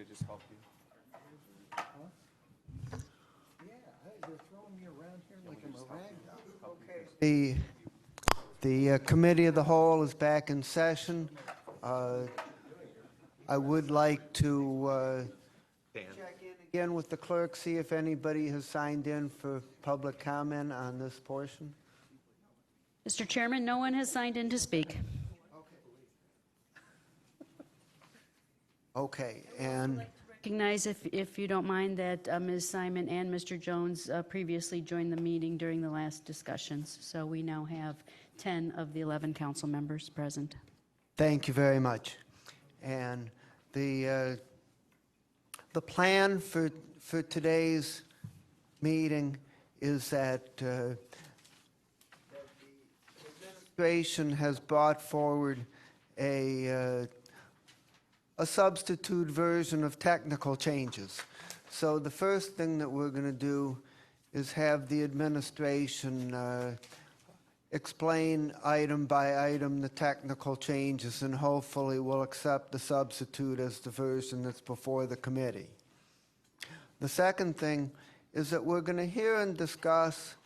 just help you? Yeah, they're throwing me around here like I'm a rag doll. Okay. The Committee of the Whole is back in session. I would like to check in again with the clerk, see if anybody has signed in for public comment on this portion. Mr. Chairman, no one has signed in to speak. Okay, and Recognize, if you don't mind, that Ms. Simon and Mr. Jones previously joined the meeting during the last discussions. So we now have 10 of the 11 council members present. thank you very much. And the plan for today's meeting is that the administration has brought forward a substitute version of technical changes. So the first thing that we're going to do is have the administration explain item by item the technical changes, and hopefully we'll accept the substitute as the version that's before the committee. The second thing is that we're going to hear and discuss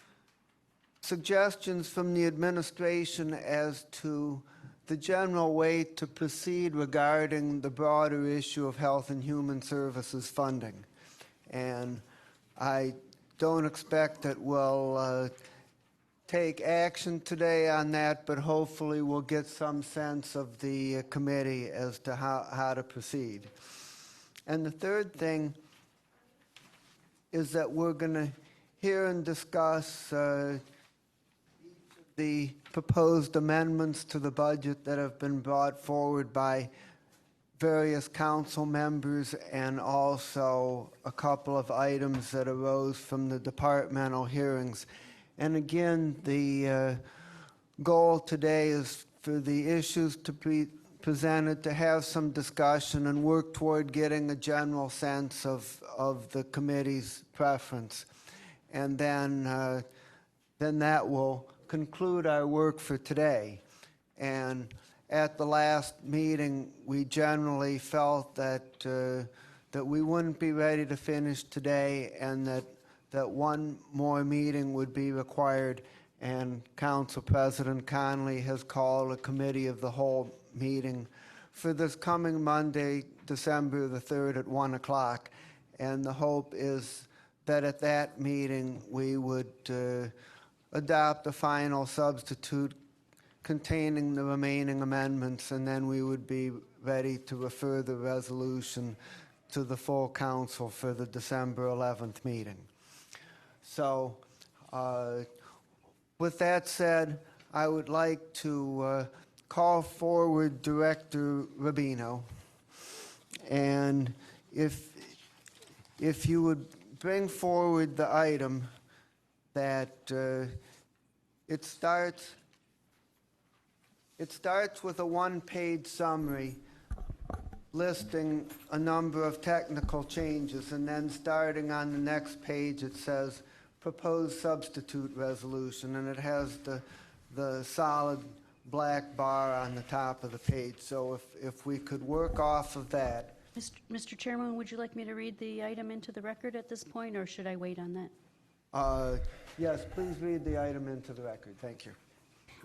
suggestions from the administration as to the general way to proceed regarding the broader issue of health and human services funding. And I don't expect that we'll take action today on that, but hopefully we'll get some sense of the committee as to how to proceed. And the third thing is that we're going to hear and discuss the proposed amendments to the budget that have been brought forward by various council members, and also a couple of items that arose from the departmental hearings. And again, the goal today is for the issues to be presented to have some discussion and work toward getting a general sense of the committee's preference. And then that will conclude our work for today. And at the last meeting, we generally felt that that we wouldn't be ready to finish today, and that one more meeting would be required. And Council President Conley has called a committee of the whole meeting for this coming Monday, December the 3rd at 1 o'clock. And the hope is that at that meeting we would adopt a final substitute containing the remaining amendments, and then we would be ready to refer the resolution to the full council for the December 11th meeting. So with that said, I would like to call forward Director Rubino, and if you would bring forward the item that it starts with a one-page summary listing a number of technical changes, and then starting on the next page it says proposed substitute resolution, and it has the solid black bar on the top of the page. So if we could work off of that. Mr. Chairman, would you like me to read the item into the record at this point, or should I wait on that? Yes, please read the item into the record. Thank you.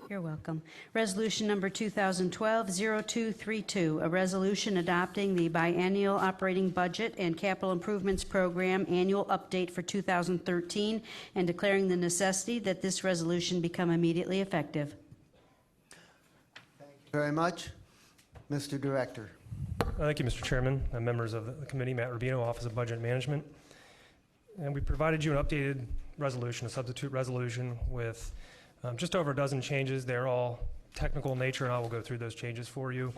You're welcome. Resolution number 2012-0232, a resolution adopting the biennial operating budget and capital improvements program annual update for 2013 and declaring the necessity that this resolution become immediately effective. Thank you very much. Mr. Director. Thank you, Mr. Chairman, members of the committee, Matt Rubino, Office of Budget and Management. And we provided you an updated resolution, a substitute resolution with just over a dozen changes. They're all technical in nature, and I will go through those changes for you.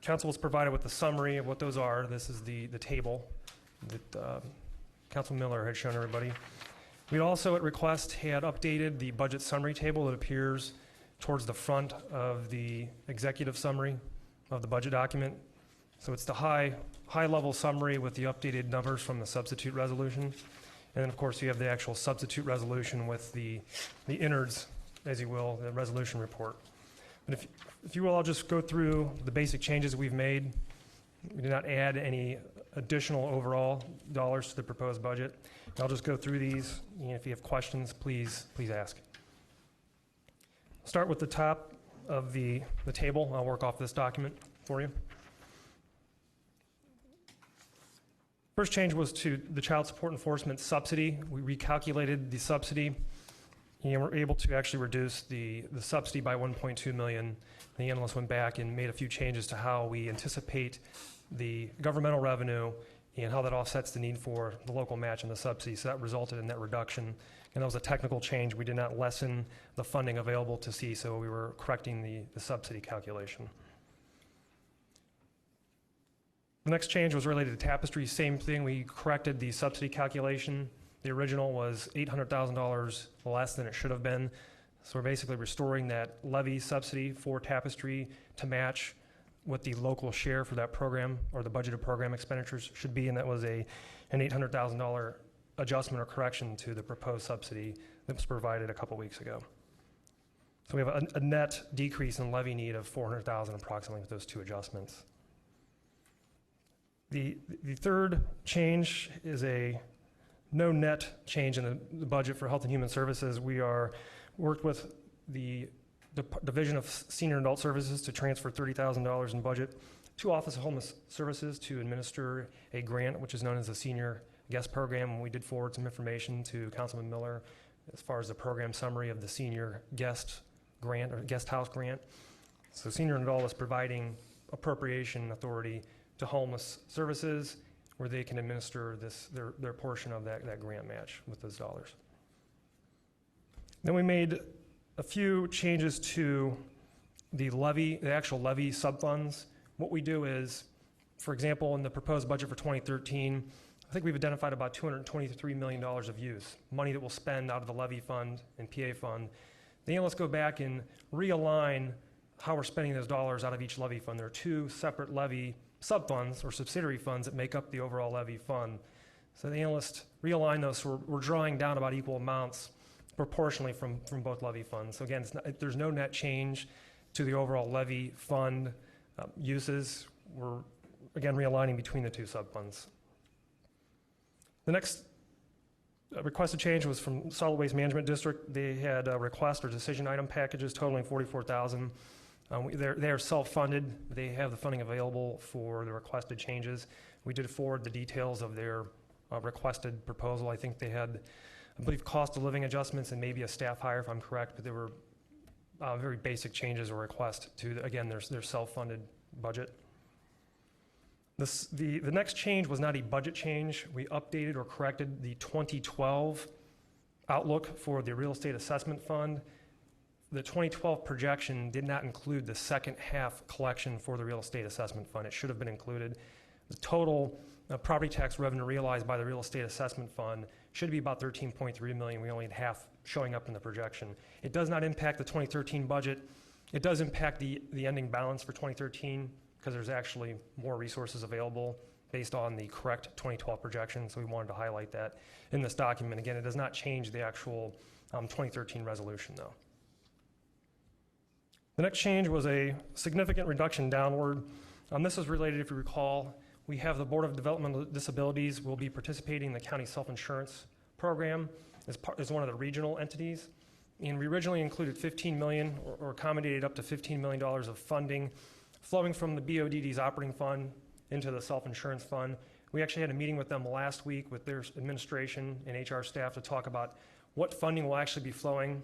Council was provided with the summary of what those are. This is the table that Council Miller had shown everybody. We also, at request, had updated the budget summary table that appears towards the front of the executive summary of the budget document. So it's the high-level summary with the updated numbers from the substitute resolution. And then, of course, you have the actual substitute resolution with the innards, as you will, the resolution report. But if you will, I'll just go through the basic changes we've made We did not add any additional overall dollars to the proposed budget. And I'll just go through these, and if you have questions, please ask. Start with the top of the table. I'll work off this document for you. First change was to the child support enforcement subsidy. We recalculated the subsidy, and we're able to actually reduce the subsidy by $1.2 million. The analyst went back and made a few changes to how we anticipate the governmental revenue and how that offsets the need for the local match and the subsidy. So that resulted in that reduction. And that was a technical change. We did not lessen the funding available to C, so we were correcting the subsidy calculation. The next change was related to Tapestry. Same thing, we corrected the subsidy calculation. The original was $800,000 less than it should have been. So we're basically restoring that levy subsidy for Tapestry to match what the local share for that program or the budgeted program expenditures should be, and that was an $800,000 adjustment or correction to the proposed subsidy that was provided a couple weeks ago. So we have a net decrease in levy need of $400,000 approximately with those two adjustments. The third change is a no net change in the budget for Health and Human Services. We worked with the Division of Senior and Adult Services to transfer $30,000 in budget to Office of Homeless Services to administer a grant, which is known as the Senior Guest Program. And we did forward some information to Councilman Miller as far as the program summary of the Senior Guest Grant or Guest House Grant. So Senior and Adult is providing appropriation authority to homeless services where they can administer their portion of that grant match with those dollars. Then we made a few changes to the actual levy subfunds. What we do is, for example, in the proposed budget for 2013, I think we've identified about $223 million of use, money that we'll spend out of the levy fund and PA fund. Then let's go back and realign how we're spending those dollars out of each levy fund. There are two separate levy subfunds or subsidiary funds that make up the overall levy fund. So the analysts realign those, so we're drawing down about equal amounts proportionally from both levy funds. So again, there's no net change to the overall levy fund uses. We're, again, realigning between the two subfunds. The next requested change was from Solid Waste Management District. They had a request or decision item packages totaling $44,000. They are self-funded. They have the funding available for the requested changes. We did forward the details of their requested proposal. I think they had, I believe, cost of living adjustments and maybe a staff hire, if I'm correct, but they were very basic changes or requests to, again, their self-funded budget. The next change was not a budget change. We updated or corrected the 2012 outlook for the Real Estate Assessment Fund. The 2012 projection did not include the second half collection for the Real Estate Assessment Fund. It should have been included. The total property tax revenue realized by the Real Estate Assessment Fund should be about $13.3 million. We only had half showing up in the projection. It does not impact the 2013 budget. It does impact the ending balance for 2013 because there's actually more resources available based on the correct 2012 projection, so we wanted to highlight that in this document. Again, it does not change the actual 2013 resolution, though. The next change was a significant reduction downward. This is related, if you recall, we have the Board of Developmental Disabilities will be participating in the county self-insurance program as one of the regional entities. And we originally included $15 million or accommodated up to $15 million of funding flowing from the BODD's operating fund into the self-insurance fund. We actually had a meeting with them last week with their administration and HR staff to talk about what funding will actually be flowing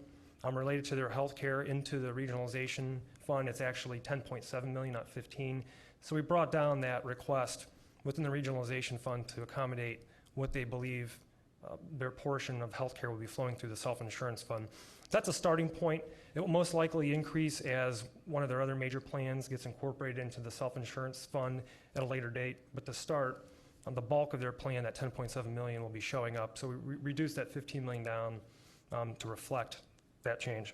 related to their health care into the regionalization fund. It's actually $10.7 million, not 15. So we brought down that request within the regionalization fund to accommodate what they believe their portion of health care will be flowing through the self-insurance fund. That's a starting point. It will most likely increase as one of their other major plans gets incorporated into the self-insurance fund at a later date. But to start, the bulk of their plan, that $10.7 million, will be showing up. So we reduced that $15 million down to reflect that change.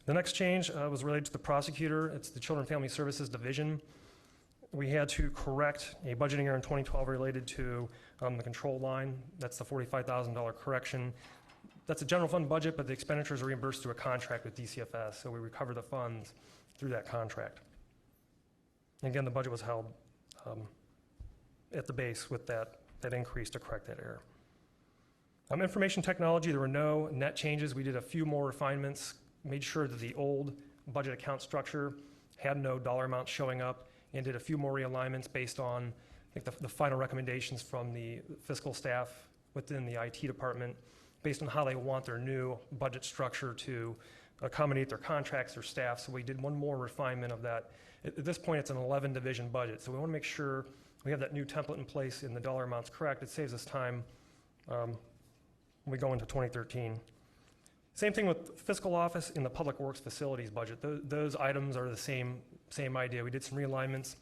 The next change was related to the prosecutor. It's the Children and Family Services Division. We had to correct a budgeting error in 2012 related to the control line. That's the $45,000 correction. That's a general fund budget, but the expenditures are reimbursed through a contract with DCFS, so we recover the funds through that contract. And again, the budget was held at the base with that increase to correct that error. Information technology, there were no net changes. We did a few more refinements, made sure that the old budget account structure had no dollar amounts showing up, and did a few more realignments based on, I think, the final recommendations from the fiscal staff within the IT department, based on how they want their new budget structure to accommodate their contracts, their staff. So we did one more refinement of that. At this point, it's an 11-division budget, so we want to make sure we have that new template in place and the dollar amounts correct. It saves us time when we go into 2013. Same thing with fiscal office in the public works facilities budget. Those items are the same idea. We did some realignments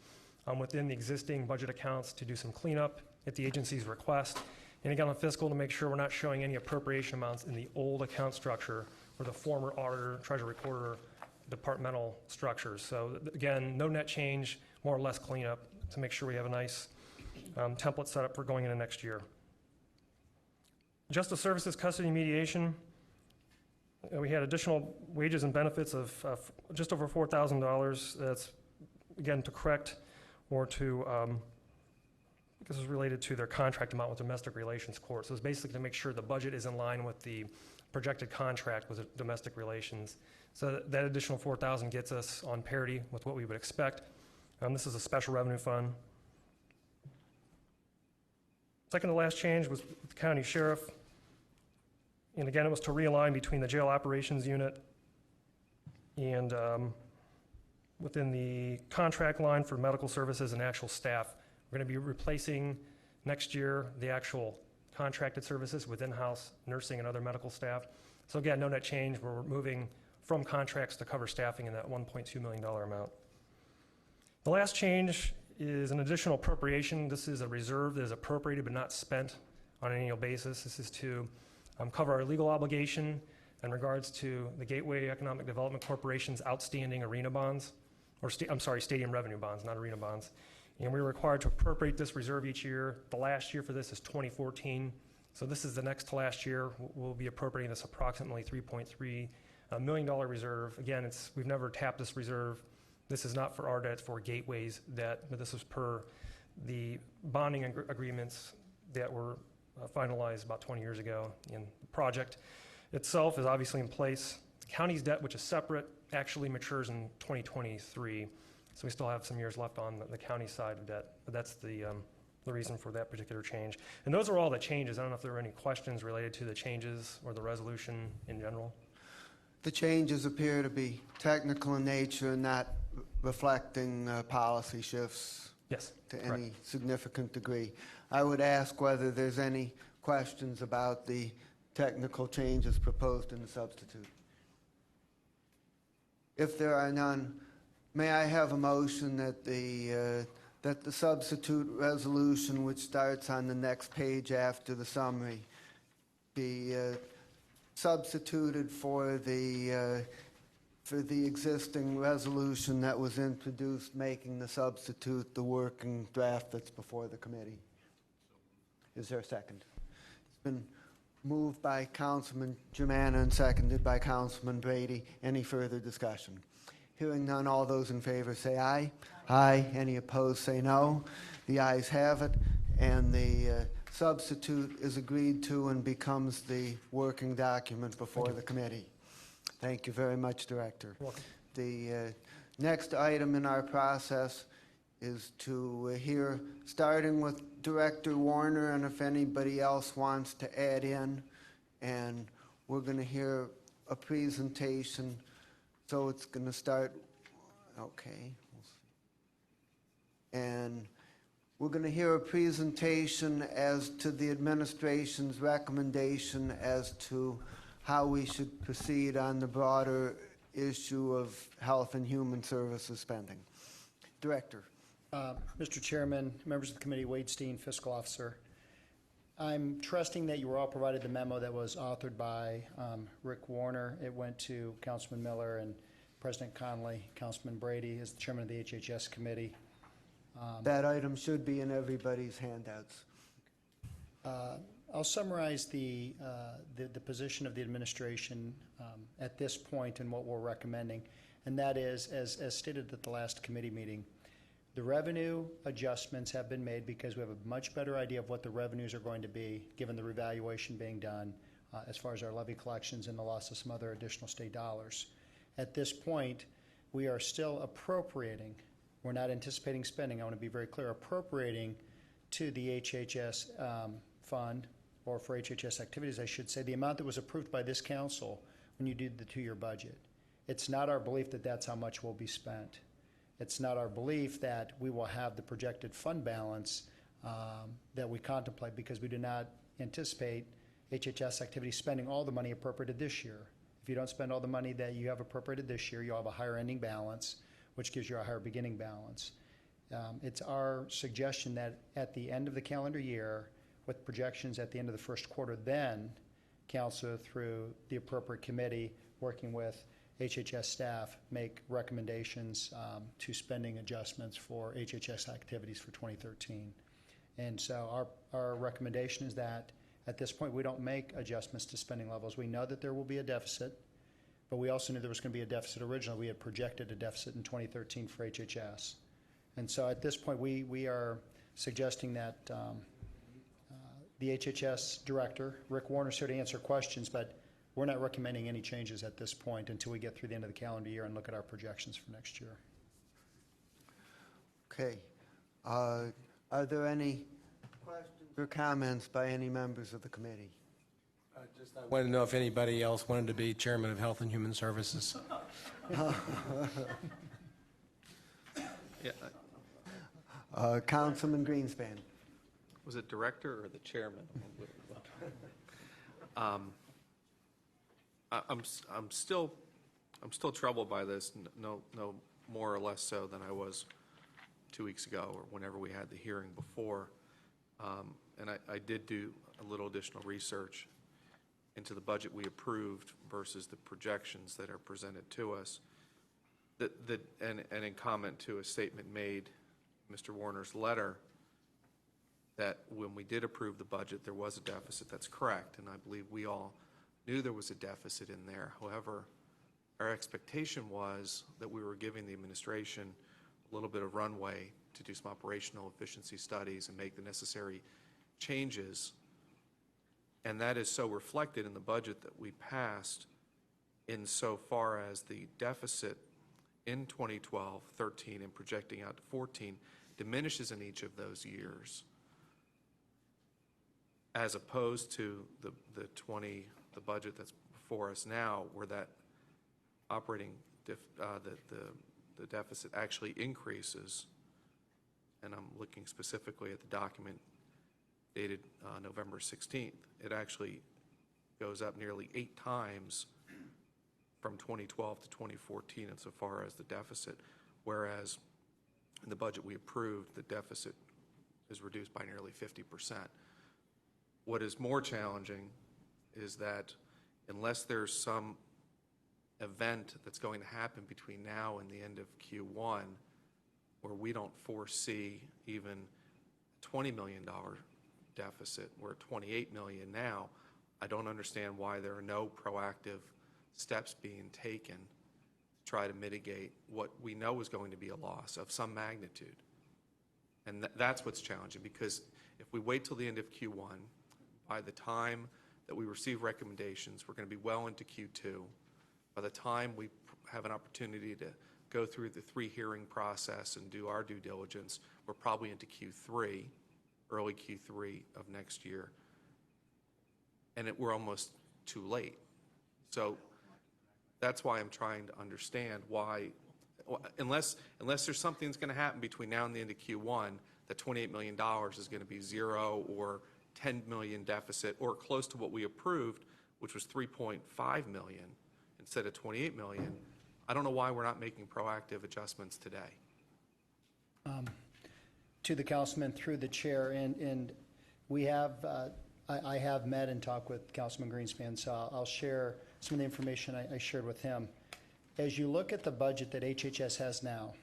within the existing budget accounts to do some cleanup at the agency's request. And again, on fiscal, to make sure we're not showing any appropriation amounts in the old account structure or the former auditor, treasurer, recorder, departmental structures. So again, no net change, more or less cleanup to make sure we have a nice template set up for going into next year. Justice Services Custody Mediation, we had additional wages and benefits of just over $4,000. That's, again, to correct or to, this is related to their contract amount with domestic relations court. So it's basically to make sure the budget is in line with the projected contract with domestic relations. So that additional $4,000 gets us on parity with what we would expect. This is a special revenue fund. Second to last change was the county sheriff. And again, it was to realign between the jail operations unit and within the contract line for medical services and actual staff. We're going to be replacing next year the actual contracted services with in-house nursing and other medical staff. So again, no net change. We're moving from contracts to cover staffing in that $1.2 million amount. The last change is an additional appropriation. This is a reserve that is appropriated but not spent on an annual basis. This is to cover our legal obligation in regards to the Gateway Economic Development Corporation's outstanding arena bonds, or stadium revenue bonds, not arena bonds. And we're required to appropriate this reserve each year. The last year for this is 2014. So this is the next to last year. We'll be appropriating this approximately $3.3 million reserve. Again, we've never tapped this reserve. This is not for our debt, it's for Gateway's debt, but this is per the bonding agreements that were finalized about 20 years ago. And the project itself is obviously in place. The county's debt, which is separate, actually matures in 2023. So we still have some years left on the county side of debt, but that's the reason for that particular change. And those are all the changes. I don't know if there were any questions related to the changes or the resolution in general. The changes appear to be technical in nature and not reflecting policy shifts Yes, to correct. any significant degree. I would ask whether there's any questions about the technical changes proposed in the substitute. If there are none, may I have a motion that the substitute resolution, which starts on the next page after the summary, be substituted for the existing resolution that was introduced, making the substitute the working draft that's before the committee. Is there a second? It's been moved by Councilman Germana and seconded by Councilman Brady. Any further discussion? Hearing none, all those in favor say aye. Aye. Any opposed say no. The ayes have it, and the substitute is agreed to and becomes the working document before the committee. Thank you very much, Director. You're welcome. The next item in our process is to hear, starting with Director Warner, and if anybody else wants to add in, and we're going to hear a presentation. So it's going to start, okay. And we're going to hear a presentation as to the administration's recommendation as to how we should proceed on the broader issue of health and human services spending. Director. Mr. Chairman, members of the committee, Wade Steen, Fiscal Officer. I'm trusting that you were all provided the memo that was authored by Rick Warner. It went to Councilman Miller and President Connolly, Councilman Brady as the chairman of the HHS committee. That item should be in everybody's handouts. I'll summarize the position of the administration at this point and what we're recommending, and that is, as stated at the last committee meeting, The revenue adjustments have been made because we have a much better idea of what the revenues are going to be, given the revaluation being done as far as our levy collections and the loss of some other additional state dollars. At this point, we are still appropriating. We're not anticipating spending. I want to be very clear. Appropriating to the HHS fund, or for HHS activities, I should say, the amount that was approved by this council when you did the 2-year budget. It's not our belief that that's how much will be spent. It's not our belief that we will have the projected fund balance that we contemplate, because we do not anticipate HHS activities spending all the money appropriated this year. If you don't spend all the money that you have appropriated this year, you'll have a higher ending balance, which gives you a higher beginning balance. It's our suggestion that at the end of the calendar year, with projections at the end of the first quarter, then council, through the appropriate committee, working with HHS staff, make recommendations to spending adjustments for HHS activities for 2013. And so our recommendation is that at this point we don't make adjustments to spending levels. We know that there will be a deficit, but we also knew there was going to be a deficit originally. We had projected a deficit in 2013 for HHS. And so at this point we are suggesting that the HHS director, Rick Warner, is here to answer questions, but we're not recommending any changes at this point until we get through the end of the calendar year and look at our projections for next year. Okay. Are there any questions or comments by any members of the committee? I wanted to know if anybody else wanted to be chairman of Health and Human Services. Yeah, Councilman Greenspan. was it director or the chairman? I'm still troubled by this. No more or less so than I was 2 weeks ago or whenever we had the hearing before. And I did do a little additional research into the budget we approved versus the projections that are presented to us. And in comment to a statement made in Mr. Warner's letter, that when we did approve the budget, there was a deficit. That's correct, and I believe we all knew there was a deficit in there. However, our expectation was that we were giving the administration a little bit of runway to do some operational efficiency studies and make the necessary changes, and that is so reflected in the budget that we passed insofar as the deficit in 2012, 13, and projecting out to 14 diminishes in each of those years, as opposed to the budget that's before us now, where that operating the deficit actually increases. And I'm looking specifically at the document dated November 16th. It actually goes up nearly 8 times from 2012 to 2014 insofar as the deficit, whereas in the budget we approved, the deficit is reduced by nearly 50%. What is more challenging is that unless there's some event that's going to happen between now and the end of Q1 where we don't foresee even a $20 million deficit, we're at $28 million now, I don't understand why there are no proactive steps being taken to try to mitigate what we know is going to be a loss of some magnitude. And that's what's challenging, because if we wait till the end of Q1, by the time that we receive recommendations, we're going to be well into Q2. By the time we have an opportunity to go through the 3 hearing process and do our due diligence, we're probably into Q3, early Q3 of next year. And we're almost too late. So that's why I'm trying to understand why, unless there's something that's going to happen between now and the end of Q1, that $28 million is going to be 0 or 10 million deficit, or close to what we approved, which was 3.5 million instead of 28 million. I don't know why we're not making proactive adjustments today. To the councilman through the chair, and we have, I have met and talked with Councilman Greenspan, so I'll share some of the information I shared with him. As you look at the budget that HHS has now,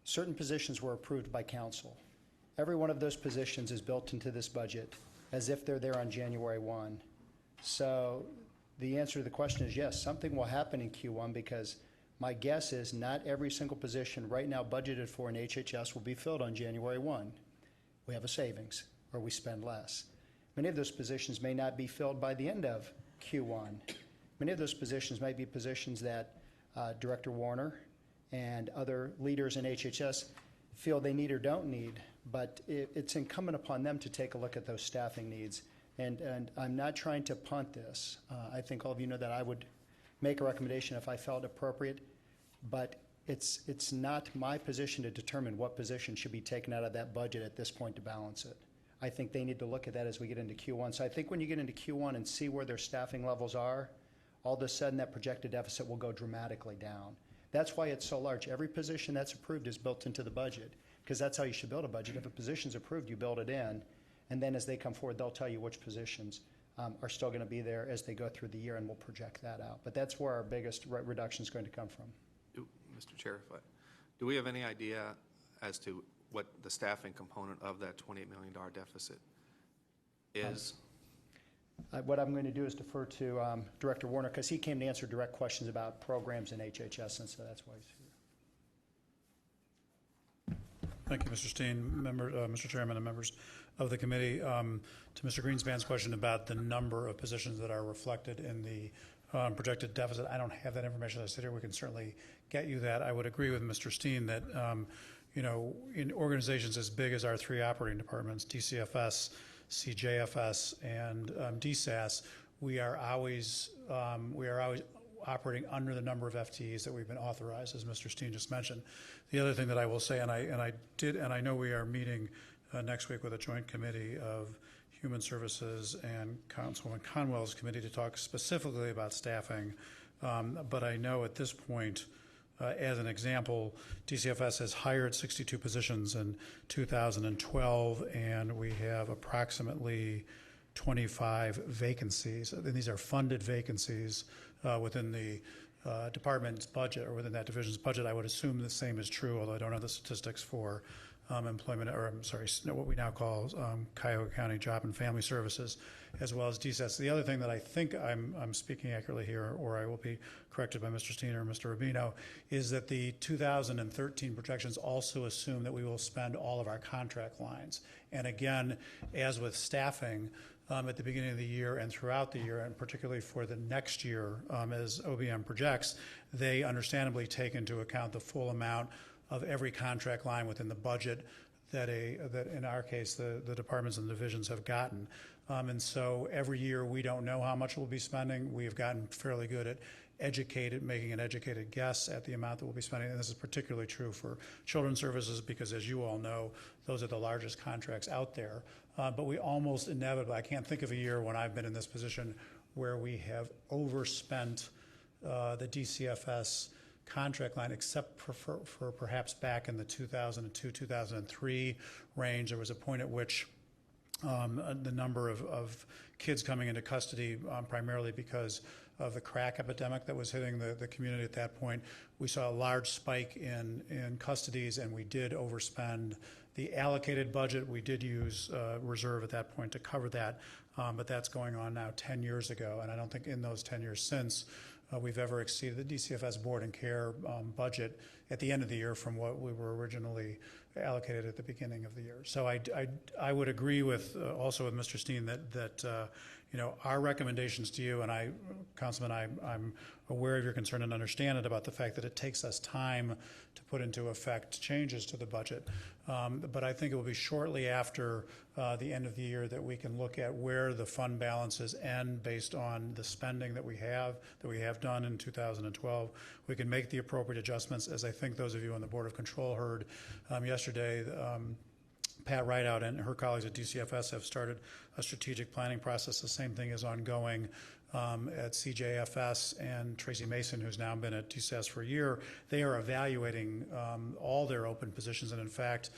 certain positions were approved by council. Every one of those positions is built into this budget as if they're there on January 1. So the answer to the question is yes, something will happen in Q1 because My guess is not every single position right now budgeted for in HHS will be filled on January 1. We have a savings, or we spend less. Many of those positions may not be filled by the end of Q1. Many of those positions might be positions that Director Warner and other leaders in HHS feel they need or don't need, but it's incumbent upon them to take a look at those staffing needs. And I'm not trying to punt this. I think all of you know that I would make a recommendation if I felt appropriate, but it's not my position to determine what position should be taken out of that budget at this point to balance it. I think they need to look at that as we get into Q1. So I think when you get into Q1 and see where their staffing levels are, all of a sudden that projected deficit will go dramatically down. That's why it's so large. Every position that's approved is built into the budget, because that's how you should build a budget. If a position's approved, you build it in, and then as they come forward, they'll tell you which positions are still going to be there as they go through the year, and we'll project that out. But that's where our biggest reduction is going to come from. Mr. Chair, do we have any idea as to what the staffing component of that $28 million deficit is? What I'm going to do is defer to Director Warner, because he came to answer direct questions about programs in HHS, and so that's why he's here. Thank you, Mr. Steen, Mr. Chairman, and members of the committee. To Mr. Greenspan's question about the number of positions that are reflected in the projected deficit, I don't have that information as I sit here. We can certainly get you that. I would agree with Mr. Steen that in organizations as big as our three operating departments, DCFS, CJFS, and DSAS, we are always operating under the number of FTEs that we've been authorized, as Mr. Steen just mentioned. The other thing that I will say, and I know we are meeting next week with a joint committee of Human Services and Councilwoman Conwell's committee to talk specifically about staffing. But I know at this point, as an example, DCFS has hired 62 positions in 2012, and we have approximately 25 vacancies. And these are funded vacancies within the department's budget or within that division's budget. I would assume the same is true, although I don't have the statistics for employment, or I'm sorry, what we now call Cuyahoga County Job and Family Services, as well as DSAS. The other thing that I think I'm speaking accurately here, or I will be corrected by Mr. Steen or Mr. Rubino, is that the 2013 projections also assume that we will spend all of our contract lines. And again, as with staffing, at the beginning of the year and throughout the year, and particularly for the next year, as OBM projects, they understandably take into account the full amount of every contract line within the budget that in our case the departments and the divisions have gotten. And so every year we don't know how much we'll be spending. We have gotten fairly good at making an educated guess at the amount that we'll be spending. And this is particularly true for children's services because, as you all know, those are the largest contracts out there. But we almost inevitably, I can't think of a year when I've been in this position where we have overspent the DCFS contract line, except for perhaps back in the 2002, 2003 range. There was a point at which the number of kids coming into custody, primarily because of the crack epidemic that was hitting the community at that point, we saw a large spike in custodies, and we did overspend the allocated budget. We did use reserve at that point to cover that, but that's going on now 10 years ago, and I don't think in those 10 years since we've ever exceeded the DCFS board and care budget at the end of the year from what we were originally allocated at the beginning of the year. So I would agree with also with Mr. Steen that our recommendations to you, and Councilman, I'm aware of your concern and understand it about the fact that it takes us time to put into effect changes to the budget. But I think it will be shortly after the end of the year that we can look at where the fund balances end based on the spending that we have done in 2012. We can make the appropriate adjustments, as I think those of you on the Board of Control heard yesterday. Pat Rideout and her colleagues at DCFS have started a strategic planning process. The same thing is ongoing at CJFS, and Tracy Mason, who's now been at DCS for a year. They are evaluating all their open positions, and in fact,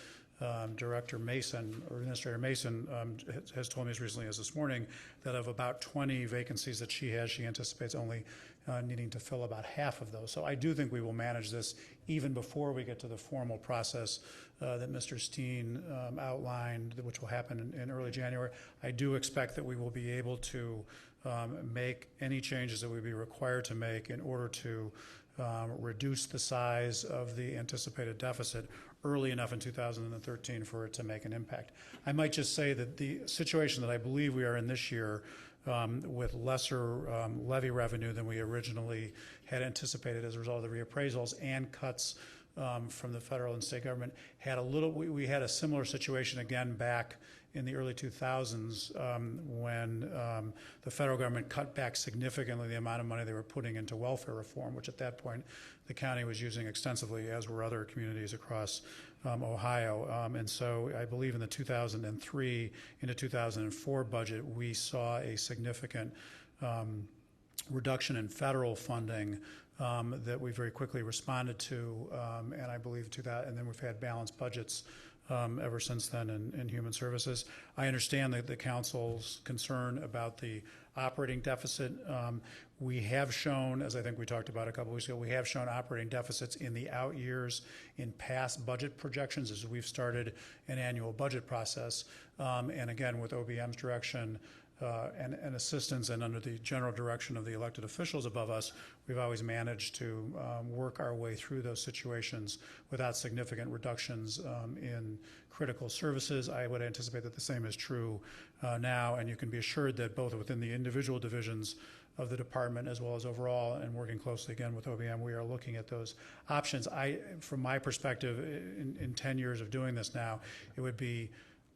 Director Mason, or Administrator Mason, has told me as recently as this morning that of about 20 vacancies that she has, she anticipates only needing to fill about half of those. So I do think we will manage this even before we get to the formal process that Mr. Steen outlined, which will happen in early January. I do expect that we will be able to make any changes that we'd be required to make in order to reduce the size of the anticipated deficit early enough in 2013 for it to make an impact. I might just say that the situation that I believe we are in this year, with lesser levy revenue than we originally had anticipated as a result of the reappraisals and cuts from the federal and state government, we had a similar situation again back in the early 2000s when the federal government cut back significantly the amount of money they were putting into welfare reform, which at that point the county was using extensively, as were other communities across Ohio. And so I believe in the 2003 into 2004 budget, we saw a significant reduction in federal funding that we very quickly responded to, and I believe and then we've had balanced budgets ever since then in human services. I understand that the council's concern about the operating deficit. We have shown, as I think we talked about a couple weeks ago, we have shown operating deficits in the out years in past budget projections as we've started an annual budget process. And again, with OBM's direction and assistance and under the general direction of the elected officials above us, we've always managed to work our way through those situations without significant reductions in critical services. I would anticipate that the same is true now, and you can be assured that both within the individual divisions of the department as well as overall, and working closely again with OBM, we are looking at those options. From my perspective, in 10 years of doing this now, it would be,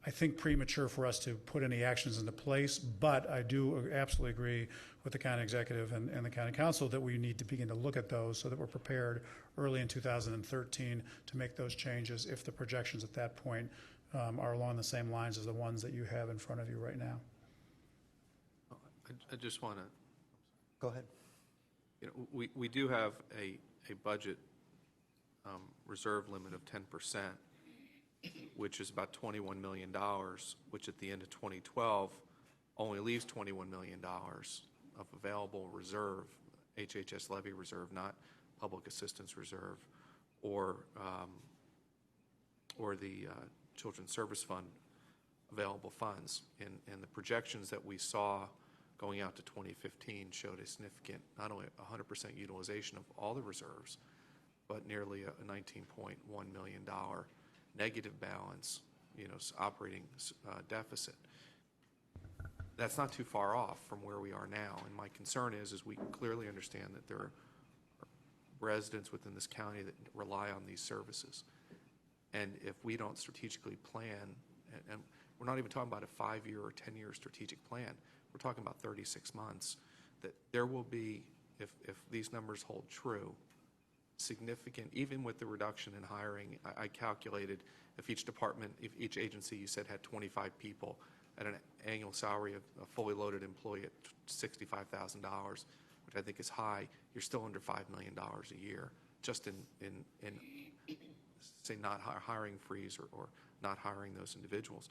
I think, premature for us to put any actions into place, but I do absolutely agree with the county executive and the county council that we need to begin to look at those so that we're prepared early in 2013 to make those changes if the projections at that point are along the same lines as the ones that you have in front of you right now. I just want to, Go ahead. you know, we do have a budget reserve limit of 10%, which is about $21 million, which at the end of 2012 only leaves $21 million of available reserve, HHS levy reserve, not public assistance reserve, or the Children's Service Fund available funds. And the projections that we saw going out to 2015 showed a significant, not only 100% utilization of all the reserves, but nearly a $19.1 million negative balance, operating deficit. That's not too far off from where we are now. And my concern is we clearly understand that there are residents within this county that rely on these services. And if we don't strategically plan, and we're not even talking about a 5-year or 10-year strategic plan, we're talking about 36 months, that there will be, if these numbers hold true, significant, even with the reduction in hiring. I calculated if each department, if each agency you said had 25 people at an annual salary of a fully loaded employee at $65,000, which I think is high, you're still under $5 million a year, just in say, not hiring freeze or not hiring those individuals.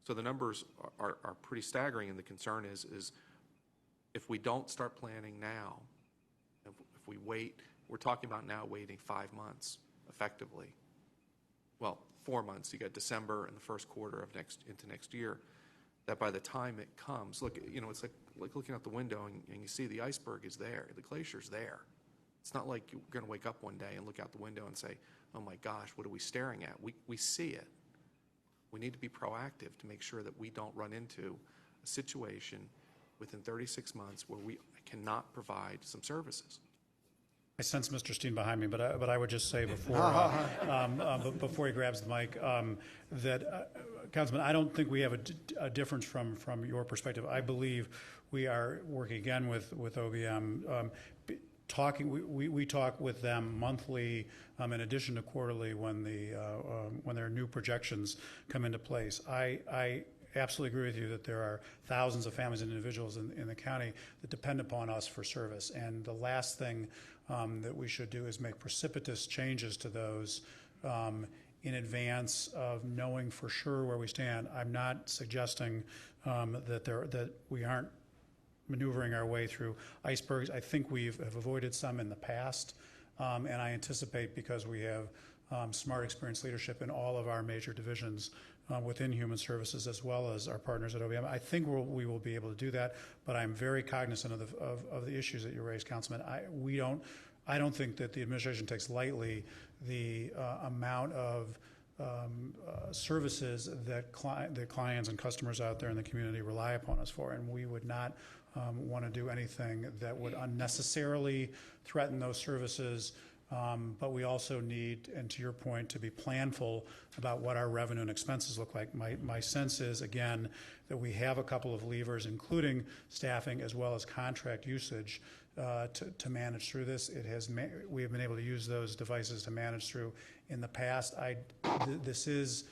So the numbers are pretty staggering, and the concern is if we don't start planning now, if we wait, we're talking about now waiting 5 months effectively. Well, 4 months. You got December and the first quarter of into next year. That by the time it comes, look, it's like looking out the window and you see the iceberg is there, the glacier's there. It's not like you're going to wake up one day and look out the window and say, "Oh my gosh, what are we staring at?" We see it. We need to be proactive to make sure that we don't run into a situation within 36 months where we cannot provide some services. I sense Mr. Steen behind me, but I would just say before before he grabs the mic that, Councilman, I don't think we have a difference from your perspective. I believe we are working again with OBM. We talk with them monthly, in addition to quarterly when their new projections come into place. I absolutely agree with you that there are thousands of families and individuals in the county that depend upon us for service, and the last thing that we should do is make precipitous changes to those in advance of knowing for sure where we stand. I'm not suggesting that we aren't maneuvering our way through icebergs. I think we have avoided some in the past, and I anticipate, because we have smart, experienced leadership in all of our major divisions within Human Services as well as our partners at OBM, I think we will be able to do that, but I'm very cognizant of the issues that you raised, Councilman. I don't think that the administration takes lightly the amount of services that the clients and customers out there in the community rely upon us for, and we would not want to do anything that would unnecessarily threaten those services. But we also need, and to your point, to be planful about what our revenue and expenses look like. My sense is, again, that we have a couple of levers, including staffing as well as contract usage, to manage through this. We have been able to use those devices to manage through in the past. This is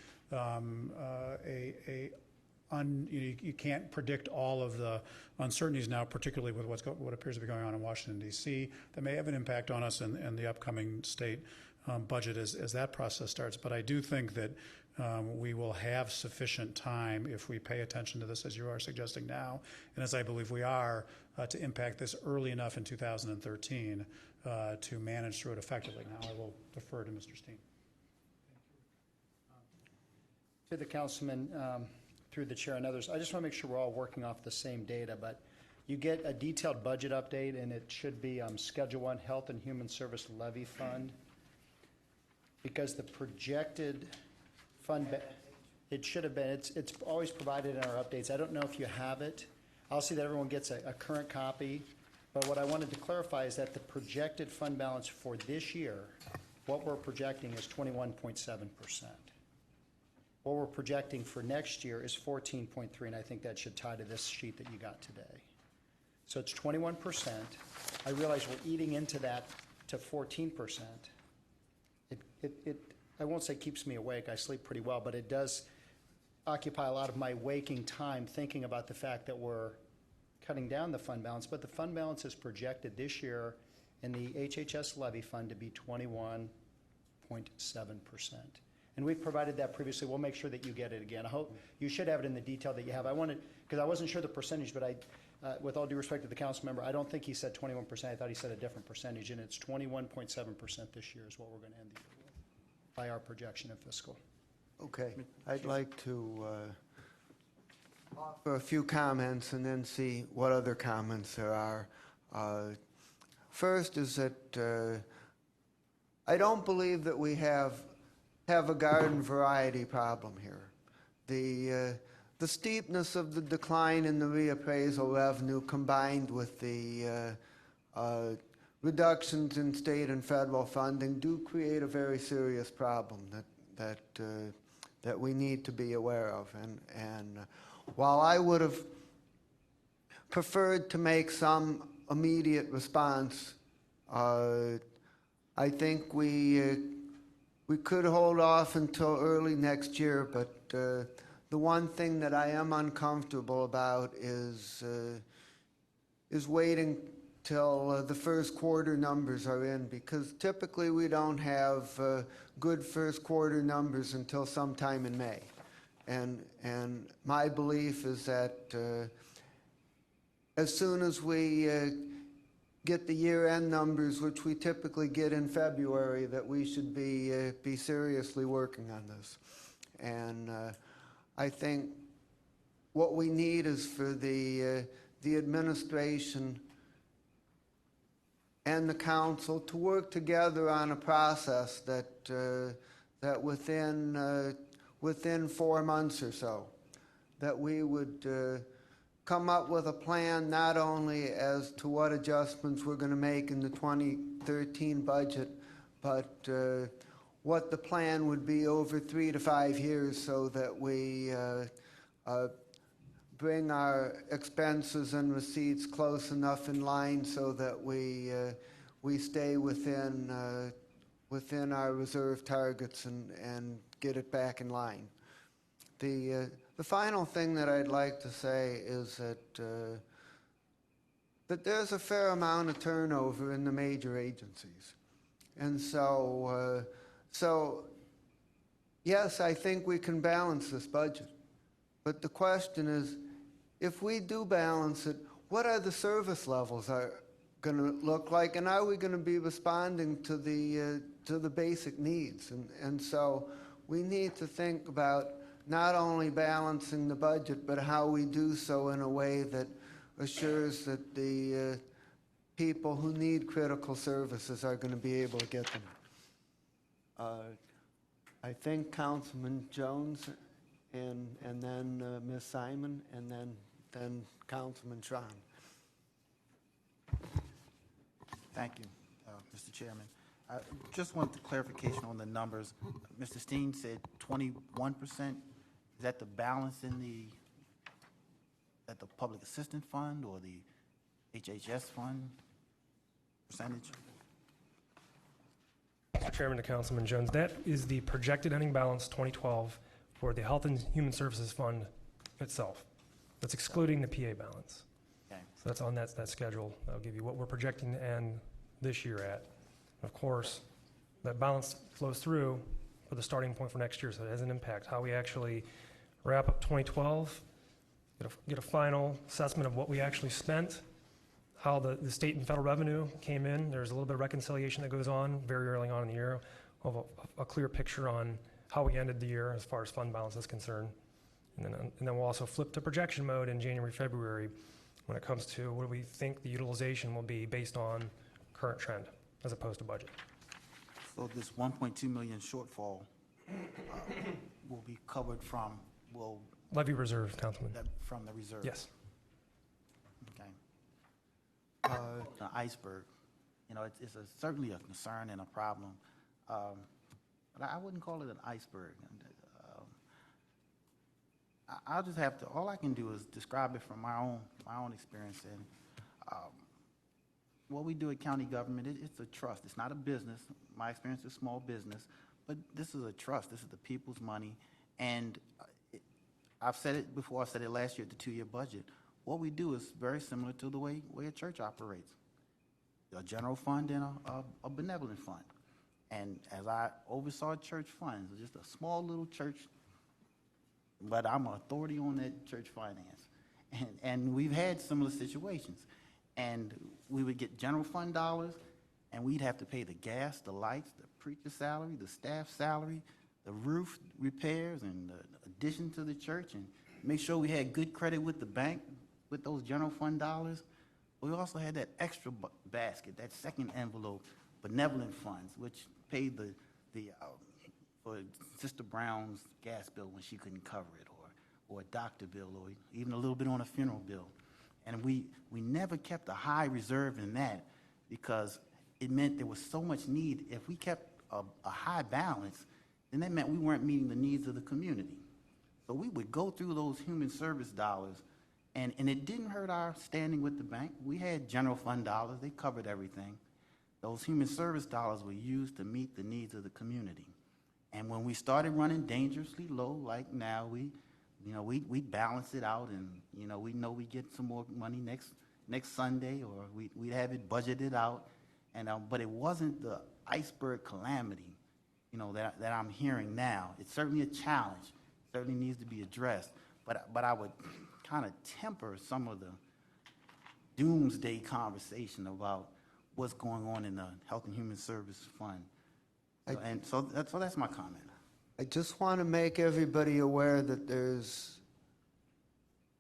you can't predict all of the uncertainties now, particularly with what appears to be going on in Washington, D.C. that may have an impact on us in the upcoming state budget as that process starts. But I do think that we will have sufficient time if we pay attention to this, as you are suggesting now, and as I believe we are, to impact this early enough in 2013 to manage through it effectively. Now I will defer to Mr. Steen. To the councilman, through the chair and others, I just want to make sure we're all working off the same data, but you get a detailed budget update, and it should be Schedule 1, Health and Human Service Levy Fund, because the projected fund, it should have been, it's always provided in our updates. I don't know if you have it. I'll see that everyone gets a current copy, but what I wanted to clarify is that the projected fund balance for this year, what we're projecting is 21.7%. What we're projecting for next year is 14.3, and I think that should tie to this sheet that you got today. So it's 21%. I realize we're eating into that to 14%. I won't say keeps me awake. I sleep pretty well, but it does occupy a lot of my waking time thinking about the fact that we're cutting down the fund balance. But the fund balance is projected this year in the HHS levy fund to be 21.7%. And we've provided that previously. We'll make sure that you get it again. I hope you should have it in the detail that you have. I wanted, because I wasn't sure the percentage, but with all due respect to the council member, I don't think he said 21%. I thought he said a different percentage, and it's 21.7% this year is what we're going to end the year with by our projection of fiscal. Okay, I'd like to offer a few comments and then see what other comments there are. First is that I don't believe that we have a garden variety problem here. The steepness of the decline in the reappraisal revenue combined with the reductions in state and federal funding do create a very serious problem that we need to be aware of. And while I would have preferred to make some immediate response, I think we could hold off until early next year, but the one thing that I am uncomfortable about is waiting till the first quarter numbers are in, because typically we don't have good first quarter numbers until sometime in May. And my belief is that as soon as we get the year-end numbers, which we typically get in February, that we should be seriously working on this. And I think what we need is for the administration and the council to work together on a process that within 4 months or so, that we would come up with a plan not only as to what adjustments we're going to make in the 2013 budget, but what the plan would be over 3 to 5 years, so that we bring our expenses and receipts close enough in line so that we stay within our reserve targets and get it back in line. The final thing that I'd like to say is that there's a fair amount of turnover in the major agencies. And so yes, I think we can balance this budget. But the question is, if we do balance it, what are the service levels are going to look like, and are we going to be responding to the basic needs? And so we need to think about not only balancing the budget, but how we do so in a way that assures that people who need critical services are going to be able to get them. I think Councilman Jones and then Ms. Simon and then Councilman Tron. Thank you, Mr. Chairman. I just want the clarification on the numbers. Mr. Steen said 21%. Is that the balance in at the Public Assistance Fund or the HHS Fund percentage? Mr. Chairman to Councilman Jones, that is the projected ending balance 2012 for the Health and Human Services Fund itself. That's excluding the PA balance. Okay. So that's on that schedule. That'll give you what we're projecting to end this year at. Of course, that balance flows through for the starting point for next year, so it has an impact. How we actually wrap up 2012, get a final assessment of what we actually spent, how the state and federal revenue came in. There's a little bit of reconciliation that goes on very early on in the year. We'll have a clear picture on how we ended the year as far as fund balance is concerned. And then we'll also flip to projection mode in January, February when it comes to what we think the utilization will be based on current trend as opposed to budget. So this 1.2 million shortfall will be covered from, Levy reserve, Councilman. from the reserve? Yes. Okay. The iceberg, it's certainly a concern and a problem, but I wouldn't call it an iceberg. I'll just have to, all I can do is describe it from my own experience. And what we do at county government, it's a trust. It's not a business. My experience is small business, but this is a trust. This is the people's money. And I've said it before. I said it last year at the two-year budget. What we do is very similar to the way a church operates. A general fund and a benevolent fund. And as I oversaw church funds, just a small little church, but I'm an authority on that church finance. And we've had similar situations. And we would get general fund dollars, and we'd have to pay the gas, the lights, the preacher's salary, the staff salary, the roof repairs, and the addition to the church, and make sure we had good credit with the bank with those general fund dollars. We also had that extra basket, that second envelope, benevolent funds, which paid for Sister Brown's gas bill when she couldn't cover it, or a doctor bill, or even a little bit on a funeral bill. And we never kept a high reserve in that because it meant there was so much need. If we kept a high balance, then that meant we weren't meeting the needs of the community. So we would go through those human service dollars, and it didn't hurt our standing with the bank. We had general fund dollars. They covered everything. Those human service dollars were used to meet the needs of the community. And when we started running dangerously low, like now, we balance it out, and we know we get some more money next Sunday, or we'd have it budgeted out, and but it wasn't the iceberg calamity, that I'm hearing now. It's certainly a challenge, certainly needs to be addressed, but I would kind of temper some of the doomsday conversation about what's going on in the Health and Human Services Fund, so that's my comment. I just want to make everybody aware that there's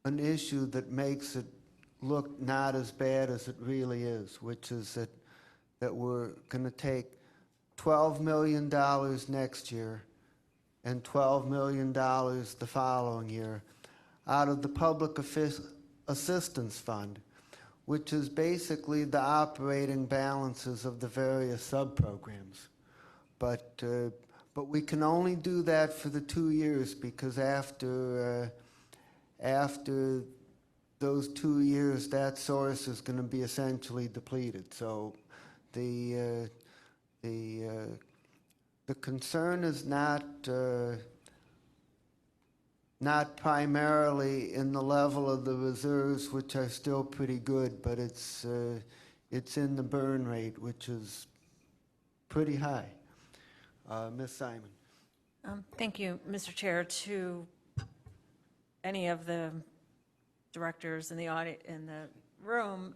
an issue that makes it look not as bad as it really is, which is that we're going to take $12 million next year and $12 million the following year out of the Public Assistance Fund, which is basically the operating balances of the various sub-programs. But we can only do that for the 2 years, because after those 2 years, that source is going to be essentially depleted. So the concern is not primarily in the level of the reserves, which are still pretty good, but it's in the burn rate, which is pretty high. Ms. Simon. Thank you, Mr. Chair. To any of the directors in the room,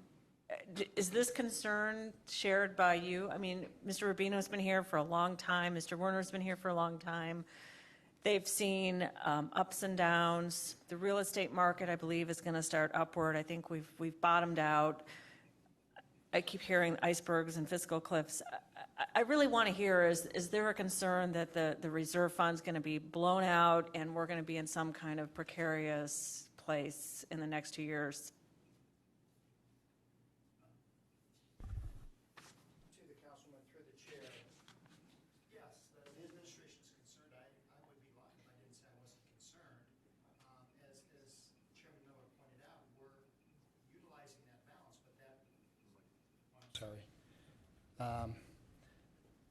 is this concern shared by you? I mean, Mr. Rubino's been here for a long time. Mr. Werner's been here for a long time. They've seen ups and downs. The real estate market, I believe, is going to start upward. I think we've bottomed out. I keep hearing icebergs and fiscal cliffs. I really want to hear, is there a concern that the reserve fund's going to be blown out and we're going to be in some kind of precarious place in the next 2 years? To the councilman through the chair, yes, the administration's concerned. I would be lying if I didn't say I wasn't concerned. As Chairman Miller pointed out, we're utilizing that balance, but that, I'm sorry.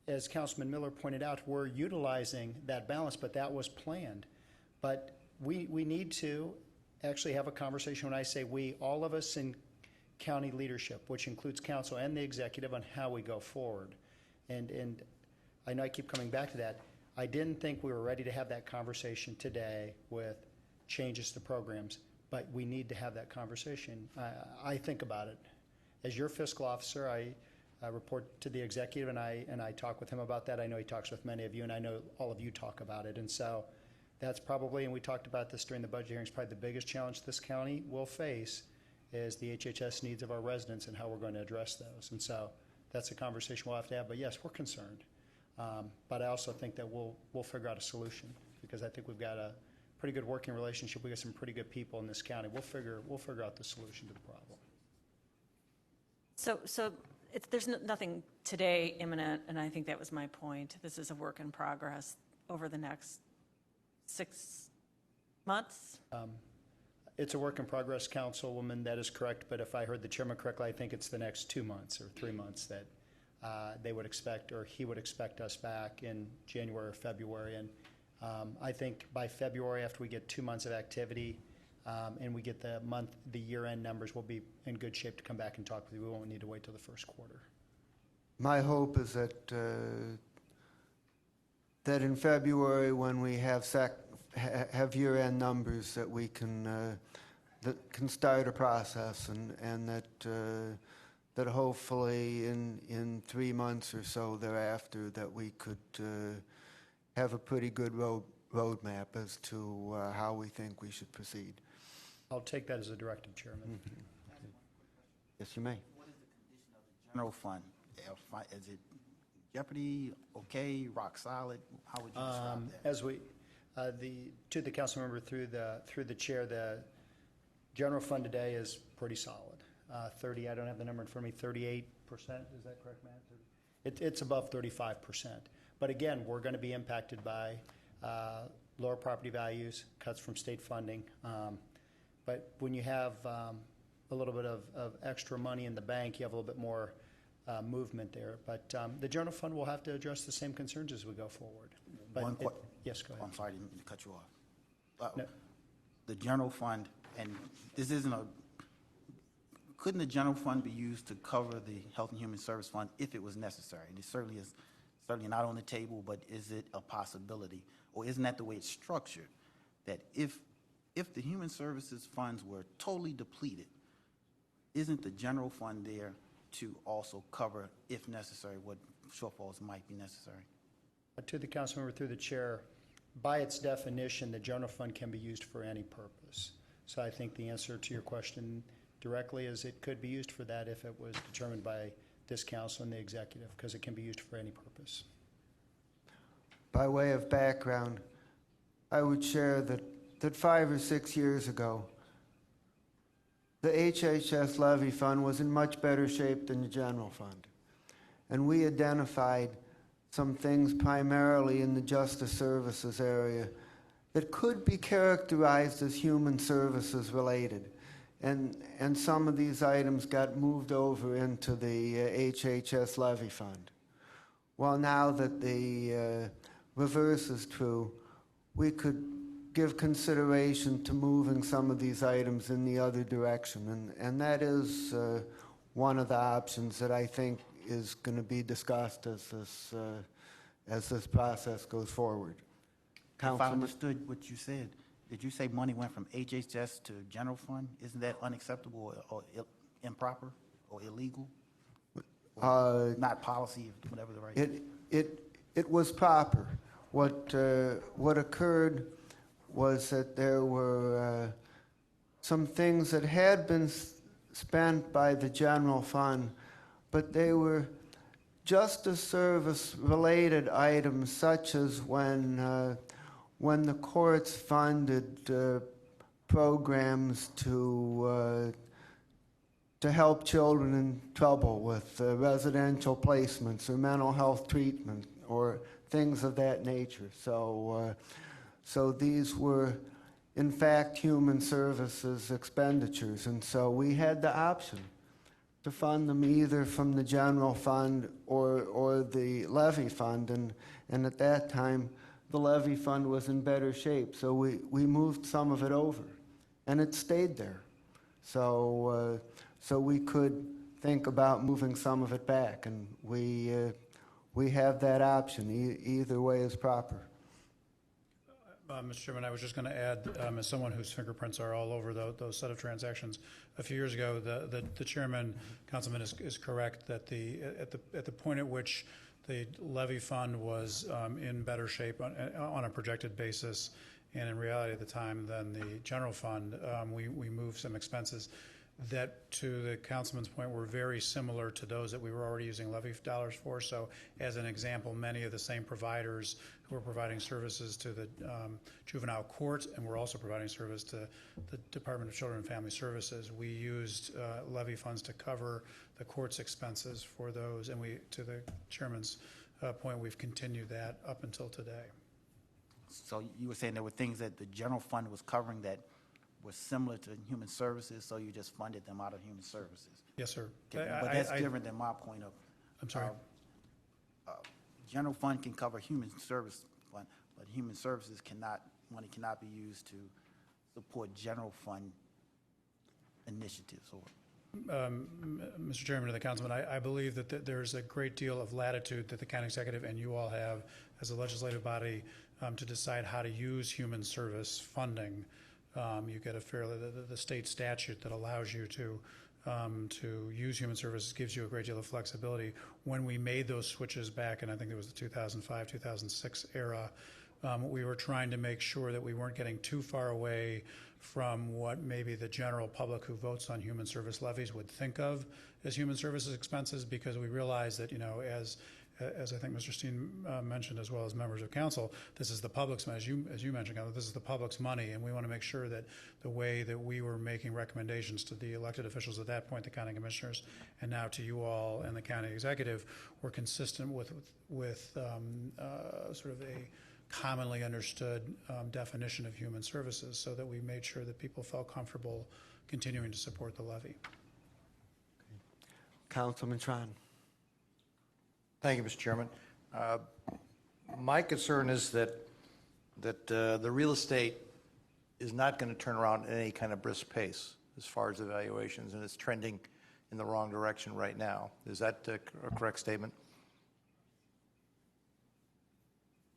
As Councilman Miller pointed out, we're utilizing that balance, but that was planned. But we need to actually have a conversation. When I say we, all of us in county leadership, which includes council and the executive, on how we go forward. And I know I keep coming back to that. I didn't think we were ready to have that conversation today with changes to programs, but we need to have that conversation. I think about it. As your fiscal officer, I report to the executive, and I talk with him about that. I know he talks with many of you, and I know all of you talk about it. And so that's probably, and we talked about this during the budget hearings, probably the biggest challenge this county will face is the HHS needs of our residents and how we're going to address those. And so that's a conversation we'll have to have. But yes, we're concerned. But I also think that we'll figure out a solution, because I think we've got a pretty good working relationship. We got some pretty good people in this county. We'll figure out the solution to the problem. So there's nothing today imminent, and I think that was my point. This is a work in progress over the next 6 months. It's a work in progress, Councilwoman. That is correct. But if I heard the chairman correctly, I think it's the next 2 months or 3 months that they would expect, or he would expect us back in January or February. And I think by February, after we get 2 months of activity and we get the year-end numbers, we'll be in good shape to come back and talk with you. We won't need to wait till the first quarter. My hope is that that in February, when we have year-end numbers, that we can start a process, and that hopefully in 3 months or so thereafter, that we could have a pretty good roadmap as to how we think we should proceed. I'll take that as a directive, Chairman. Mm-hmm. Yes, you may. What is the condition of the general fund? Is it jeopardy, okay, rock solid? How would you describe that? As we, to the council member through the chair, the general fund today is pretty solid. 30, I don't have the number in front of me, 38%, is that correct, Matt? It's above 35%. But again, we're going to be impacted by lower property values, cuts from state funding. But when you have a little bit of extra money in the bank, you have a little bit more movement there. But the general fund will have to address the same concerns as we go forward. But yes, go ahead. I'm sorry, I didn't mean to cut you off. No. The general fund, and this isn't couldn't the general fund be used to cover the Health and Human Service Fund if it was necessary? And it certainly is not on the table, but is it a possibility? Or isn't that the way it's structured? That if the human services funds were totally depleted, isn't the general fund there to also cover, if necessary, what shortfalls might be necessary? To the council member through the chair, by its definition, the general fund can be used for any purpose. So I think the answer to your question directly is it could be used for that if it was determined by this council and the executive, because it can be used for any purpose. By way of background, I would share that 5 or 6 years ago, the HHS levy fund was in much better shape than the general fund. And we identified some things primarily in the justice services area that could be characterized as human services related. And some of these items got moved over into the HHS levy fund. Well, now that the reverse is true, we could give consideration to moving some of these items in the other direction. And that is one of the options that I think is going to be discussed as this process goes forward. If I Councilman? understood what you said, did you say money went from HHS to general fund? Isn't that unacceptable or improper or illegal? Or not policy, whatever the right. It was proper. What occurred was that there were some things that had been spent by the general fund, but they were justice service-related items, such as when the courts funded programs to help children in trouble with residential placements or mental health treatment or things of that nature. So these were, in fact, human services expenditures, and so we had the option to fund them either from the general fund or the levy fund, and at that time, the levy fund was in better shape, so we moved some of it over, and it stayed there. So we could think about moving some of it back, and we have that option. Either way is proper. Mr. Chairman, I was just going to add, as someone whose fingerprints are all over those set of transactions, a few years ago, the chairman, councilman, is correct that at the point at which the levy fund was in better shape on a projected basis, and in reality at the time than the general fund, we moved some expenses that, to the councilman's point, were very similar to those that we were already using levy dollars for. So as an example, many of the same providers who are providing services to the juvenile court, and we're also providing service to the Department of Children and Family Services, we used levy funds to cover the court's expenses for those, and to the chairman's point, we've continued that up until today. So you were saying there were things that the general fund was covering that were similar to human services, so you just funded them out of human services? Yes, sir. Okay, but that's different than my point of. I'm sorry. General fund can cover human service fund, but human services money cannot be used to support general fund initiatives. Mr. Chairman and the councilman, I believe that there's a great deal of latitude that the county executive and you all have as a legislative body to decide how to use human service funding. You get the state statute that allows you to use human services gives you a great deal of flexibility. When we made those switches back, and I think it was the 2005, 2006 era, we were trying to make sure that we weren't getting too far away from what maybe the general public who votes on human service levies would think of as human services expenses, because we realized that, as I think Mr. Steen mentioned, as well as members of council, this is the public's money. As you mentioned, this is the public's money, and we want to make sure that the way that we were making recommendations to the elected officials at that point, the county commissioners, and now to you all and the county executive, were consistent with sort of a commonly understood definition of human services, so that we made sure that people felt comfortable continuing to support the levy. Councilman Tron. Thank you, Mr. Chairman. My concern is that the real estate is not going to turn around at any kind of brisk pace as far as evaluations, and it's trending in the wrong direction right now. Is that a correct statement?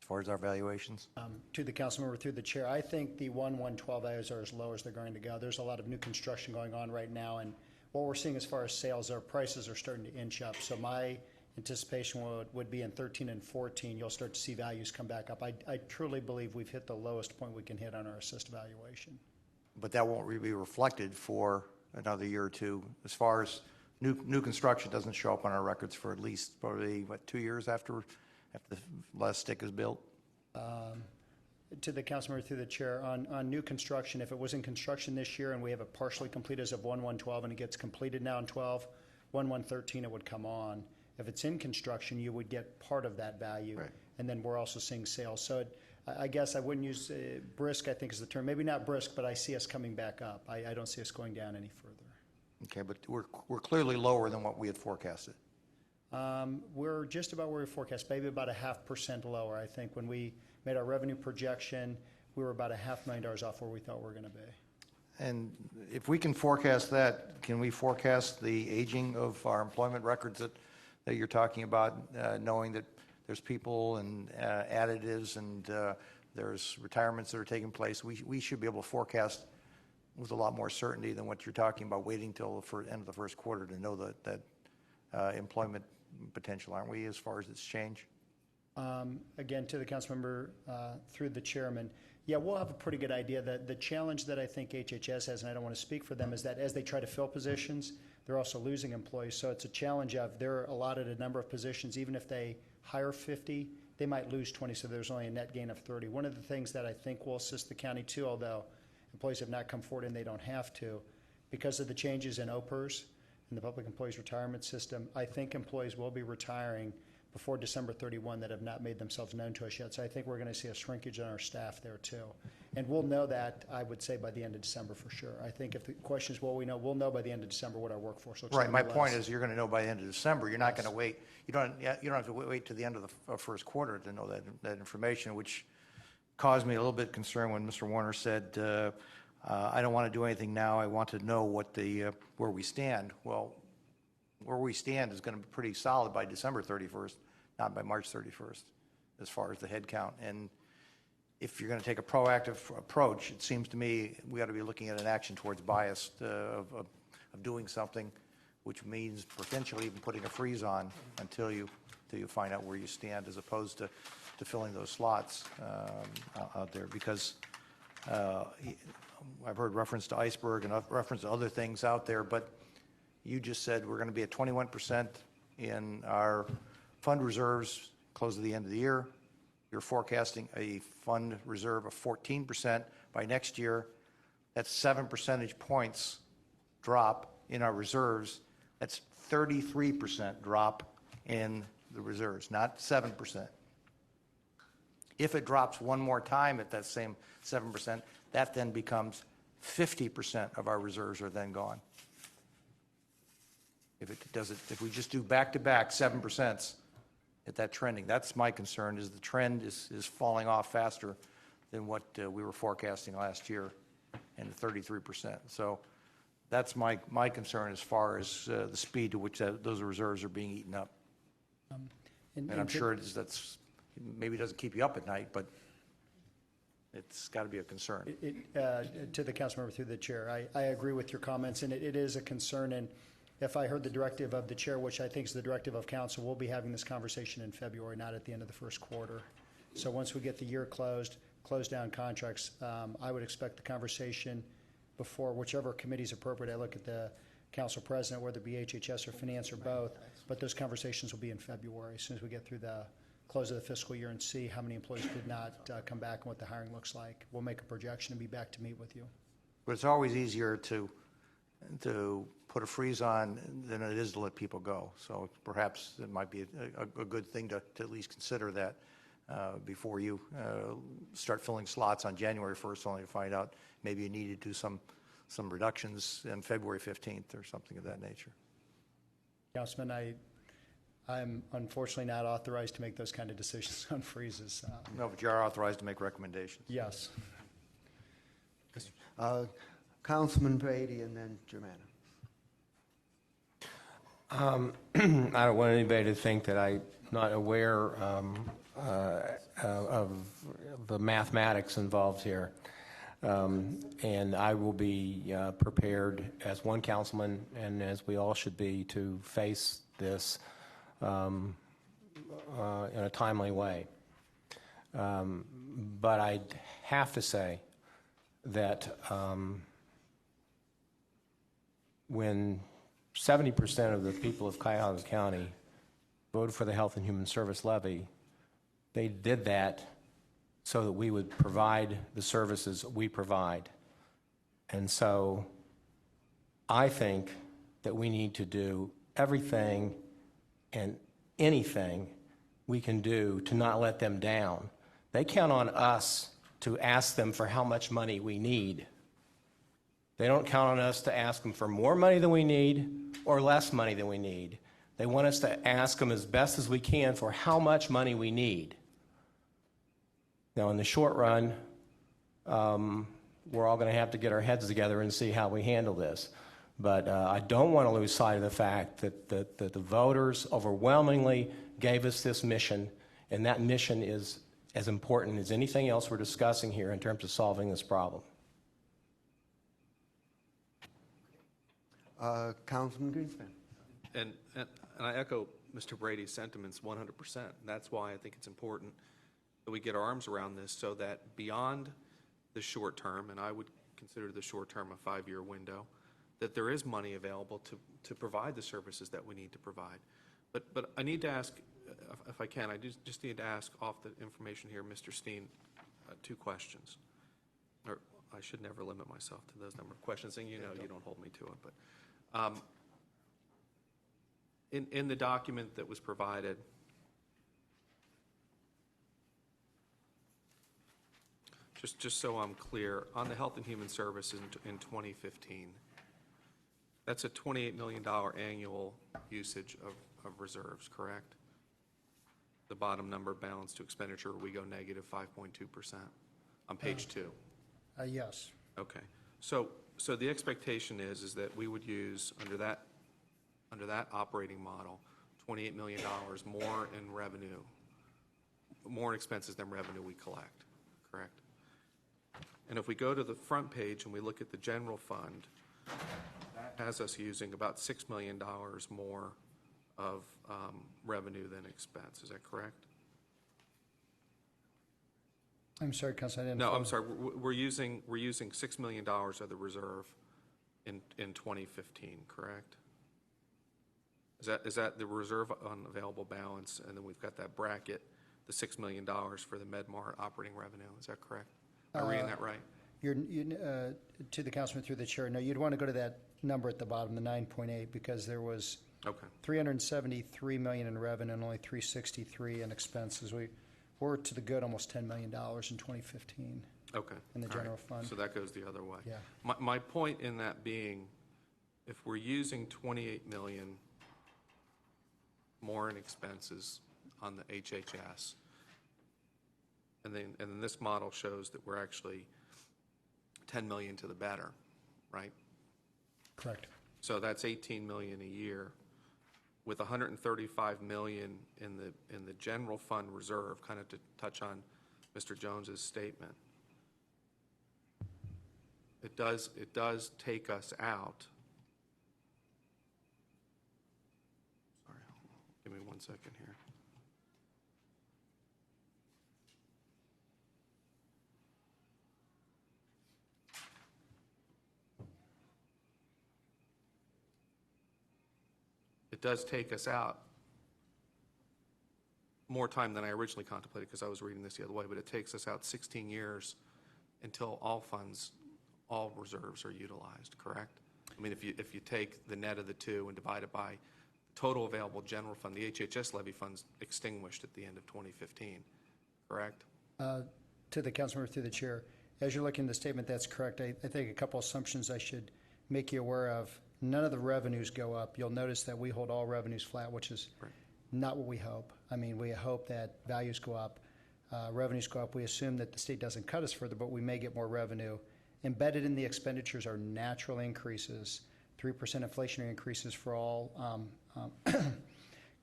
As far as our valuations? To the council member through the chair, I think the 1/112 values are as low as they're going to go. There's a lot of new construction going on right now, and what we're seeing as far as sales, our prices are starting to inch up. So my anticipation would be in 13 and 14, you'll start to see values come back up. I truly believe we've hit the lowest point we can hit on our assessed valuation. But that won't really be reflected for another year or two. As far as new construction doesn't show up on our records for at least probably, 2 years after the last stick is built? To the council member through the chair, on new construction, if it was in construction this year and we have it partially complete as of 1/112 and it gets completed now in 12, 1/113 it would come on. If it's in construction, you would get part of that value. Right. And then we're also seeing sales. So I guess I wouldn't use brisk, I think is the term. Maybe not brisk, but I see us coming back up. I don't see us going down any further. Okay, but we're clearly lower than what we had forecasted. We're just about where we forecast, maybe about 0.5% lower. I think when we made our revenue projection, we were about $500,000 off where we thought we were going to be. And if we can forecast that, can we forecast the aging of our employment records that you're talking about, knowing that there's people and additives and there's retirements that are taking place? We should be able to forecast with a lot more certainty than what you're talking about, waiting till the end of the first quarter to know that employment potential, aren't we, as far as its change? Again, to the council member through the chairman, yeah, we'll have a pretty good idea. The challenge that I think HHS has, and I don't want to speak for them, is that as they try to fill positions, they're also losing employees. So it's a challenge of they're allotted a number of positions. Even if they hire 50, they might lose 20, so there's only a net gain of 30. One of the things that I think will assist the county too, although employees have not come forward and they don't have to, because of the changes in OPERS in the Public Employees Retirement System, I think employees will be retiring before December 31 that have not made themselves known to us yet. So I think we're going to see a shrinkage in our staff there too. And we'll know that, I would say, by the end of December for sure. I think if the question is, we'll know by the end of December what our workforce looks like. Right, my point is you're going to know by the end of December. You're not going to wait. You don't have to wait to the end of the first quarter to know that information, which caused me a little bit concerned when Mr. Warner said, I don't want to do anything now. I want to know what where we stand. Well, where we stand is going to be pretty solid by December 31st, not by March 31st, as far as the head count. And if you're going to take a proactive approach, it seems to me we ought to be looking at an action towards bias of doing something, which means potentially even putting a freeze on until you find out where you stand, as opposed to filling those slots out there. Because I've heard reference to iceberg and reference to other things out there, but you just said we're going to be at 21% in our fund reserves close of the end of the year. You're forecasting a fund reserve of 14% by next year. That's 7 percentage points drop in our reserves. That's 33% drop in the reserves, not 7%. If it drops one more time at that same 7%, that then becomes 50% of our reserves are then gone. If we just do back-to-back 7% at that trending, that's my concern, is the trend is falling off faster than what we were forecasting last year, and 33%. So that's my concern as far as the speed to which those reserves are being eaten up. And I'm sure that's maybe doesn't keep you up at night, but it's got to be a concern. To the council member through the chair, I agree with your comments, and it is a concern. And if I heard the directive of the chair, which I think is the directive of council, we'll be having this conversation in February, not at the end of the first quarter. So once we get the year close down contracts, I would expect the conversation before whichever committee is appropriate. I look at the council president, whether it be HHS or finance or both, but those conversations will be in February as soon as we get through the close of the fiscal year and see how many employees did not come back and what the hiring looks like. We'll make a projection and be back to meet with you. But it's always easier to put a freeze on than it is to let people go. So perhaps it might be a good thing to at least consider that before you start filling slots on January 1st, only to find out maybe you need to do some reductions on February 15th or something of that nature. Councilman, I'm unfortunately not authorized to make those kind of decisions on freezes. No, but you are authorized to make recommendations. Yes. Councilman Brady and then Germana. I don't want anybody to think that I'm not aware of the mathematics involved here. And I will be prepared as one councilman, and as we all should be, to face this in a timely way. But I have to say that when 70% of the people of Cuyahoga County voted for the Health and Human Service levy, they did that so that we would provide the services we provide. And so I think that we need to do everything and anything we can do to not let them down. They count on us to ask them for how much money we need. They don't count on us to ask them for more money than we need or less money than we need. They want us to ask them as best as we can for how much money we need. Now, in the short run, we're all going to have to get our heads together and see how we handle this. But I don't want to lose sight of the fact that the voters overwhelmingly gave us this mission, and that mission is as important as anything else we're discussing here in terms of solving this problem. Councilman Greenspan. And I echo Mr. Brady's sentiments 100%. That's why I think it's important that we get our arms around this so that beyond the short term, and I would consider the short term a 5-year window, that there is money available to provide the services that we need to provide. But I need to ask, if I can, I just need to ask off the information here, Mr. Steen, 2 questions. Or I should never limit myself to those number of questions, and you know you don't hold me to it. But in the document that was provided, just so I'm clear, on the Health and Human Services in 2015, that's a $28 million annual usage of reserves, correct? The bottom number, balance to expenditure, we go negative 5.2% on page 2. Yes. Okay. So the expectation is that we would use, under that operating model, $28 million more in revenue, more in expenses than revenue we collect, correct? And if we go to the front page and we look at the general fund, that has us using about $6 million more of revenue than expense. Is that correct? I'm sorry, Council, I didn't. No, I'm sorry. We're using $6 million of the reserve in 2015, correct? Is that the reserve on available balance, and then we've got that bracket, the $6 million for the MedMart operating revenue. Is that correct? Am I reading that right? To the councilman through the chair, no, you'd want to go to that number at the bottom, the 9.8, because there was Okay. $373 million in revenue and only $363 in expenses. We were to the good almost $10 million in 2015 Okay. in the All general right. fund. So that goes the other way. Yeah. My point in that being, if we're using $28 million more in expenses on the HHS, and then this model shows that we're actually $10 million to the better, right? Correct. So that's $18 million a year, with $135 million in the general fund reserve, kind of to touch on Mr. Jones's statement. It does take us out. Sorry, give me 1 second here. It does take us out more time than I originally contemplated, because I was reading this the other way, but it takes us out 16 years until all funds, all reserves are utilized, correct? I mean, if you take the net of the two and divide it by total available general fund, the HHS levy fund's extinguished at the end of 2015, correct? To the councilman through the chair, as you're looking at the statement, that's correct. I think a couple assumptions I should make you aware of. None of the revenues go up. You'll notice that we hold all revenues flat, which is Right. not what we hope. I mean, we hope that values go up, revenues go up. We assume that the state doesn't cut us further, but we may get more revenue. Embedded in the expenditures are natural increases, 3% inflationary increases for all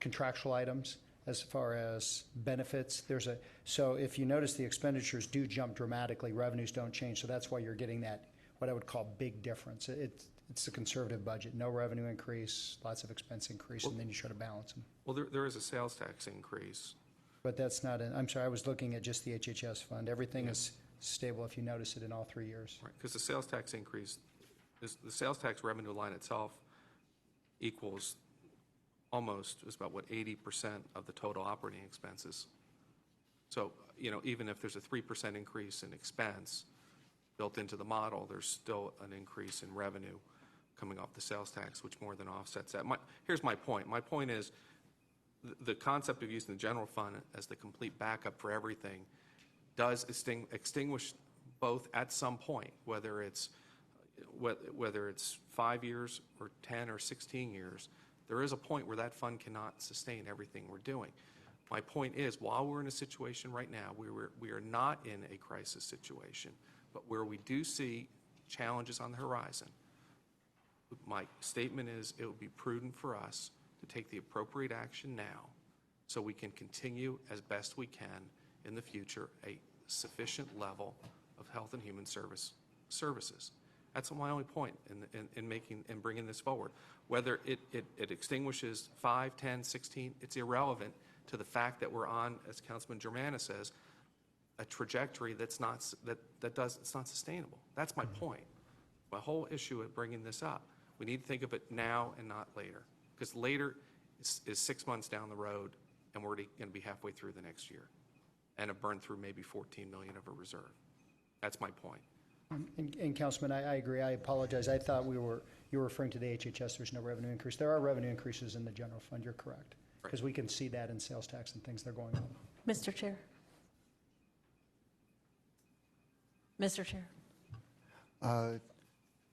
contractual items. As far as benefits, so if you notice the expenditures do jump dramatically, revenues don't change. So that's why you're getting that, what I would call big difference. It's a conservative budget, no revenue increase, lots of expense increase, and then you try to balance them. Well, there is a sales tax increase. But that's not, I'm sorry, I was looking at just the HHS fund. Everything is stable if you notice it in all 3 years. Right, because the sales tax increase, the sales tax revenue line itself equals almost, is about what, 80% of the total operating expenses. So, even if there's a 3% increase in expense built into the model, there's still an increase in revenue coming off the sales tax, which more than offsets that. Here's my point. My point is the concept of using the general fund as the complete backup for everything does extinguish both at some point, whether it's 5 years or 10 or 16 years. There is a point where that fund cannot sustain everything we're doing. My point is, while we're in a situation right now, we are not in a crisis situation, but where we do see challenges on the horizon, my statement is it would be prudent for us to take the appropriate action now so we can continue as best we can in the future a sufficient level of health and human services. That's my only point in bringing this forward. Whether it extinguishes 5, 10, 16, it's irrelevant to the fact that we're on, as Councilman Germanis says, a trajectory it's not sustainable. That's my point. My whole issue of bringing this up. We need to think of it now and not later, because later is 6 months down the road, and we're already going to be halfway through the next year and have burned through maybe 14 million of a reserve. That's my point. And Councilman, I agree. I apologize. I thought you were referring to the HHS. There's no revenue increase. There are revenue increases in the general fund. You're correct. Because we can see that in sales tax and things. They're going up. Mr. Chair. Mr. Chair.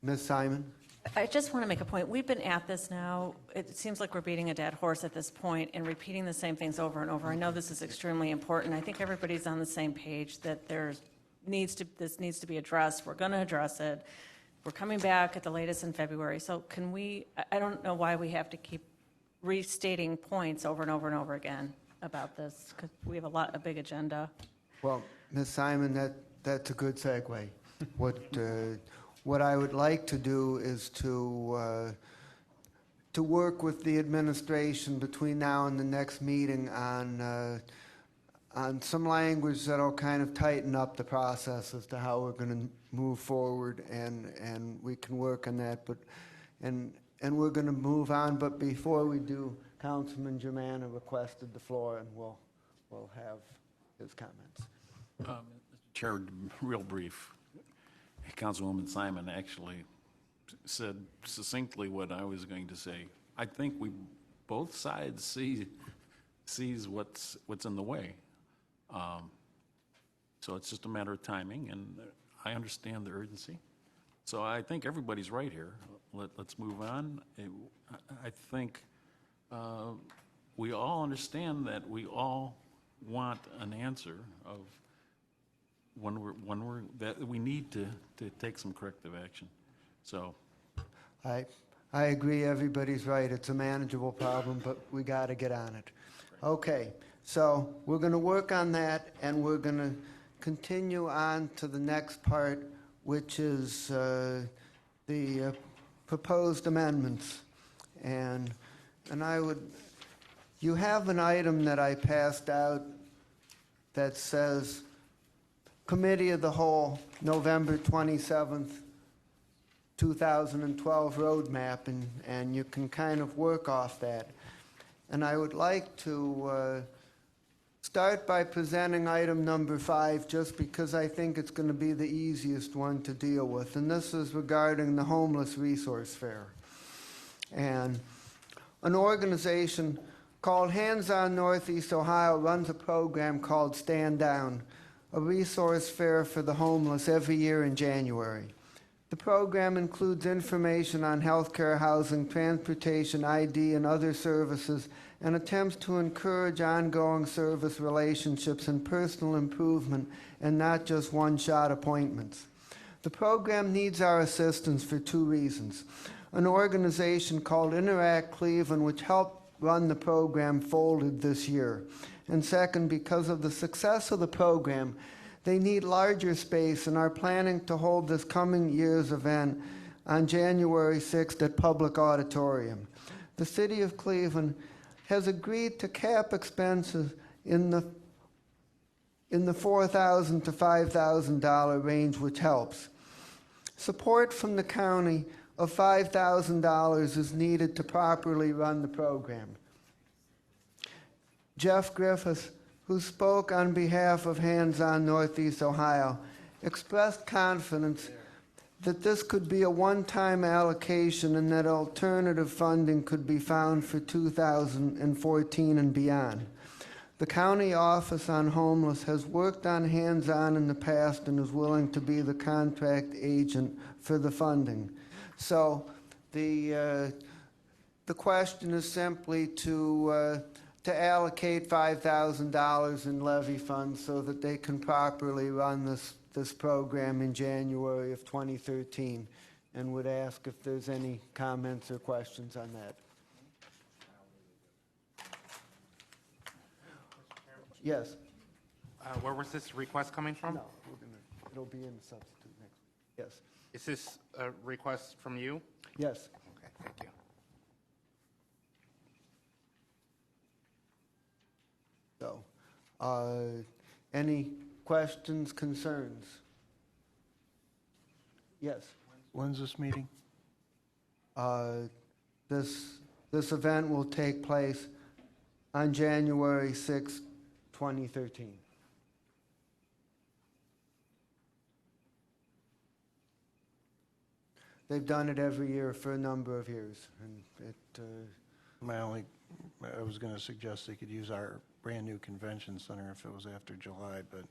Ms. Simon? I just want to make a point. We've been at this now. It seems like we're beating a dead horse at this point and repeating the same things over and over. I know this is extremely important. I think everybody's on the same page that this needs to be addressed. We're going to address it. We're coming back at the latest in February. So can we, I don't know why we have to keep restating points over and over and over again about this, because we have a big agenda. Well, Ms. Simon, that's a good segue. What I would like to do is to work with the administration between now and the next meeting on some language that'll kind of tighten up the process as to how we're going to move forward, and we can work on that. And we're going to move on. But before we do, Councilman Germana requested the floor, and we'll have his comments. Mr. Chair, real brief. Councilwoman Simon actually said succinctly what I was going to say. I think both sides sees what's in the way. So it's just a matter of timing, and I understand the urgency. So I think everybody's right here. Let's move on. I think we all understand that we all want an answer of that we need to take some corrective action. So I agree. Everybody's right. It's a manageable problem, but we got to get on it. Okay. So we're going to work on that, and we're going to continue on to the next part, which is the proposed amendments. And you have an item that I passed out that says Committee of the Whole, November 27th, 2012 roadmap, and you can kind of work off that. And I would like to start by presenting item number 5, just because I think it's going to be the easiest one to deal with. And this is regarding the Homeless Resource Fair. And an organization called Hands On Northeast Ohio runs a program called Stand Down, a resource fair for the homeless every year in January. The program includes information on healthcare, housing, transportation, ID, and other services, and attempts to encourage ongoing service relationships and personal improvement, and not just one-shot appointments. The program needs our assistance for 2 reasons. An organization called Interact Cleveland, which helped run the program, folded this year. And second, because of the success of the program, they need larger space and are planning to hold this coming year's event on January 6th at Public Auditorium. The City of Cleveland has agreed to cap expenses in the $4,000 to $5,000 range, which helps. Support from the county of $5,000 is needed to properly run the program. Jeff Griffiths, who spoke on behalf of Hands On Northeast Ohio, expressed confidence that this could be a one-time allocation and that alternative funding could be found for 2014 and beyond. The County Office on Homeless has worked on Hands On in the past and is willing to be the contract agent for the funding. So the question is simply to allocate $5,000 in levy funds so that they can properly run this program in January of 2013, and would ask if there's any comments or questions on that. Yes. Where was this request coming from? No, it'll be in the substitute next week. Yes. Is this a request from you? Yes. Okay, thank you. So, any questions, concerns? Yes. When's this meeting? This event will take place on January 6, 2013. They've done it every year for a number of years, and I was going to suggest they could use our brand-new convention center if it was after July, but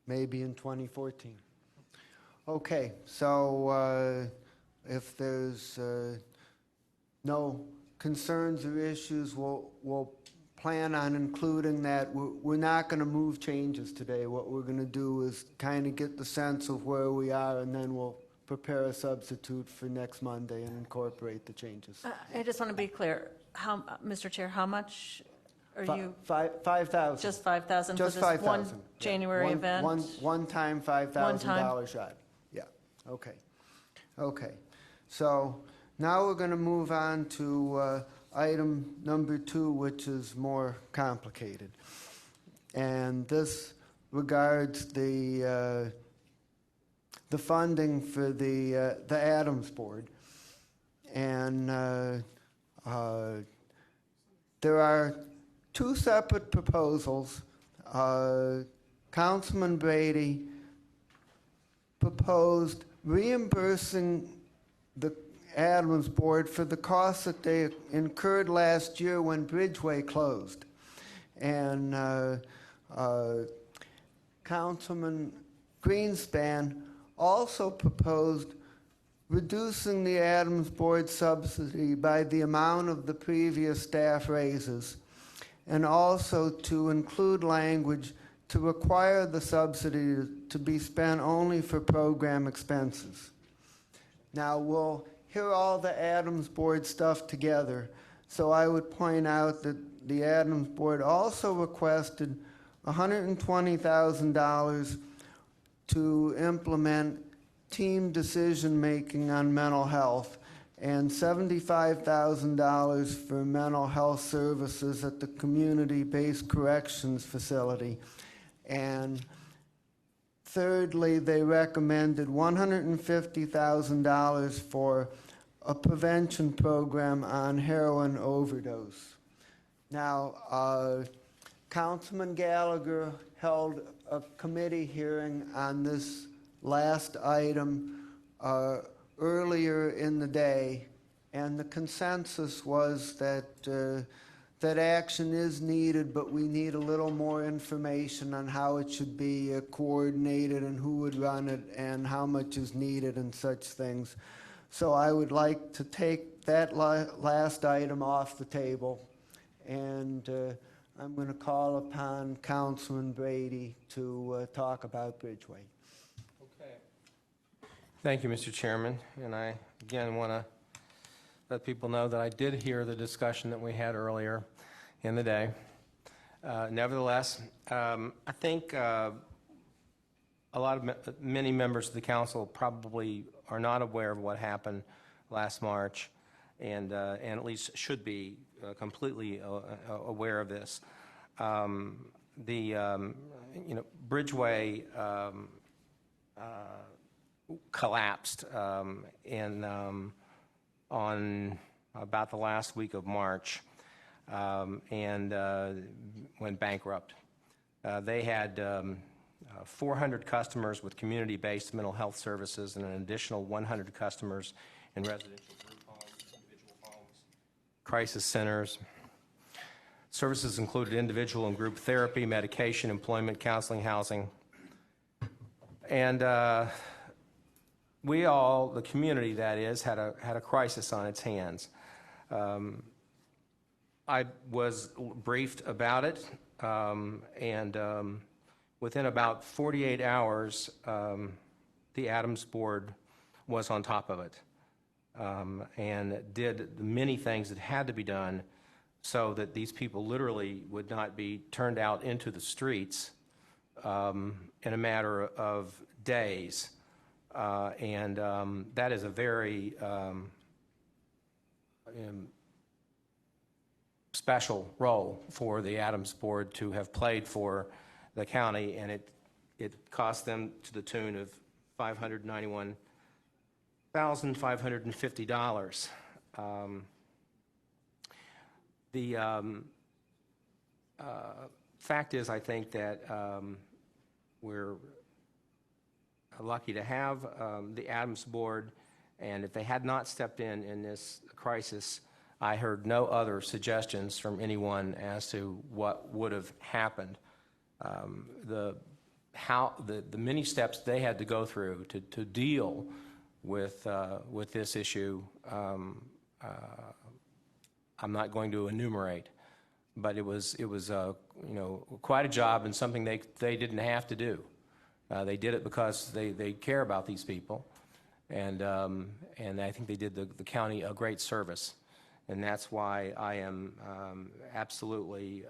maybe in 2014. Okay, so if there's no concerns or issues, we'll plan on including that. We're not going to move changes today. What we're going to do is kind of get the sense of where we are, and then we'll prepare a substitute for next Monday and incorporate the changes. I just want to be clear, Mr. Chair, how much are you? 5,000. Just 5,000 for Just this 5,000. one Yeah. January event? One-time $5,000 shot. Yeah, okay. Okay, so now we're going to move on to item number 2, which is more complicated. And this regards the funding for the Adams Board. And there are 2 separate proposals. Councilman Brady proposed reimbursing the Adams Board for the costs that they incurred last year when Bridgeway closed. And Councilman Greenspan also proposed reducing the Adams Board subsidy by the amount of the previous staff raises, and also to include language to require the subsidy to be spent only for program expenses. Now, we'll hear all the Adams Board stuff together, so I would point out that the Adams Board also requested $120,000 to implement team decision-making on mental health, and $75,000 for mental health services at the community-based corrections facility. And thirdly, they recommended $150,000 for a prevention program on heroin overdose. Now, Councilman Gallagher held a committee hearing on this last item earlier in the day, and the consensus was that that action is needed, but we need a little more information on how it should be coordinated and who would run it and how much is needed and such things. So I would like to take that last item off the table, and I'm going to call upon Councilman Brady to talk about Bridgeway. Thank you, Mr. Chairman. And I, again, want to let people know that I did hear the discussion that we had earlier in the day. Nevertheless, I think many members of the council probably are not aware of what happened last March, and at least should be completely aware of this. Bridgeway collapsed on about the last week of March and went bankrupt. They had 400 customers with community-based mental health services and an additional 100 customers in residential group homes, individual homes, crisis centers. Services included individual and group therapy, medication, employment, counseling, housing. And we all, the community that is, had a crisis on its hands. I was briefed about it, and within about 48 hours, the Adams Board was on top of it and did many things that had to be done so that these people literally would not be turned out into the streets in a matter of days. And that is a very special role for the Adams Board to have played for the county, and it cost them to the tune of $591,000 $1,550. The fact is, I think that we're lucky to have the Adams Board, and if they had not stepped in this crisis, I heard no other suggestions from anyone as to what would have happened. The many steps they had to go through to deal with this issue, I'm not going to enumerate, but it was quite a job and something they didn't have to do. They did it because they care about these people, and I think they did the county a great service, and that's why I am absolutely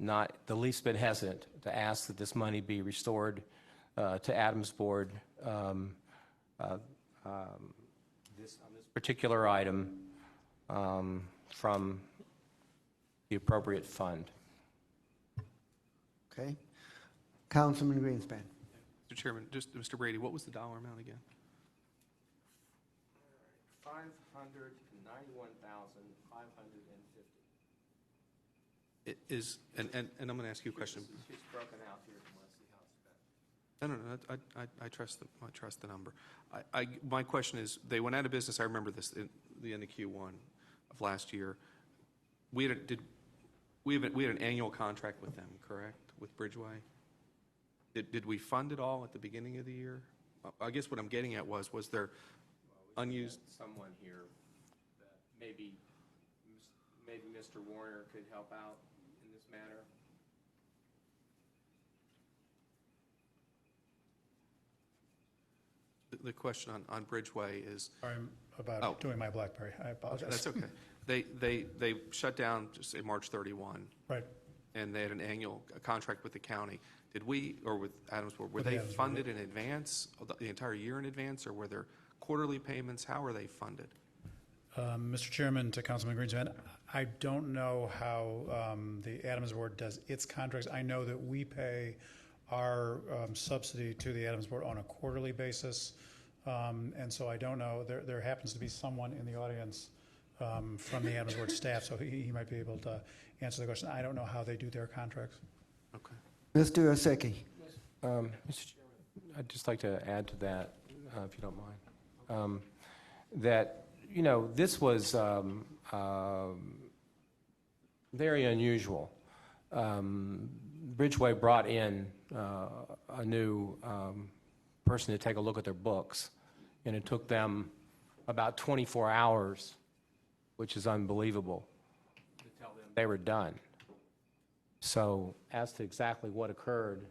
not the least bit hesitant to ask that this money be restored to Adams Board on this particular item from the appropriate fund. Okay. Councilman Greenspan. Mr. Chairman, just Mr. Brady, what was the dollar amount again? $591,550. It is, and I'm going to ask you a question. It's broken out here. Let's see how it's spent. No, I trust the number. My question is, they went out of business. I remember this in the end of Q1 of last year. We had an annual contract with them, correct? With Bridgeway. Did we fund it all at the beginning of the year? I guess what I'm getting at was there unused? Someone here that maybe Mr. Warner could help out in this matter. The question on Bridgeway is... Sorry about doing my BlackBerry. I apologize. That's okay. They shut down, just say March 31. Right. And they had an annual contract with the county. Did we, or with Adams Board, were they funded in advance, the entire year in advance, or were there quarterly payments? How were they funded? Mr. Chairman, to Councilman Greenspan, I don't know how the Adams Board does its contracts. I know that we pay our subsidy to the Adams Board on a quarterly basis, and so I don't know. There happens to be someone in the audience from the Adams Board staff, so he might be able to answer the question. I don't know how they do their contracts. Okay. Mr. Osicki. Mr. Chairman, I'd just like to add to that, if you don't mind, that, this was very unusual. Bridgeway brought in a new person to take a look at their books, and it took them about 24 hours, which is unbelievable, to tell them they were done. So as to exactly what occurred,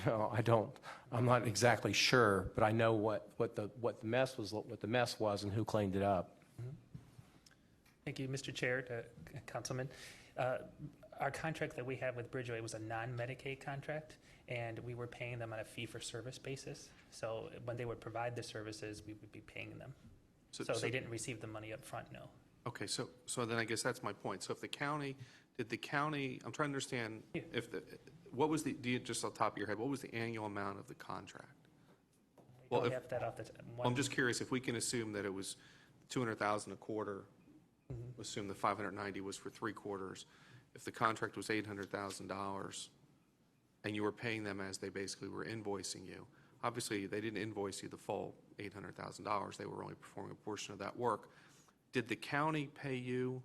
I'm not exactly sure, but I know what the mess was and who cleaned it up. Thank you, Mr. Chair, Councilman. Our contract that we have with Bridgeway was a non-Medicaid contract, and we were paying them on a fee-for-service basis. So when they would provide the services, we would be paying them. So they didn't receive the money up front, no. Okay, so then I guess that's my point. So if the county, I'm trying to understand, what was just on top of your head, what was the annual amount of the contract? We don't have that off the top. I'm just curious, if we can assume that it was $200,000 a quarter, assume the $590 was for 3 quarters, if the contract was $800,000 and you were paying them as they basically were invoicing you, obviously they didn't invoice you the full $800,000, they were only performing a portion of that work. Did the county pay you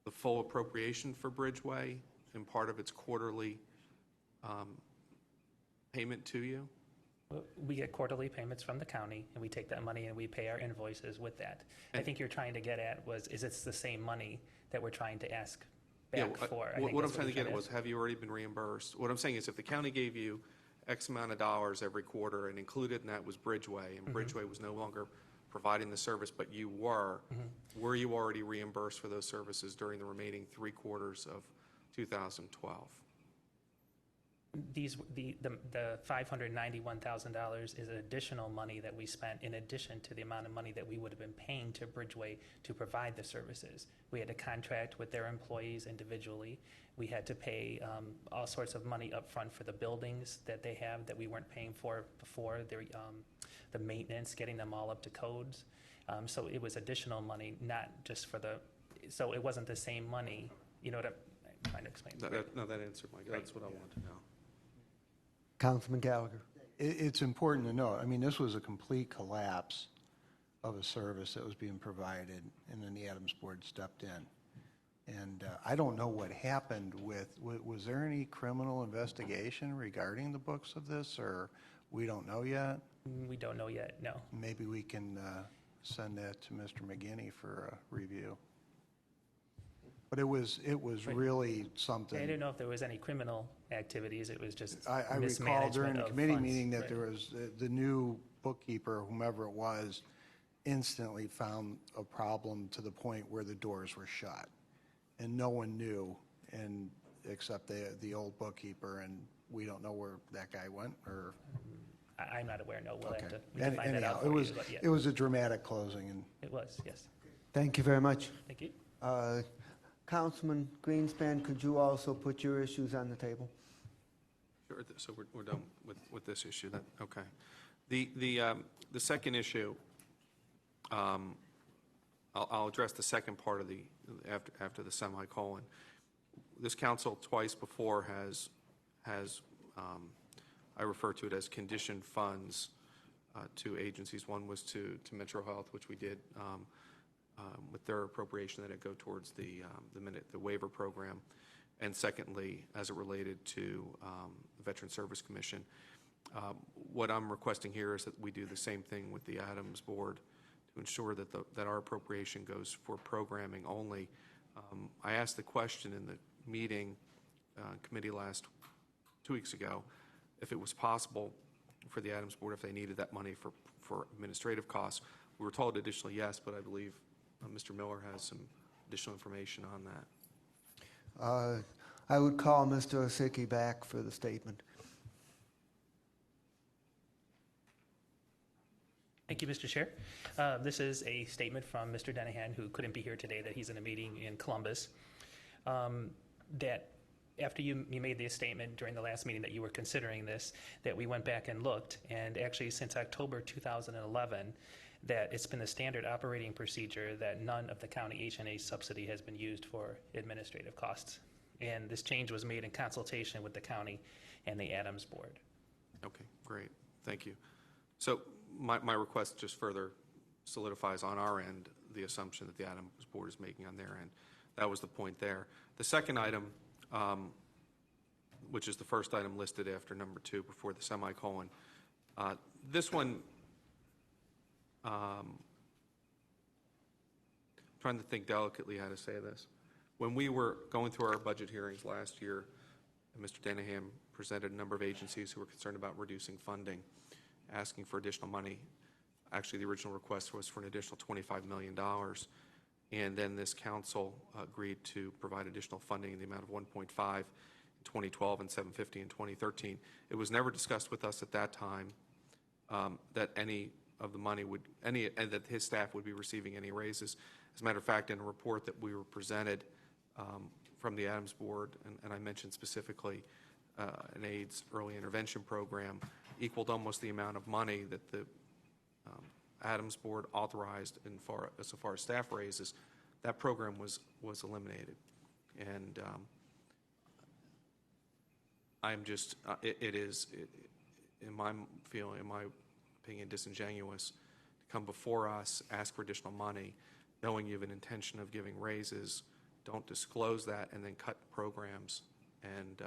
the full appropriation for Bridgeway in part of its quarterly payment to you? We get quarterly payments from the county, and we take that money and we pay our invoices with that. I think you're trying to get at is it's the same money that we're trying to ask back for? What I'm trying to get at was, have you already been reimbursed? What I'm saying is, if the county gave you X amount of dollars every quarter and included in that was Bridgeway, and Bridgeway was no longer providing the service, but you were you already reimbursed for those services during the remaining 3 quarters of 2012? The $591,000 is additional money that we spent in addition to the amount of money that we would have been paying to Bridgeway to provide the services. We had a contract with their employees individually. We had to pay all sorts of money up front for the buildings that they have that we weren't paying for before. the maintenance, getting them all up to codes. So it was additional money, not just for so it wasn't the same money, you know what I'm trying to explain? No, that answered that's what I wanted to know. Councilman Gallagher. It's important to note, I mean, this was a complete collapse of a service that was being provided, and then the Adams Board stepped in. And I don't know what happened was there any criminal investigation regarding the books of this, or we don't know yet? We don't know yet, no. Maybe we can send that to Mr. McGinney for a review. But it was really something. I didn't know if there was any criminal activities. It was just I recall mismanagement during the of committee funds. meeting that Right. there was, the new bookkeeper, whomever it was, instantly found a problem to the point where the doors were shut. And no one knew, except the old bookkeeper, and we don't know where that guy went, or? I'm not aware, no. We'll have to Any- find that anyhow, out it for was you, but yeah. it was a dramatic closing, and It was, yes. Thank you very much. Thank you. Councilman Greenspan, could you also put your issues on the table? Sure, so we're done with this issue, okay. The second issue, I'll address the second part of after the semicolon. This council twice before has I refer to it as conditioned funds to agencies. One was to Metro Health, which we did with their appropriation that it go towards the waiver program, and secondly, as it related to the Veteran Service Commission. What I'm requesting here is that we do the same thing with the Adams Board to ensure that that our appropriation goes for programming only. I asked the question in the meeting committee 2 weeks ago if it was possible for the Adams Board, if they needed that money for administrative costs. We were told additionally yes, but I believe Mr. Miller has some additional information on that. I would call Mr. Osicki back for the statement. Thank you, Mr. Chair. This is a statement from Mr. Denahan, who couldn't be here today, that he's in a meeting in Columbus, that after you made the statement during the last meeting that you were considering this, that we went back and looked, and actually since October 2011, that it's been the standard operating procedure that none of the county H&A subsidy has been used for administrative costs. And this change was made in consultation with the county and the Adams Board. Okay, great. Thank you. So my request just further solidifies on our end the assumption that the Adams Board is making on their end. That was the point there. The second item, which is the first item listed after number 2 before the semicolon, this one, trying to think delicately how to say this. When we were going through our budget hearings last year, Mr. Denahan presented a number of agencies who were concerned about reducing funding, asking for additional money. Actually, the original request was for an additional $25 million. And then this council agreed to provide additional funding in the amount of 1.5 in 2012 and 750 in 2013. It was never discussed with us at that time that any of the money that his staff would be receiving any raises. As a matter of fact, in a report that we were presented from the Adams Board, and I mentioned specifically an AIDS early intervention program, equaled almost the amount of money that the Adams Board authorized so far as staff raises. That program was eliminated, and I'm just it is in my opinion disingenuous to come before us, ask for additional money, knowing you have an intention of giving raises, don't disclose that, and then cut programs and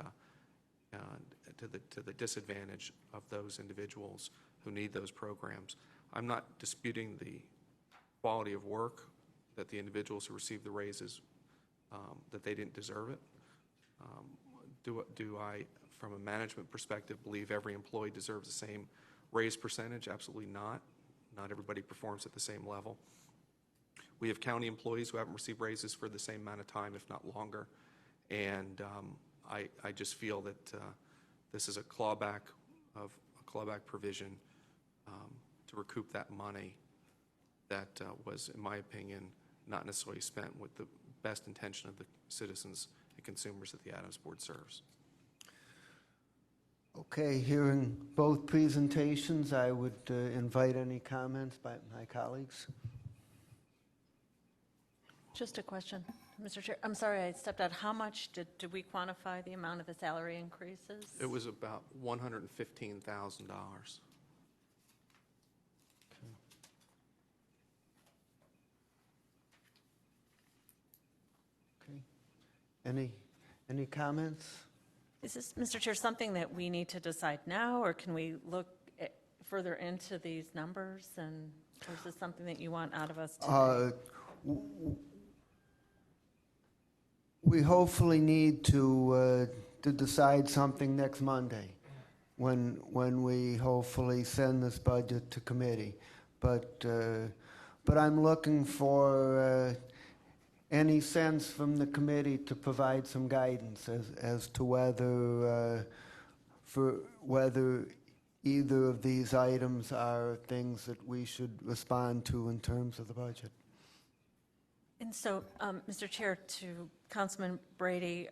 to the disadvantage of those individuals who need those programs. I'm not disputing the quality of work that the individuals who received the raises, that they didn't deserve it. Do I, from a management perspective, believe every employee deserves the same raise percentage? Absolutely not. Not everybody performs at the same level. We have county employees who haven't received raises for the same amount of time, if not longer. And I just feel that this is a clawback provision to recoup that money that was, in my opinion, not necessarily spent with the best intention of the citizens and consumers that the Adams Board serves. Okay, hearing both presentations, I would invite any comments by my colleagues. Just a question, Mr. Chair. I'm sorry, I stepped out. How much did we quantify the amount of the salary increases? It was about $115,000. Okay. Any comments? Is this, Mr. Chair, something that we need to decide now, or can we look further into these numbers, or is this something that you want out of us today? We hopefully need to decide something next Monday, when we hopefully send this budget to committee. But I'm looking for any sense from the committee to provide some guidance as to whether either of these items are things that we should respond to in terms of the budget. And so, Mr. Chair, to Councilman Brady,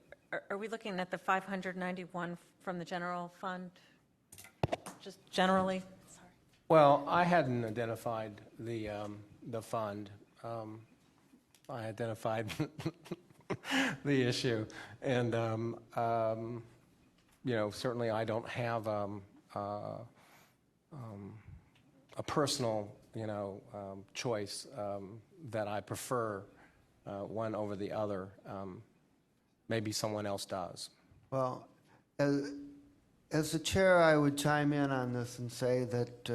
are we looking at the 591 from the general fund? Just generally? Sorry. Well, I hadn't identified the fund. I identified the issue, and certainly I don't have a personal choice that I prefer one over the other. Maybe someone else does. Well, as the chair, I would chime in on this and say that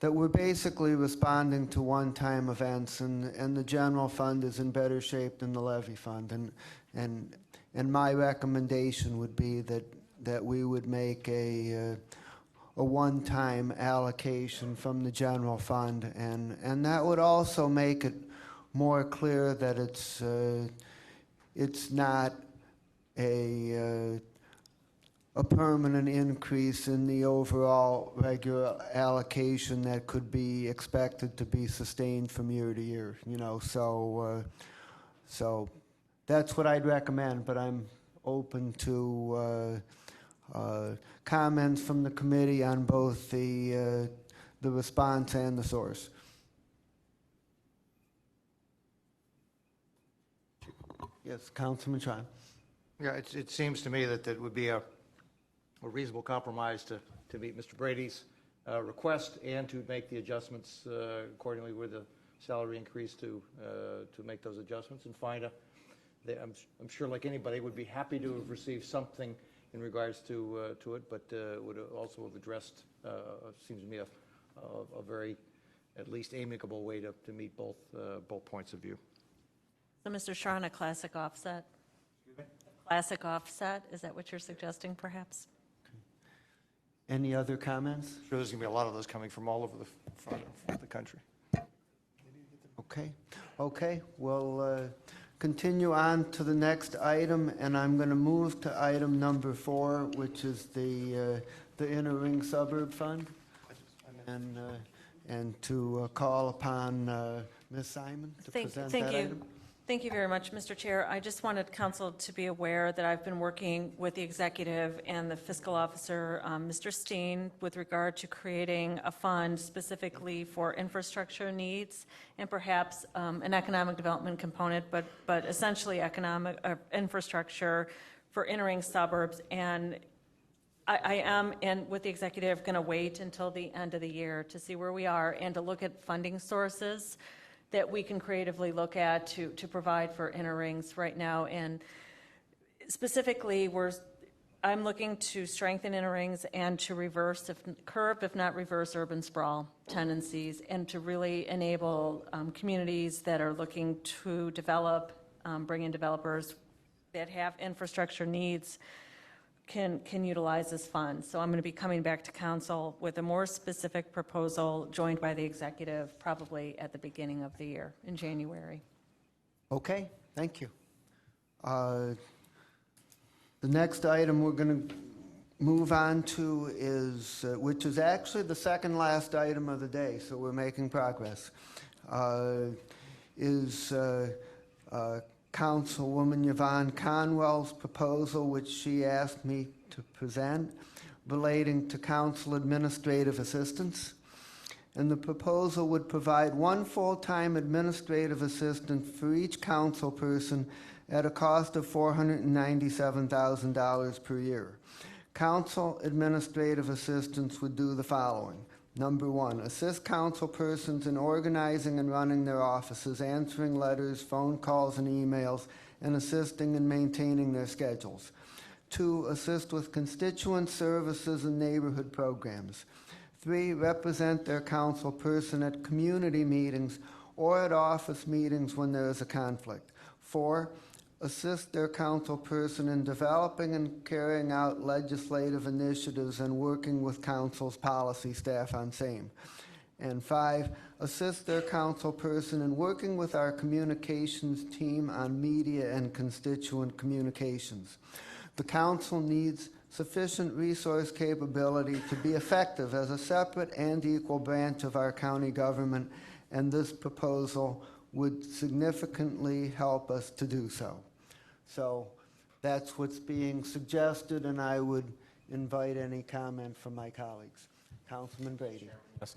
we're basically responding to one-time events, and the general fund is in better shape than the levy fund. And my recommendation would be that we would make a one-time allocation from the general fund, and that would also make it more clear that it's not a permanent increase in the overall regular allocation that could be expected to be sustained from year to year. So that's what I'd recommend, but I'm open to comments from the committee on both the response and the source. Yes, Councilman Tron. Yeah, it seems to me that would be a reasonable compromise to meet Mr. Brady's request and to make the adjustments accordingly with the salary increase to make those adjustments and find I'm sure like anybody would be happy to have received something in regards to it, but would also have addressed, seems to me, a very at least amicable way to meet both points of view. So, Mr. Sharon, a classic offset? Classic offset, is that what you're suggesting, perhaps? Any other comments? I'm sure there's going to be a lot of those coming from all over the front of the country. Okay. We'll continue on to the next item, and I'm going to move to item number 4, which is the inner ring suburb fund, and to call upon Ms. Simon to present that item. Thank you very much, Mr. Chair. I just wanted council to be aware that I've been working with the executive and the fiscal officer, Mr. Steen, with regard to creating a fund specifically for infrastructure needs and perhaps an economic development component, but essentially economic infrastructure for entering suburbs. And I am, and with the executive, going to wait until the end of the year to see where we are and to look at funding sources that we can creatively look at to provide for inner rings right now. And specifically, I'm looking to strengthen inner rings and to curb, if not reverse, urban sprawl tendencies, and to really enable communities that are looking to develop, bring in developers that have infrastructure needs can utilize this fund. So I'm going to be coming back to council with a more specific proposal joined by the executive probably at the beginning of the year in January. Okay, thank you. The next item we're going to move on to is, which is actually the second last item of the day, so we're making progress, is Councilwoman Yvonne Conwell's proposal, which she asked me to present, relating to council administrative assistants. And the proposal would provide one full-time administrative assistant for each council person at a cost of $497,000 per year. Council administrative assistants would do the following. Number one, assist council persons in organizing and running their offices, answering letters, phone calls, and emails, and assisting in maintaining their schedules. 2, assist with constituent services and neighborhood programs. 3, represent their council person at community meetings or at office meetings when there is a conflict. 4, assist their council person in developing and carrying out legislative initiatives and working with council's policy staff on same. And 5, assist their council person in working with our communications team on media and constituent communications. The council needs sufficient resource capability to be effective as a separate and equal branch of our county government, and this proposal would significantly help us to do so. So that's what's being suggested, and I would invite any comment from my colleagues. Councilman Brady. Yes.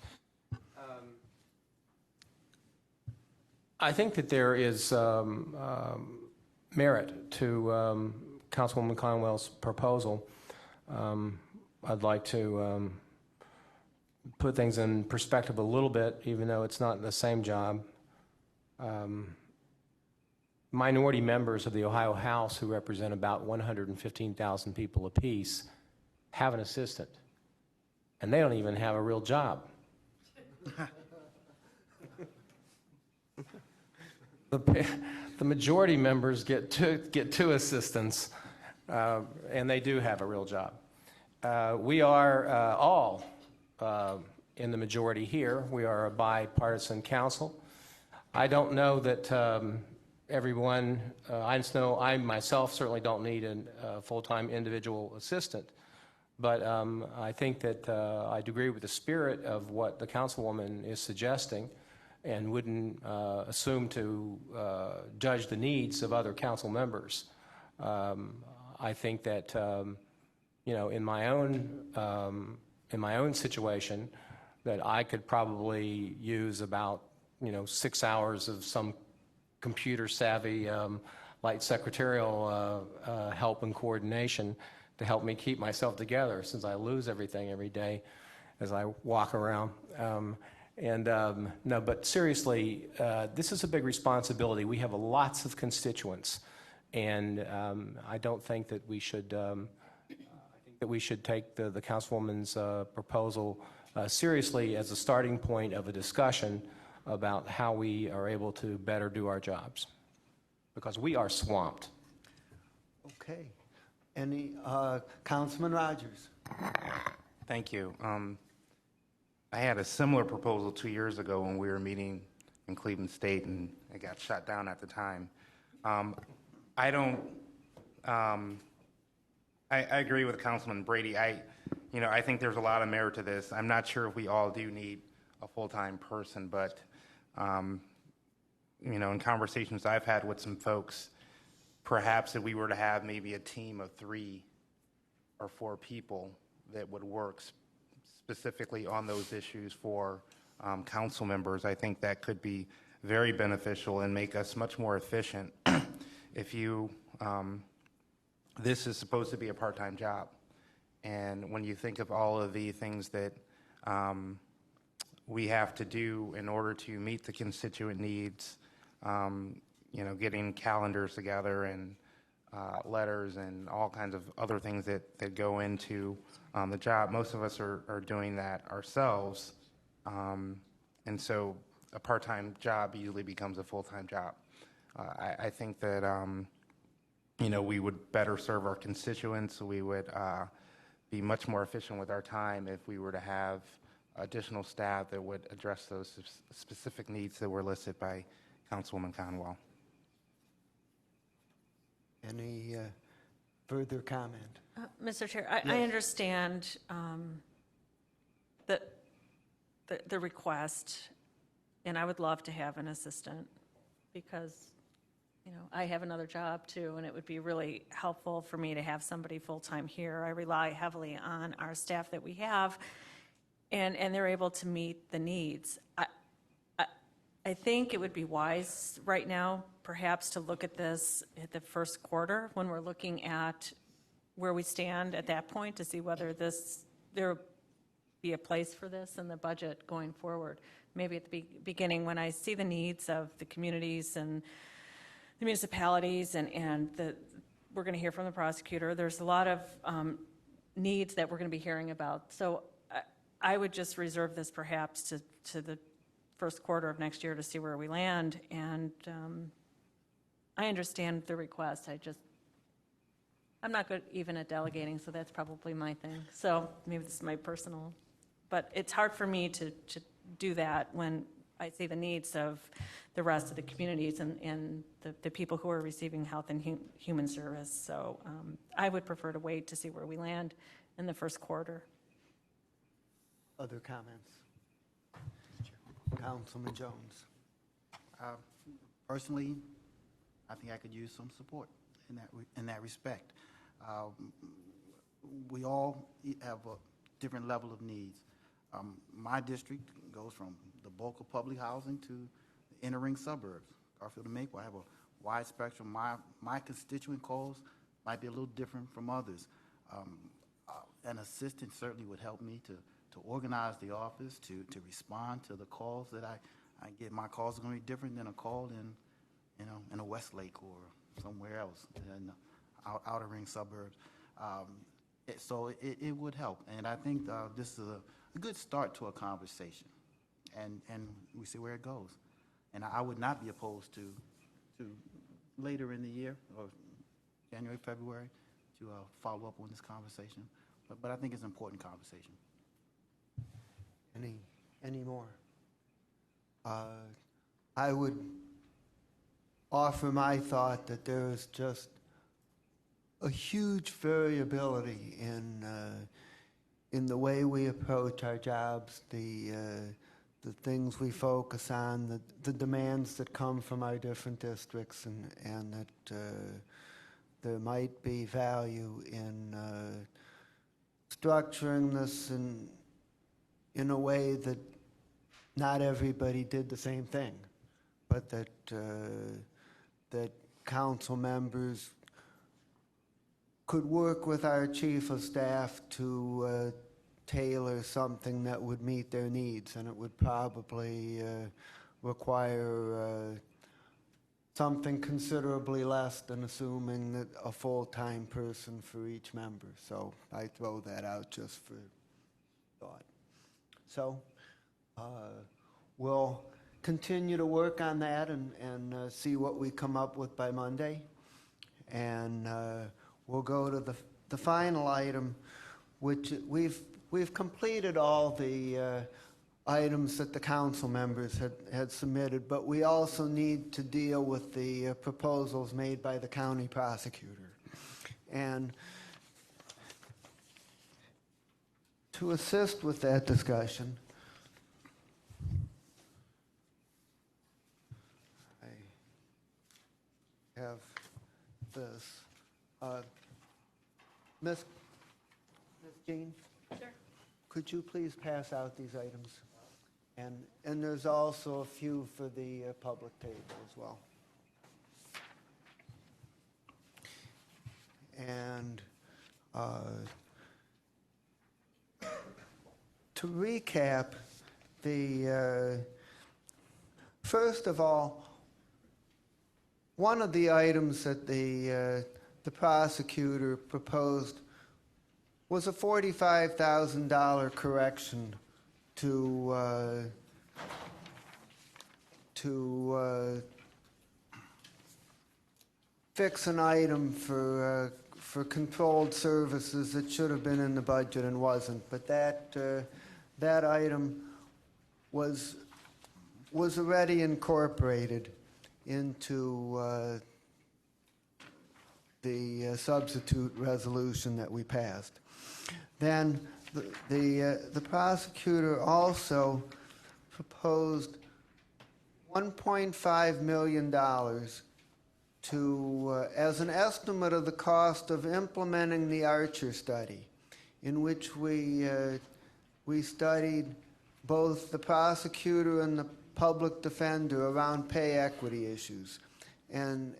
I think that there is merit to Councilwoman Conwell's proposal. I'd like to put things in perspective a little bit, even though it's not the same job. Minority members of the Ohio House, who represent about 115,000 people apiece, have an assistant, and they don't even have a real job. The majority members get two assistants, and they do have a real job. We are all in the majority here. We are a bipartisan council. I don't know that everyone, I just know I myself certainly don't need a full-time individual assistant, but I think that I agree with the spirit of what the councilwoman is suggesting, and wouldn't assume to judge the needs of other council members. I think that you know, in my own situation, that I could probably use about 6 hours of some computer savvy, light secretarial help and coordination to help me keep myself together, since I lose everything every day as I walk around. No, but seriously, this is a big responsibility. We have lots of constituents, and I don't think that we should. I think that we should take the councilwoman's proposal seriously as a starting point of a discussion about how we are able to better do our jobs, because we are swamped. Okay. Any Councilman Rogers? Thank you. I had a similar proposal 2 years ago when we were meeting in Cleveland State, and it got shut down at the time. I agree with Councilman Brady. I think there's a lot of merit to this. I'm not sure if we all do need a full-time person, but in conversations I've had with some folks, perhaps if we were to have maybe a team of 3 or 4 people that would work specifically on those issues for council members, I think that could be very beneficial and make us much more efficient. If you, this is supposed to be a part-time job, and when you think of all of the things that we have to do in order to meet the constituent needs, getting calendars together and letters and all kinds of other things that go into the job. Most of us are doing that ourselves, and so a part-time job usually becomes a full-time job. I think that we would better serve our constituents. We would be much more efficient with our time if we were to have additional staff that would address those specific needs that were listed by Councilwoman Conwell. Any further comment? Mr. Chair, I understand the request, and I would love to have an assistant, because I have another job too, and it would be really helpful for me to have somebody full-time here. I rely heavily on our staff that we have, and they're able to meet the needs. I think it would be wise right now, perhaps, to look at this at the first quarter when we're looking at where we stand at that point to see whether there will be a place for this in the budget going forward. Maybe at the beginning, when I see the needs of the communities and the municipalities, and we're going to hear from the prosecutor. There's a lot of needs that we're going to be hearing about. So I would just reserve this perhaps to the first quarter of next year to see where we land. And I understand the request. I'm not good even at delegating, so that's probably my thing. So maybe this is my personal, but it's hard for me to do that when I see the needs of the rest of the communities and the people who are receiving health and human service. So I would prefer to wait to see where we land in the first quarter. Other comments? Councilman Jones. Personally, I think I could use some support in that respect. We all have a different level of needs. My district goes from the bulk of public housing to the inner ring suburbs. Garfield and Maple, I have a wide spectrum. My constituent calls might be a little different from others. An assistant certainly would help me to organize the office, to respond to the calls that I get. My calls are going to be different than a call in a Westlake or somewhere else in the outer ring suburbs. So it would help, and I think this is a good start to a conversation, and we see where it goes. And I would not be opposed to later in the year, or January, February, to follow up on this conversation. But I think it's an important conversation. Any more? I would offer my thought that there is just a huge variability in the way we approach our jobs, the things we focus on, the demands that come from our different districts, and that there might be value in structuring this in a way that not everybody did the same thing, but that council members could work with our chief of staff to tailor something that would meet their needs, and it would probably require something considerably less than assuming that a full-time person for each member. So I throw that out just for thought. So we'll continue to work on that and see what we come up with by Monday. And we'll go to the final item, which we've completed all the items that the council members had submitted, but we also need to deal with the proposals made by the county prosecutor. And to assist with that discussion, I have this. Miss Jean? Sure. Could you please pass out these items? And there's also a few for the public table as well. And to recap, first of all, one of the items that the prosecutor proposed was a $45,000 correction to fix an item for controlled services that should have been in the budget and wasn't. But that item was already incorporated into the substitute resolution that we passed. Then the prosecutor also proposed $1.5 million as an estimate of the cost of implementing the Archer study, in which we studied both the prosecutor and the public defender around pay equity issues. And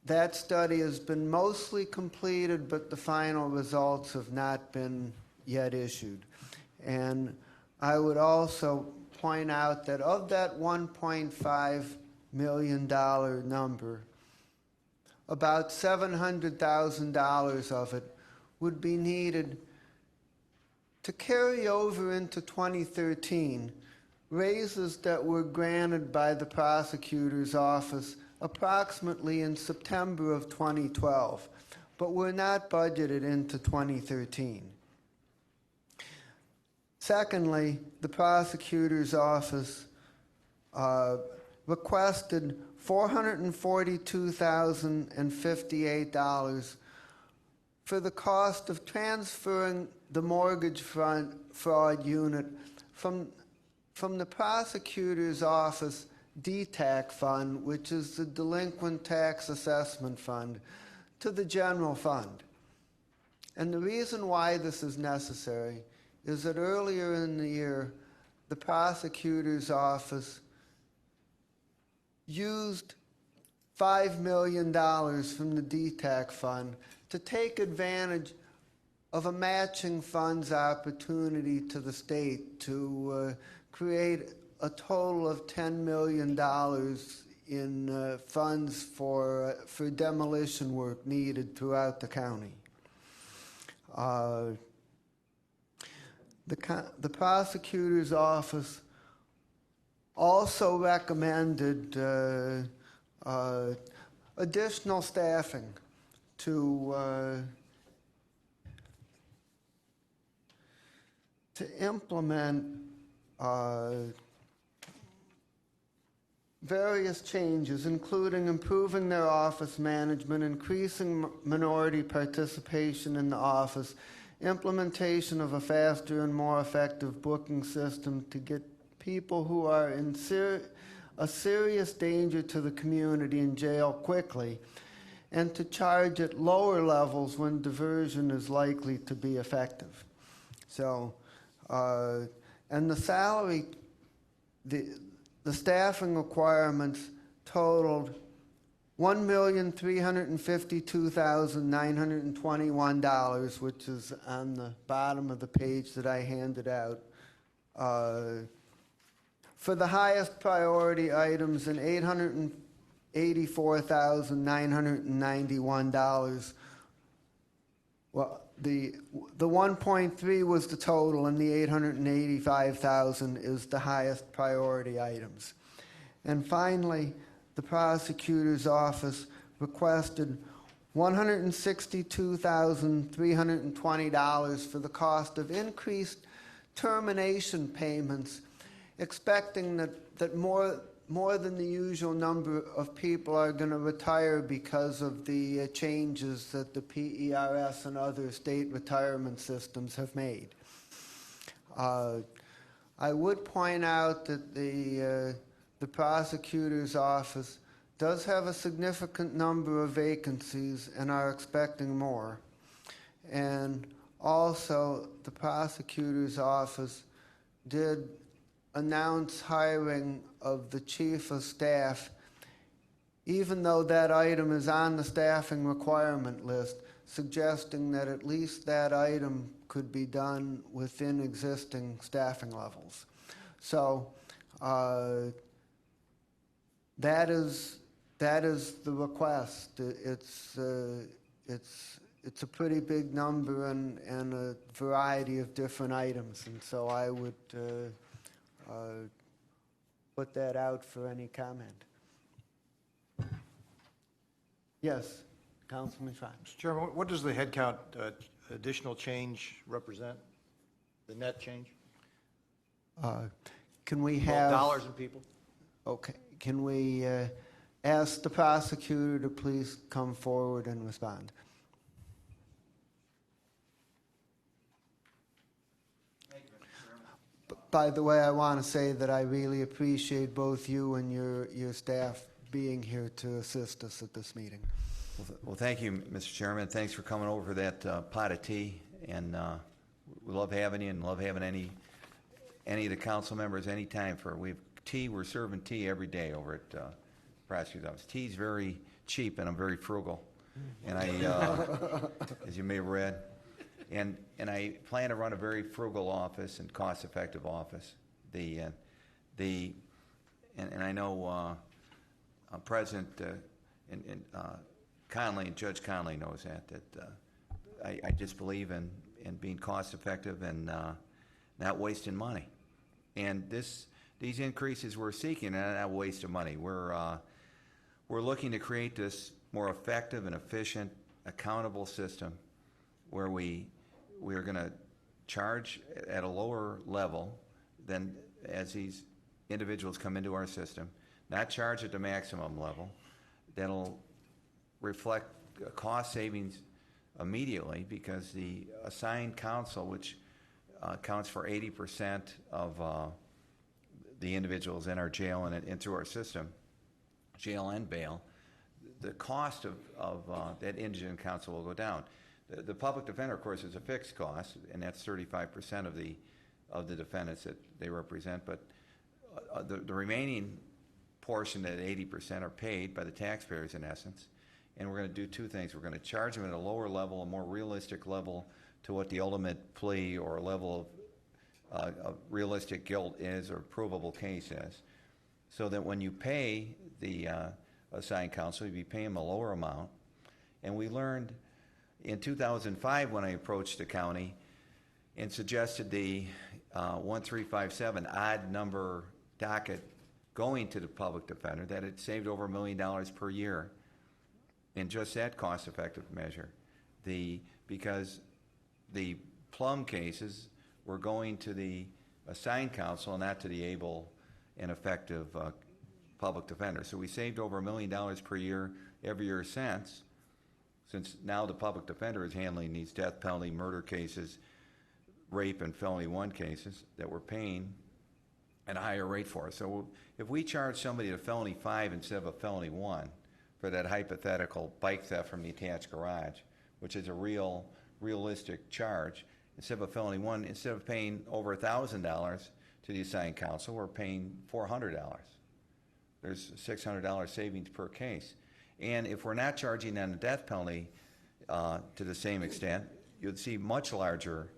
that study has been mostly completed, but the final results have not been yet issued. And I would also point out that of that $1.5 million number, about $700,000 of it would be needed to carry over into 2013 raises that were granted by the prosecutor's office approximately in September of 2012, but were not budgeted into 2013. Secondly, the prosecutor's office requested $442,058 for the cost of transferring the mortgage fraud unit from the prosecutor's office DTAC fund, which is the Delinquent Tax Assessment Fund, to the general fund. And the reason why this is necessary is that earlier in the year, the prosecutor's office used $5 million from the DTAC fund to take advantage of a matching funds opportunity to the state to create a total of $10 million in funds for demolition work needed throughout the county. The prosecutor's office also recommended additional staffing to implement various changes, including improving their office management, increasing minority participation in the office, implementation of a faster and more effective booking system to get people who are in a serious danger to the community in jail quickly, and to charge at lower levels when diversion is likely to be effective. So, and the salary, the staffing requirements totaled $1,352,921, which is on the bottom of the page that I handed out, for the highest priority items, and $884,991. Well, the 1.3 was the total, and the 885,000 is the highest priority items. And finally, the prosecutor's office requested $162,320 for the cost of increased termination payments, expecting that more than the usual number of people are going to retire because of the changes that the PERS and other state retirement systems have made. I would point out that the prosecutor's office does have a significant number of vacancies and are expecting more. And also, the prosecutor's office did announce hiring of the chief of staff, even though that item is on the staffing requirement list, suggesting that at least that item could be done within existing staffing levels. So that is the request. It's a pretty big number and a variety of different items, and so I would put that out for any comment. Yes, Councilman Schrein. Mr. Chairman, what does the headcount additional change represent, the net change? Can we have... dollars and people? Okay. Can we ask the prosecutor to please come forward and respond? By the way, I want to say that I really appreciate both you and your staff being here to assist us at this meeting. Well, thank you, Mr. Chairman. Thanks for coming over for that pot of tea, and we love having you and love having any of the council members anytime we have tea. We're serving tea every day over at prosecutor's office. Tea's very cheap, and I'm very frugal, and I, as you may have read, and I plan to run a very frugal office and cost-effective office. And I know President and Conley and Judge Conley knows that I just believe in being cost-effective and not wasting money. And these increases we're seeking are not a waste of money. We're looking to create this more effective and efficient, accountable system where we are going to charge at a lower level than as these individuals come into our system, not charge at the maximum level. That'll reflect cost savings immediately because the assigned counsel, which accounts for 80% of the individuals in our jail and through our system, jail and bail, the cost of that indigent counsel will go down. The public defender, of course, is a fixed cost, and that's 35% of the defendants that they represent. But the remaining portion, that 80%, are paid by the taxpayers in essence. And we're going to do two things. We're going to charge them at a lower level, a more realistic level to what the ultimate plea or level of realistic guilt is or provable case is, so that when you pay the assigned counsel, you'll be paying them a lower amount. And we learned in 2005 when I approached the county and suggested the 1357 odd number docket going to the public defender, that it saved over $1 million per year in just that cost-effective measure. Because the plum cases were going to the assigned counsel and not to the able and effective public defender. So we saved over $1 million per year every year since now the public defender is handling these death penalty, murder cases, rape and felony 1 cases that we're paying at a higher rate for. So if we charge somebody a felony 5 instead of a felony 1 for that hypothetical bike theft from the attached garage, which is a realistic charge, instead of a felony 1, instead of paying over $1,000 to the assigned counsel, we're paying $400. There's $600 savings per case. And if we're not charging on the death penalty to the same extent, you'd see much larger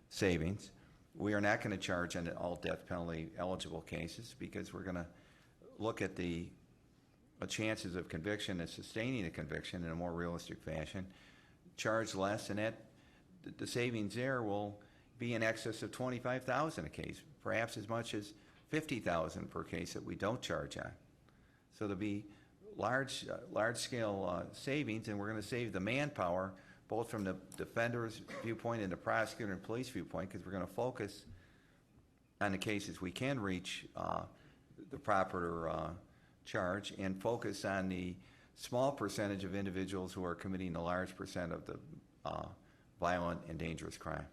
savings. We are not going to charge on all death penalty eligible cases because we're going to look at the chances of conviction and sustaining a conviction in a more realistic fashion, charge less, and the savings there will be in excess of $25,000 a case, perhaps as much as $50,000 per case that we don't charge on. So there'll be large-scale savings, and we're going to save the manpower both from the defender's viewpoint and the prosecutor and police viewpoint, because we're going to focus on the cases we can reach the proper charge and focus on the small percentage of individuals who are committing a large percent of the violent and dangerous crime.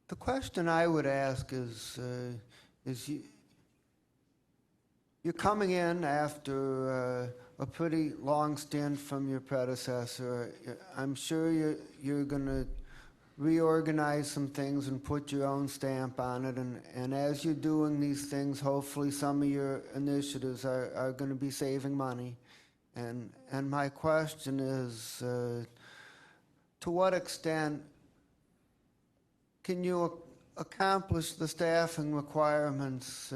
The question I would ask is you're coming in after a pretty long stint from your predecessor. I'm sure you're going to reorganize some things and put your own stamp on it. And as you're doing these things, hopefully some of your initiatives are going to be saving money. And my question is, to what extent can you accomplish the staffing requirements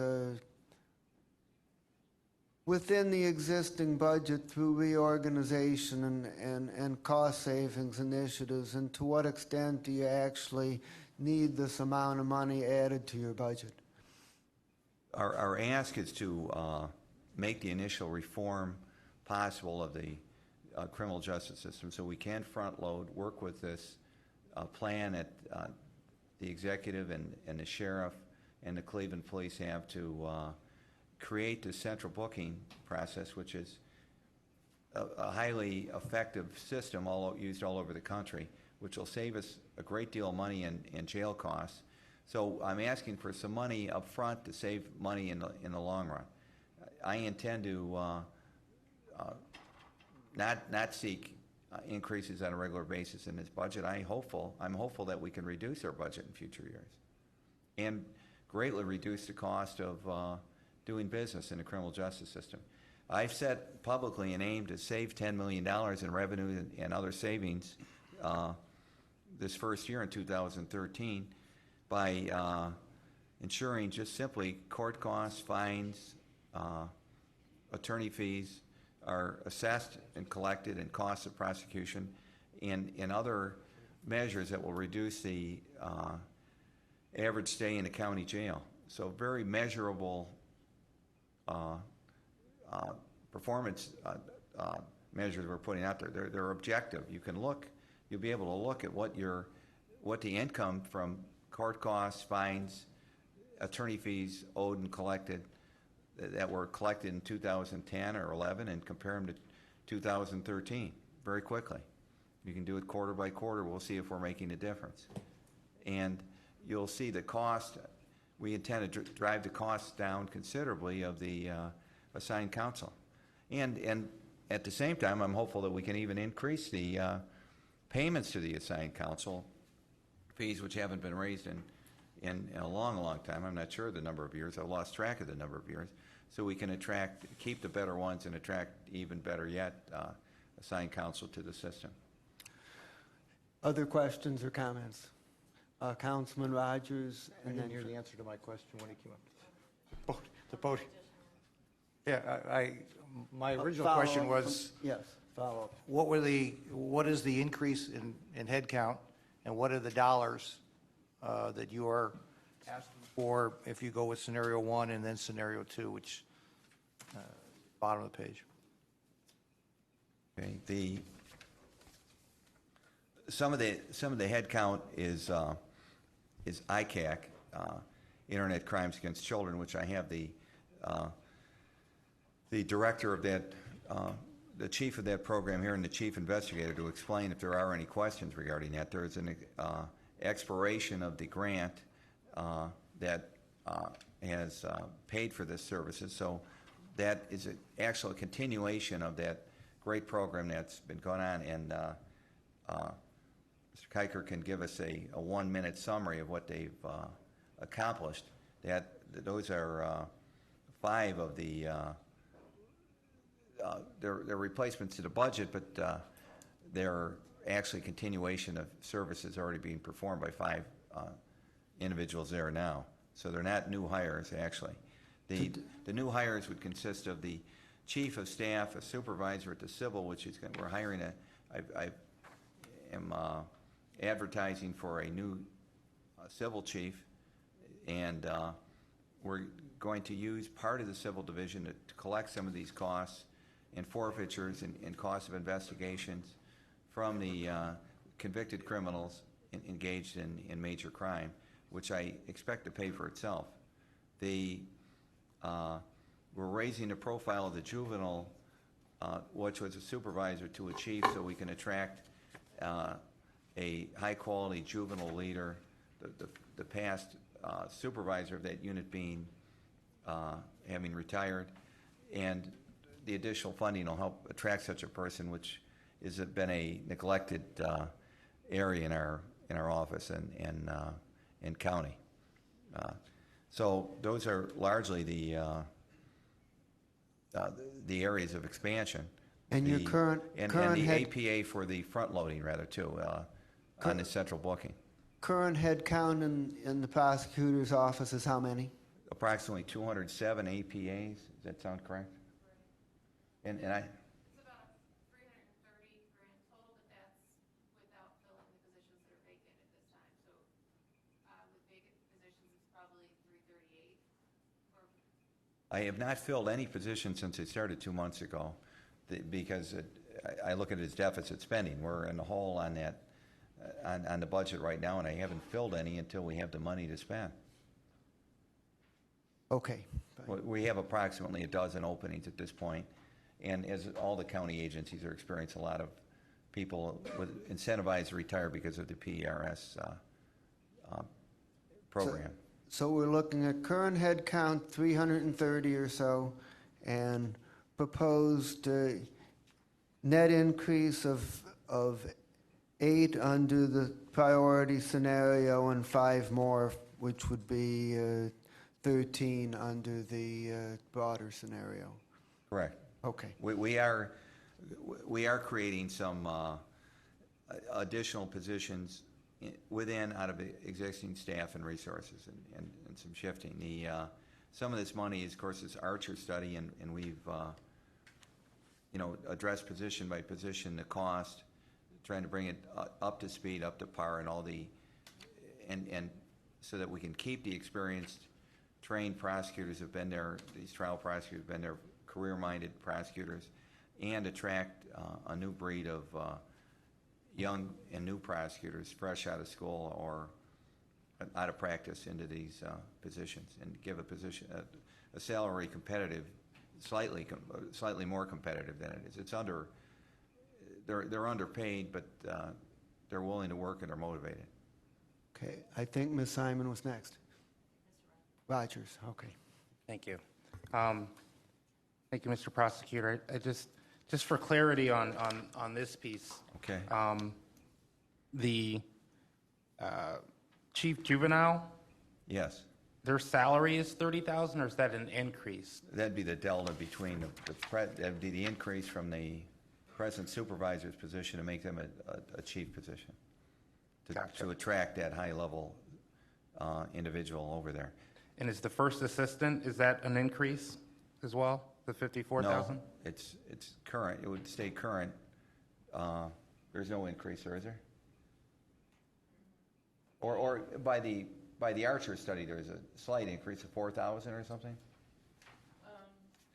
within the existing budget through reorganization and cost savings initiatives, and to what extent do you actually need this amount of money added to your budget? Our ask is to make the initial reform possible of the criminal justice system so we can front load, work with this plan that the executive and the sheriff and the Cleveland police have to create the central booking process, which is a highly effective system used all over the country, which will save us a great deal of money in jail costs, So I'm asking for some money up front to save money in the long run. I intend to not seek increases on a regular basis in this budget. I'm hopeful that we can reduce our budget in future years and greatly reduce the cost of doing business in the criminal justice system. I've set publicly an aim to save $10 million in revenue and other savings this first year in 2013 by ensuring just simply court costs, fines, attorney fees are assessed and collected, and costs of prosecution, and other measures that will reduce the average stay in a county jail. So very measurable performance measures we're putting out there. They're objective. You'll be able to look at what the income from court costs, fines, attorney fees owed and collected that were collected in 2010 or 11 and compare them to 2013 very quickly. You can do it quarter by quarter. We'll see if we're making a difference. And you'll see the cost. We intend to drive the costs down considerably of the assigned counsel. And at the same time, I'm hopeful that we can even increase the payments to the assigned counsel fees, which haven't been raised in a long time. I'm not sure the number of years. I've lost track of the number of years. So we can keep the better ones and attract even better yet assigned counsel to the system. Other questions or comments? Councilman Rogers, I and didn't then hear the answer to my question when he came up. The podium. Yeah, my original follow question up was, yes, follow up. what is the increase in headcount, and what are the dollars that you are asking for if you go with scenario 1 and then scenario 2, which bottom of the page? Okay. Some of the headcount is ICAC, Internet Crimes Against Children, which I have the director of that, the chief of that program here, and the chief investigator to explain if there are any questions regarding that. There is an expiration of the grant that has paid for this services, so that is actually a continuation of that great program that's been going on, and Mr. Kiker can give us a 1-minute summary of what they've accomplished. Those are 5 of the they're replacements to the budget, but they're actually continuation of services already being performed by 5 individuals there now. So they're not new hires, actually. The new hires would consist of the chief of staff, a supervisor at the civil, which is we're hiring I am advertising for a new civil chief, and we're going to use part of the civil division to collect some of these costs and forfeitures and costs of investigations from the convicted criminals engaged in major crime, which I expect to pay for itself. We're raising the profile of the juvenile, which was a supervisor to a chief, so we can attract a high-quality juvenile leader, the past supervisor of that unit having retired, and the additional funding will help attract such a person, which has been a neglected area in our office and county. So those are largely the areas of expansion. And your current and the APA for the front loading, rather, too, on the central booking. Current head count in the prosecutor's office is how many? Approximately 207 APAs. Does that sound correct? And I. It's about 330 grand total, but that's without filling the positions that are vacant at this time. So with vacant positions, it's probably 338. I have not filled any position since I started 2 months ago, because I look at it as deficit spending. We're in the hole on that, on the budget right now, and I haven't filled any until we have the money to spend. Okay. We have approximately a dozen openings at this point, and as all the county agencies are experiencing, a lot of people with incentivized to retire because of the PERS program. So we're looking at current head count, 330 or so, and proposed net increase of 8 under the priority scenario and 5 more, which would be 13 under the broader scenario. Correct. Okay. We are creating some additional positions within, out of existing staff and resources, and some shifting. Some of this money is, of course, this Archer study, and we've addressed position by position the cost, trying to bring it up to speed, up to par, and and so that we can keep the experienced, trained prosecutors who've been there, these trial prosecutors who've been there, career-minded prosecutors, and attract a new breed of young and new prosecutors fresh out of school or out of practice into these positions, and give a salary competitive, slightly more competitive than it is. It's they're underpaid, but they're willing to work and they're motivated. Okay, I think Ms. Simon was next. Rogers, okay. Thank you. Thank you, Mr. Prosecutor. I just for clarity on this piece. Okay. The chief juvenile, Yes. their salary is $30,000, or is that an increase? That'd be the delta between that'd be the increase from the present supervisor's position to make them a chief position, to attract that high-level individual over there. And is the first assistant, is that an increase as well, the $54,000? No, it's current. It would stay current. There's no increase, or is there? Or by the Archer study, there's a slight increase of 4,000 or something?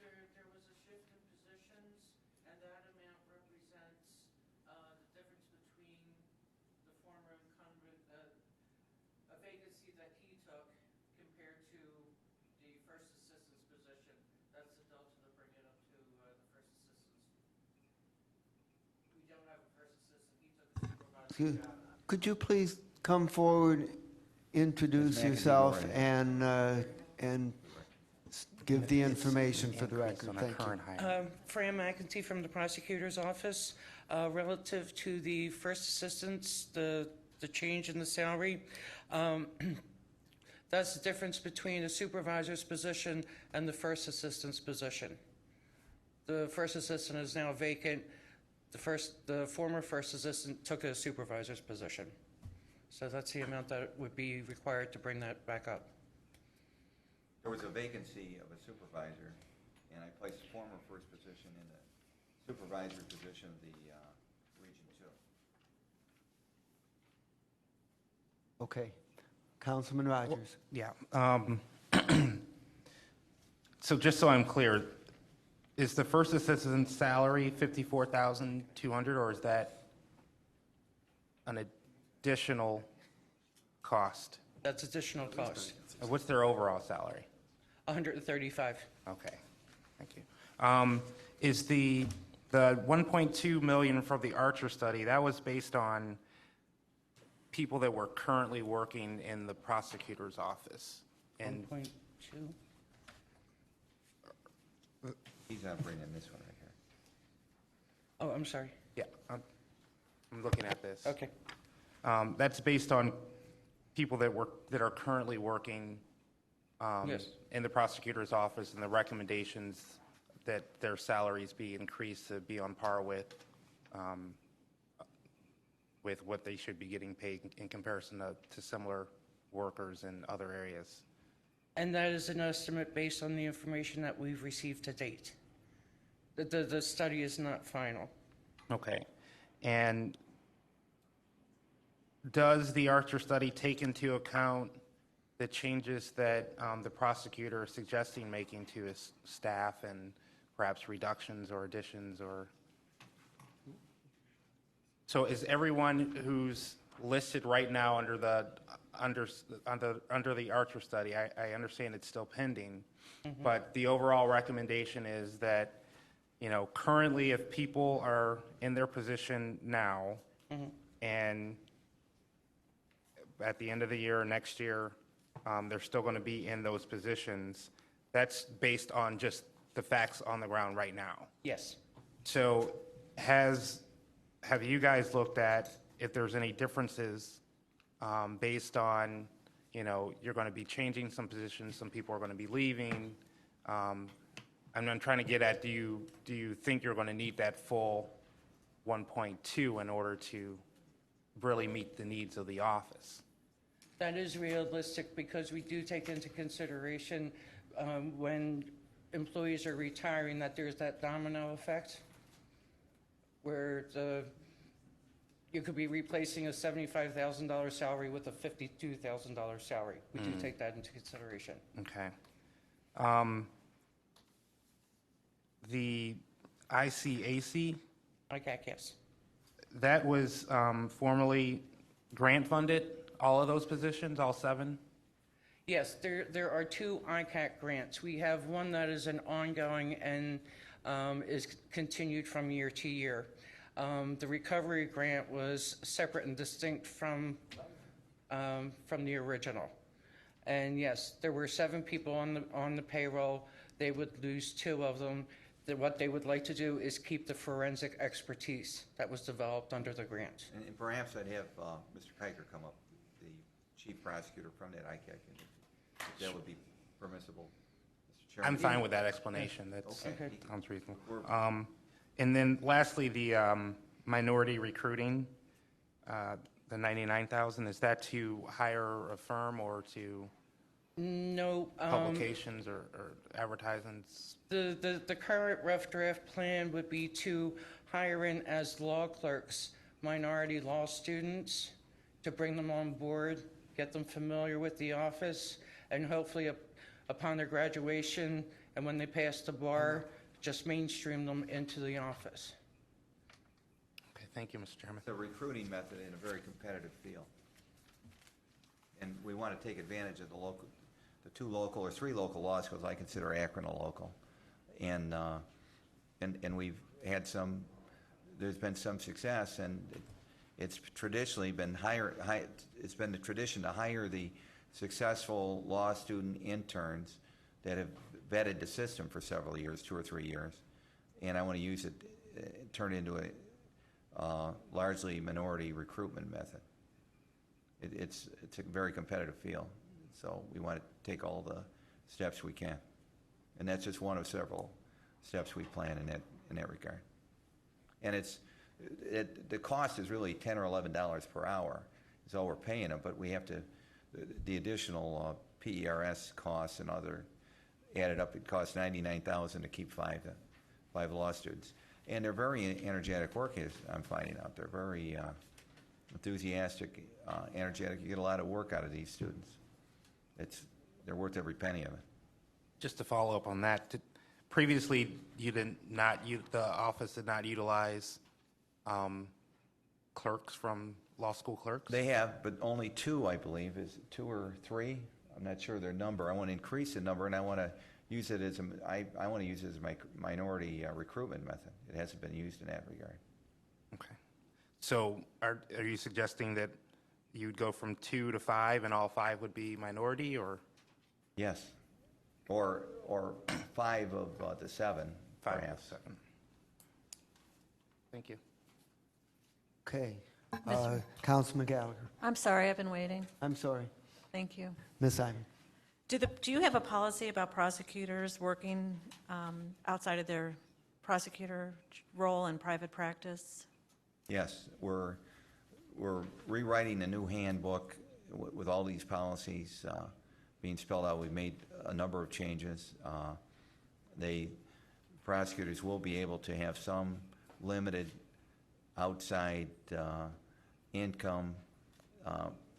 There was a shift in positions, and that amount represents the difference between the former incumbent, a vacancy that he took compared to the first assistant's position. That's the delta to bring it up to the first assistant's. We don't have a first assistant. He took the supervisor's job. Could you please come forward, introduce yourself, and give the information for the record? Thank you. Fran McEntee from the prosecutor's office. Relative to the first assistants, the change in the salary, that's the difference between a supervisor's position and the first assistant's position. The first assistant is now vacant. The former first assistant took a supervisor's position. So that's the amount that would be required to bring that back up. There was a vacancy of a supervisor, and I placed the former first position in the supervisor position of the Region 2. Okay. Councilman Rogers. Yeah. So just so I'm clear, is the first assistant's salary $54,200, or is that an additional cost? That's additional cost. What's their overall salary? $135. Okay, thank you. Is the 1.2 million for the Archer study, that was based on people that were currently working in the prosecutor's office? And 1.2. He's not bringing this one right here. Oh, I'm sorry. yeah, I'm looking at this. Okay. That's based on people that are currently working Yes. in the prosecutor's office, and the recommendations that their salaries be increased to be on par with what they should be getting paid in comparison to similar workers in other areas. And that is an estimate based on the information that we've received to date. The study is not final. Okay. And does the Archer study take into account the changes that the prosecutor is suggesting making to his staff, and perhaps reductions or additions? Or so is everyone who's listed right now under the Archer study? I understand it's still pending, but the overall recommendation is that, currently, if people are in their position now, and at the end of the year or next year, they're still going to be in those positions. That's based on just the facts on the ground right now. Yes. So have you guys looked at if there's any differences based on, you're going to be changing some positions, some people are going to be leaving? I'm trying to get at, do you think you're going to need that full 1.2 in order to really meet the needs of the office? That is realistic because we do take into consideration when employees are retiring that there's that domino effect where you could be replacing a $75,000 salary with a $52,000 salary. We do take that into consideration. Okay. The ICAC, Okay, yes. that was formerly grant funded, all of those positions, all 7? Yes, there are 2 ICAC grants. We have one that is an ongoing and is continued from year to year. The recovery grant was separate and distinct from the original. And yes, there were 7 people on the payroll. They would lose 2 of them. What they would like to do is keep the forensic expertise that was developed under the grant. And perhaps I'd have Mr. Kiker come up, the chief prosecutor from that ICAC unit, if that would be permissible, Mr. Chairman. I'm fine with that explanation. That Okay. sounds reasonable. And then lastly, the minority recruiting, the $99,000, is that to hire a firm or to No. publications or advertisements? The current rough draft plan would be to hire in as law clerks minority law students to bring them on board, get them familiar with the office, and hopefully upon their graduation and when they pass the bar, just mainstream them into the office. Okay, thank you, Mr. Chairman. It's a recruiting method in a very competitive field. And we want to take advantage of the 2 local or 3 local law schools. I consider Akron a local. And we've had there's been some success, and it's traditionally been it's been the tradition to hire the successful law student interns that have vetted the system for several years, 2 or 3 years, and I want to use it, turn it into a largely minority recruitment method. It's a very competitive field, so we want to take all the steps we can, and that's just one of several steps we plan in that regard. And the cost is really $10 or $11 per hour is all we're paying them, but we have to the additional PERS costs and other added up, it costs $99,000 to keep 5 law students. And they're very energetic workers, I'm finding out. They're very enthusiastic, energetic. You get a lot of work out of these students. They're worth every penny of it. Just to follow up on that, previously the office did not utilize clerks from law school clerks? They have, but only 2, I believe. Is it 2 or 3? I'm not sure their number. I want to increase the number, and I want to use it as I want to use it as my minority recruitment method. It hasn't been used in that regard. Okay. So are you suggesting that you'd go from 2 to 5 and all 5 would be minority, or? Yes. Or 5 of the 7, 5 perhaps. of 7. Thank you. Okay. Councilman Gallagher. I'm sorry, I've been waiting. I'm sorry. Thank you. Ms. Simon. Do you have a policy about prosecutors working outside of their prosecutor role in private practice? Yes, we're rewriting a new handbook with all these policies being spelled out. We've made a number of changes. Prosecutors will be able to have some limited outside income.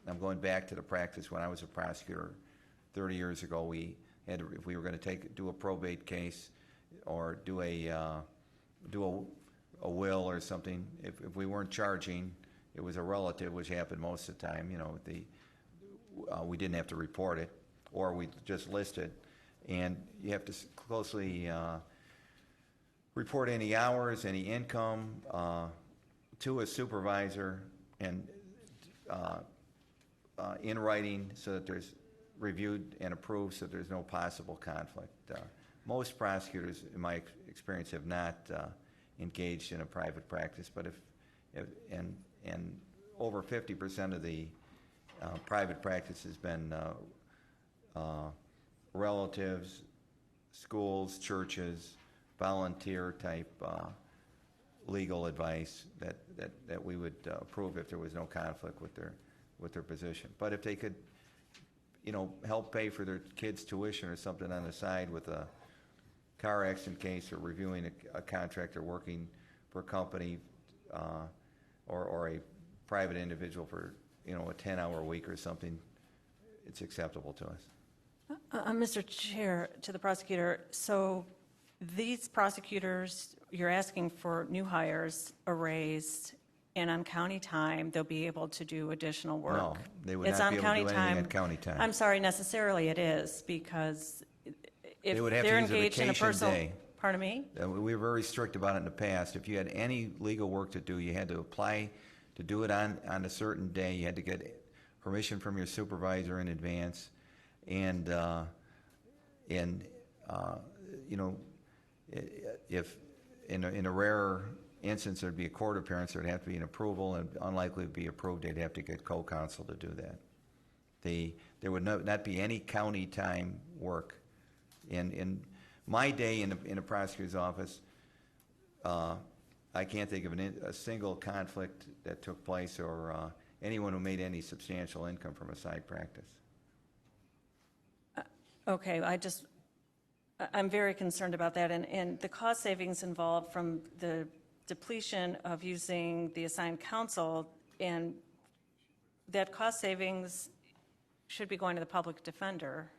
I'm going back to the practice when I was a prosecutor 30 years ago. We had, if we were going to do a probate case or do a will or something, if we weren't charging, it was a relative, which happened most of the time. You know, we didn't have to report it, or we just list it, and you have to closely report any hours, any income to a supervisor, and in writing, so that there's reviewed and approved so there's no possible conflict. Most prosecutors, in my experience, have not engaged in a private practice, but and over 50% of the private practice has been relatives, schools, churches, volunteer-type legal advice that we would approve if there was no conflict with their position. But if they could, help pay for their kids' tuition or something on the side with a car accident case or reviewing a contract or working for a company or a private individual for, a 10-hour week or something, it's acceptable to us. Mr. Chair, to the prosecutor, so these prosecutors, you're asking for new hires, a raise, and on county time, they'll be able to do additional work. No, they would It's not on be able to county do anything time. at county time. I'm sorry, necessarily it is, because if They would have to they're use a engaged in a vacation personal. day. Pardon me? We were very strict about it in the past. If you had any legal work to do, you had to apply to do it on a certain day. You had to get permission from your supervisor in advance. And if in a rare instance there'd be a court appearance, there'd have to be an approval, and unlikely to be approved, they'd have to get co-counsel to do that. There would not be any county time work. In my day in the prosecutor's office, I can't think of a single conflict that took place or anyone who made any substantial income from a side practice. Okay, I'm very concerned about that, and the cost savings involved from the depletion of using the assigned counsel, and that cost savings should be going to the public defender.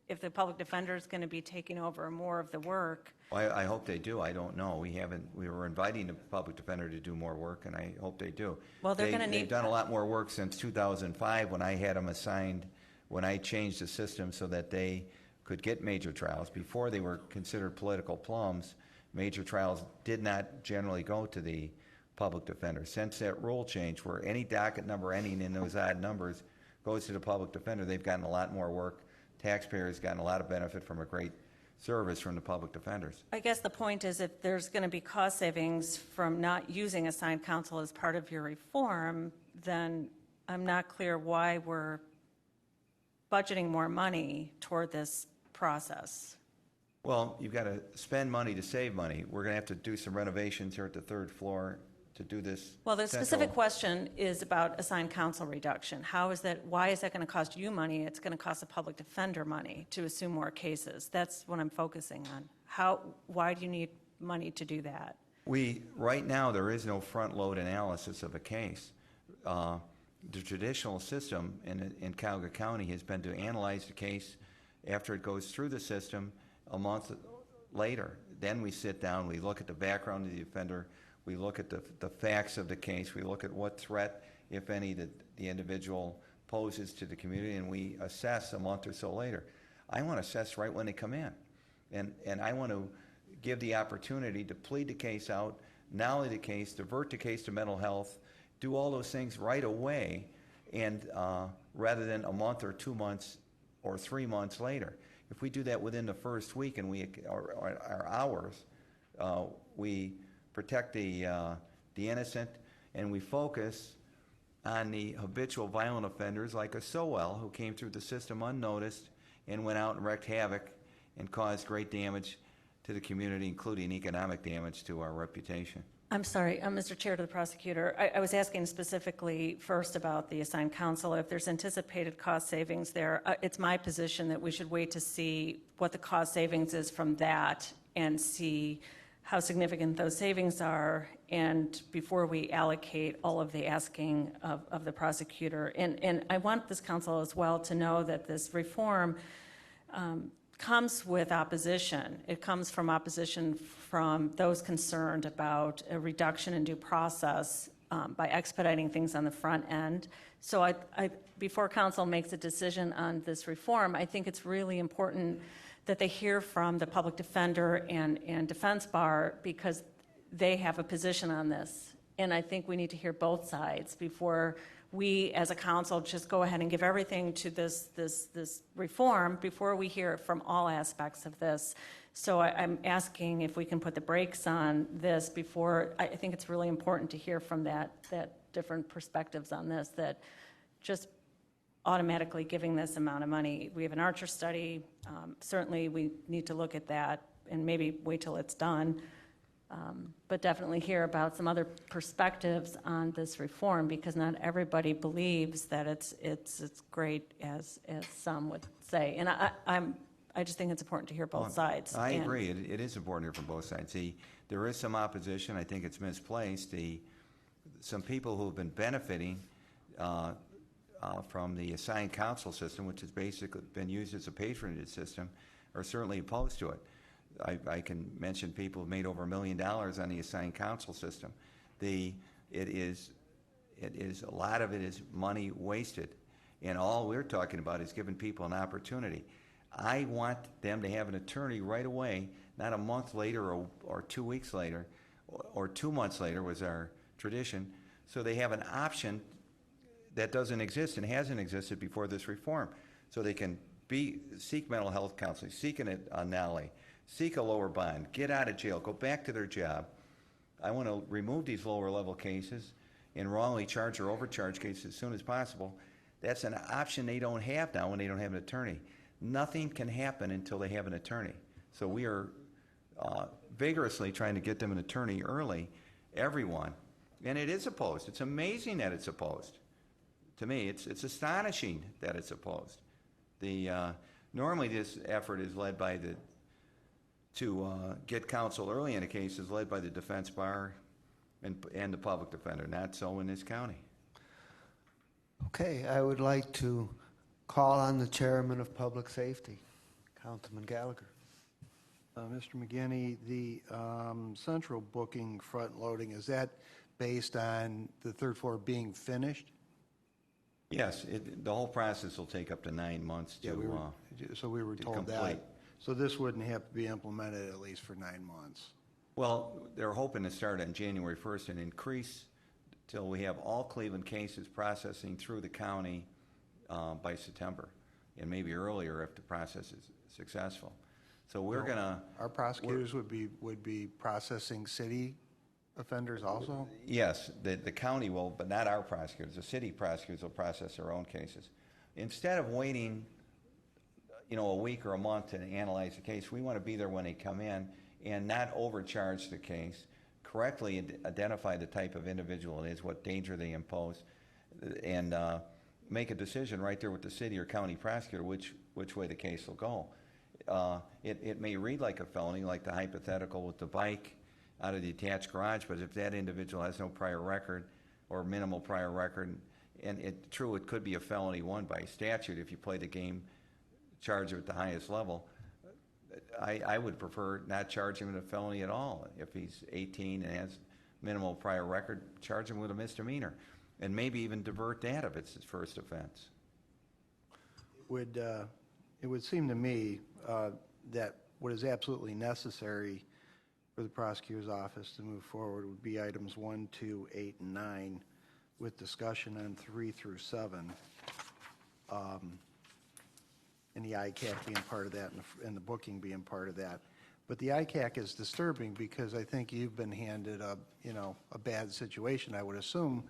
If the public defender is going to be taking over more of the work. Well, I hope they do. I don't know. We were inviting the public defender to do more work, and I hope they do. Well, they're going to need. They've done a lot more work since 2005 when I had them assigned, when I changed the system so that they could get major trials. Before they were considered political plums, major trials did not generally go to the public defender. Since that rule change where any docket number ending in those odd numbers goes to the public defender, they've gotten a lot more work. Taxpayers gotten a lot of benefit from a great service from the public defenders. I guess the point is if there's going to be cost savings from not using assigned counsel as part of your reform, then I'm not clear why we're budgeting more money toward this process. Well, you've got to spend money to save money. We're going to have to do some renovations here at the third floor to do this. Well, the specific question is about assigned counsel reduction. Why is that going to cost you money? It's going to cost the public defender money to assume more cases. That's what I'm focusing on. Why do you need money to do that? Right now, there is no front-load analysis of a case. The traditional system in Cuyahoga County has been to analyze the case after it goes through the system a month later. Then we sit down, we look at the background of the offender, we look at the facts of the case, we look at what threat, if any, that the individual poses to the community, and we assess a month or so later. I want to assess right when they come in. And I want to give the opportunity to plead the case out, nolly the case, divert the case to mental health, do all those things right away, and rather than a month or 2 months or 3 months later. If we do that within the first week and our hours, we protect the innocent, and we focus on the habitual violent offenders like a Sowell who came through the system unnoticed and went out and wreaked havoc and caused great damage to the community, including economic damage to our reputation. I'm sorry, Mr. Chair, to the prosecutor. I was asking specifically first about the assigned counsel. If there's anticipated cost savings there, it's my position that we should wait to see what the cost savings is from that and see how significant those savings are, and before we allocate all of the asking of the prosecutor. And I want this council as well to know that this reform comes with opposition. It comes from opposition from those concerned about a reduction in due process by expediting things on the front end. So before council makes a decision on this reform, I think it's really important that they hear from the public defender and defense bar, because they have a position on this. And I think we need to hear both sides before we as a council just go ahead and give everything to this reform before we hear from all aspects of this. So I'm asking if we can put the brakes on this before. I think it's really important to hear from that different perspectives on this, that just automatically giving this amount of money. We have an Archer study. Certainly we need to look at that and maybe wait till it's done. But definitely hear about some other perspectives on this reform, because not everybody believes that it's great as some would say. And I just think it's important to hear both sides. I And agree. It is important to hear from both sides. There is some opposition. I think it's misplaced. Some people who have been benefiting from the assigned counsel system, which has basically been used as a patronage system, are certainly opposed to it. I can mention people who made over $1 million on the assigned counsel system. A lot of it is money wasted, and all we're talking about is giving people an opportunity. I want them to have an attorney right away, not a month later or 2 weeks later, or 2 months later was our tradition, so they have an option that doesn't exist and hasn't existed before this reform. So they can seek mental health counseling, seek a NALI, seek a lower bond, get out of jail, go back to their job. I want to remove these lower level cases and wrongly charge or overcharge cases as soon as possible. That's an option they don't have now when they don't have an attorney. Nothing can happen until they have an attorney. So we are vigorously trying to get them an attorney early, everyone. And it is opposed. It's amazing that it's opposed. To me, it's astonishing that it's opposed. Normally this effort is led by to get counsel early in a case is led by the defense bar and the public defender, not so in this county. Okay, I would like to call on the Chairman of Public Safety, Councilman Gallagher. Mr. McGinney, the central booking front loading, is that based on the third floor being finished? Yes, the whole process will take up to 9 months so we were told complete. that. So this wouldn't have to be implemented at least for 9 months. Well, they're hoping to start on January 1st and increase till we have all Cleveland cases processing through the county by September, and maybe earlier if the process is successful. So we're Our prosecutors would be processing city offenders also? Yes, the county will, but not our prosecutors. The city prosecutors will process their own cases. Instead of waiting, a week or a month to analyze the case, we want to be there when they come in and not overcharge the case, correctly identify the type of individual it is, what danger they impose, and make a decision right there with the city or county prosecutor which way the case will go. It may read like a felony, like the hypothetical with the bike out of the attached garage, but if that individual has no prior record or minimal prior record, and it could be a felony one by statute if you play the game, charge it at the highest level. I would prefer not charge him with a felony at all. If he's 18 and has minimal prior record, charge him with a misdemeanor, and maybe even divert that if it's his first offense. It would seem to me that what is absolutely necessary for the prosecutor's office to move forward would be items 1, 2, 8, and 9, with discussion on 3 through 7, and the ICAC being part of that, and the booking being part of that. But the ICAC is disturbing because I think you've been handed a bad situation. I would assume,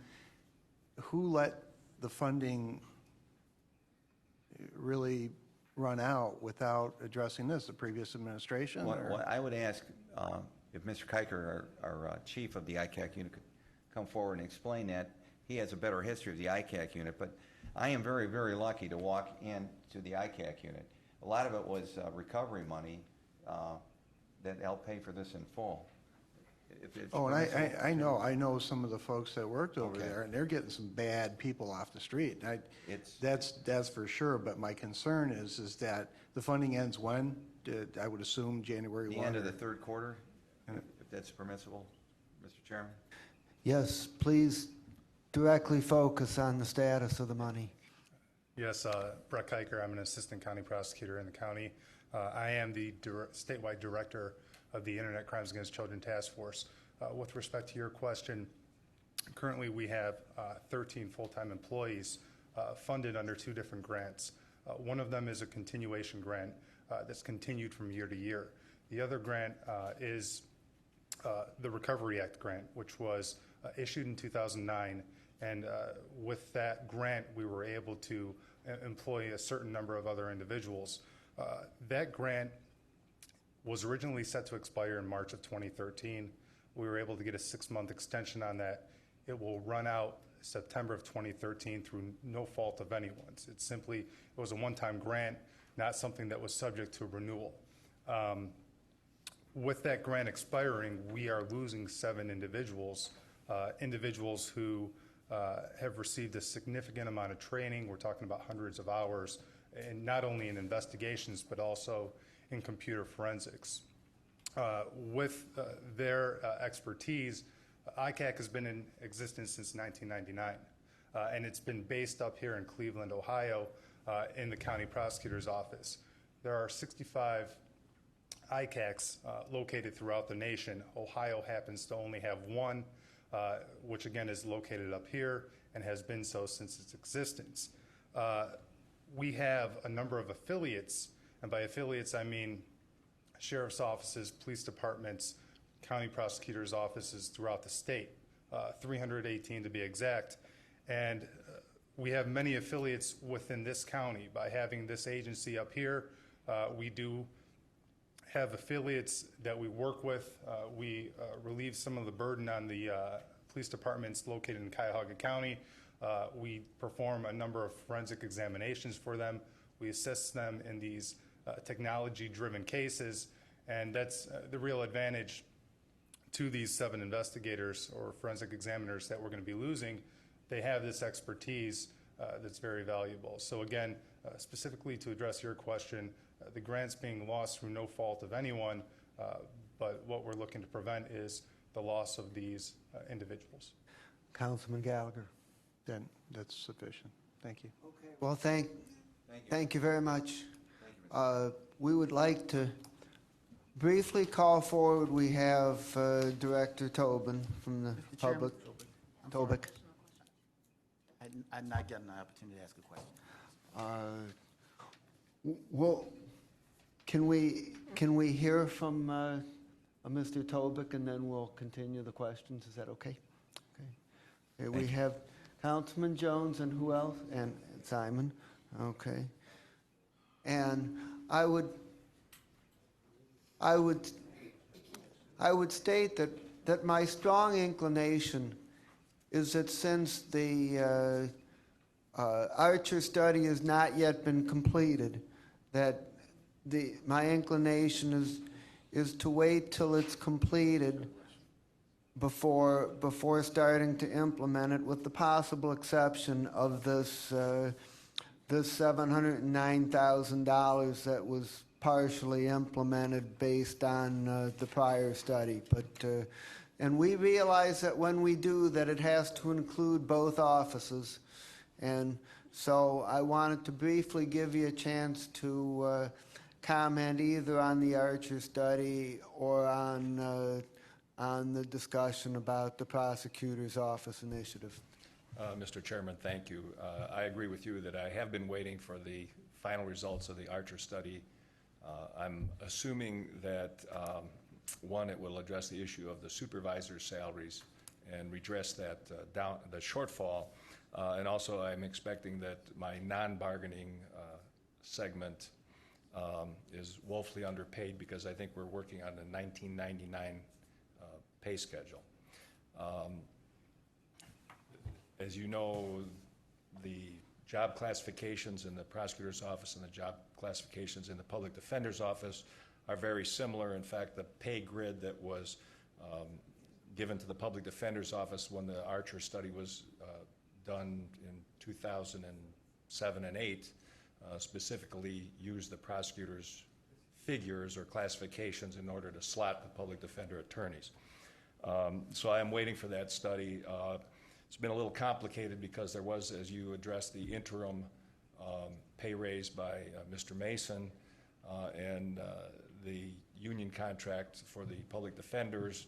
who let the funding really run out without addressing this? The previous administration? Well, I would ask if Mr. Kiker, our chief of the ICAC unit, could come forward and explain that. He has a better history of the ICAC unit, but I am very, very lucky to walk into the ICAC unit. A lot of it was recovery money that helped pay for this in full. And I know some of the folks that worked over there, and they're getting some bad people off the street. That's for sure. But my concern is that the funding ends when? I would assume January 1. The end of the third quarter, if that's permissible, Mr. Chairman. Yes, please directly focus on the status of the money. Yes, Brett Kiker. I'm an assistant county prosecutor in the county. I am the statewide director of the Internet Crimes Against Children Task Force. With respect to your question, Currently, we have 13 full-time employees funded under 2 different grants. One of them is a continuation grant that's continued from year to year. The other grant is the Recovery Act grant, which was issued in 2009. And with that grant, we were able to employ a certain number of other individuals. That grant was originally set to expire in March of 2013. We were able to get a 6-month extension on that. It will run out September of 2013 through no fault of anyone's. It was a one-time grant, not something that was subject to renewal. With that grant expiring, we are losing 7 individuals, individuals who have received a significant amount of training. We're talking about hundreds of hours, and not only in investigations, but also in computer forensics. With their expertise, ICAC has been in existence since 1999, and it's been based up here in Cleveland, Ohio, in the county prosecutor's office. There are 65 ICACs located throughout the nation. Ohio happens to only have one, which again is located up here and has been so since its existence. We have a number of affiliates, and by affiliates I mean sheriff's offices, police departments, county prosecutors' offices throughout the state, 318 to be exact. And we have many affiliates within this county. By having this agency up here, we do have affiliates that we work with. We relieve some of the burden on the police departments located in Cuyahoga County. We perform a number of forensic examinations for them. We assist them in these technology-driven cases, and that's the real advantage to these 7 investigators or forensic examiners that we're going to be losing. They have this expertise that's very valuable. So again, specifically to address your question, the grant's being lost through no fault of anyone, but what we're looking to prevent is the loss of these individuals. Councilman Gallagher. Then that's sufficient. Thank you. Okay. Well, thank you very much. We would like to briefly call forward, we have Director Tobin from the Mr. Chairman? public. Tobic. I'm not getting an opportunity to ask a question. Well, can we hear from Mr. Tobic, and then we'll continue the questions? Is that okay? Okay. We have Councilman Jones, and who else? And Simon. Okay. And I would state that my strong inclination is that since the Archer study has not yet been completed, that my inclination is to wait till it's completed before starting to implement it, with the possible exception of this $709,000 that was partially implemented based on the prior study. And we realize that when we do that, it has to include both offices. And so I wanted to briefly give you a chance to comment either on the Archer study or on the discussion about the prosecutor's office initiative. Mr. Chairman, thank you. I agree with you that I have been waiting for the final results of the Archer study. I'm assuming that, one, it will address the issue of the supervisor's salaries and redress that the shortfall. And also I'm expecting that my non-bargaining segment is woefully underpaid, because I think we're working on the 1999 pay schedule. As you know, the job classifications in the prosecutor's office and the job classifications in the public defender's office are very similar. In fact, the pay grid that was given to the public defender's office when the Archer study was done in 2007 and 8 specifically used the prosecutor's figures or classifications in order to slot the public defender attorneys. So I am waiting for that study. It's been a little complicated because there was, as you addressed, the interim pay raise by Mr. Mason and the union contract for the public defenders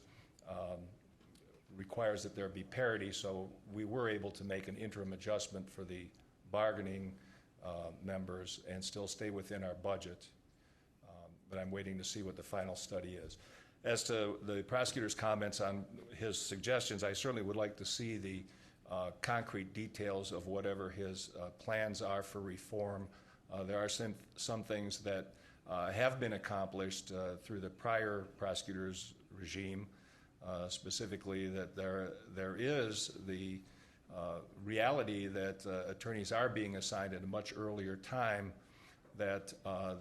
requires that there be parity, so we were able to make an interim adjustment for the bargaining members and still stay within our budget. But I'm waiting to see what the final study is. As to the prosecutor's comments on his suggestions, I certainly would like to see the concrete details of whatever his plans are for reform. There are some things that have been accomplished through the prior prosecutor's regime, specifically that there is the reality that attorneys are being assigned at a much earlier time, that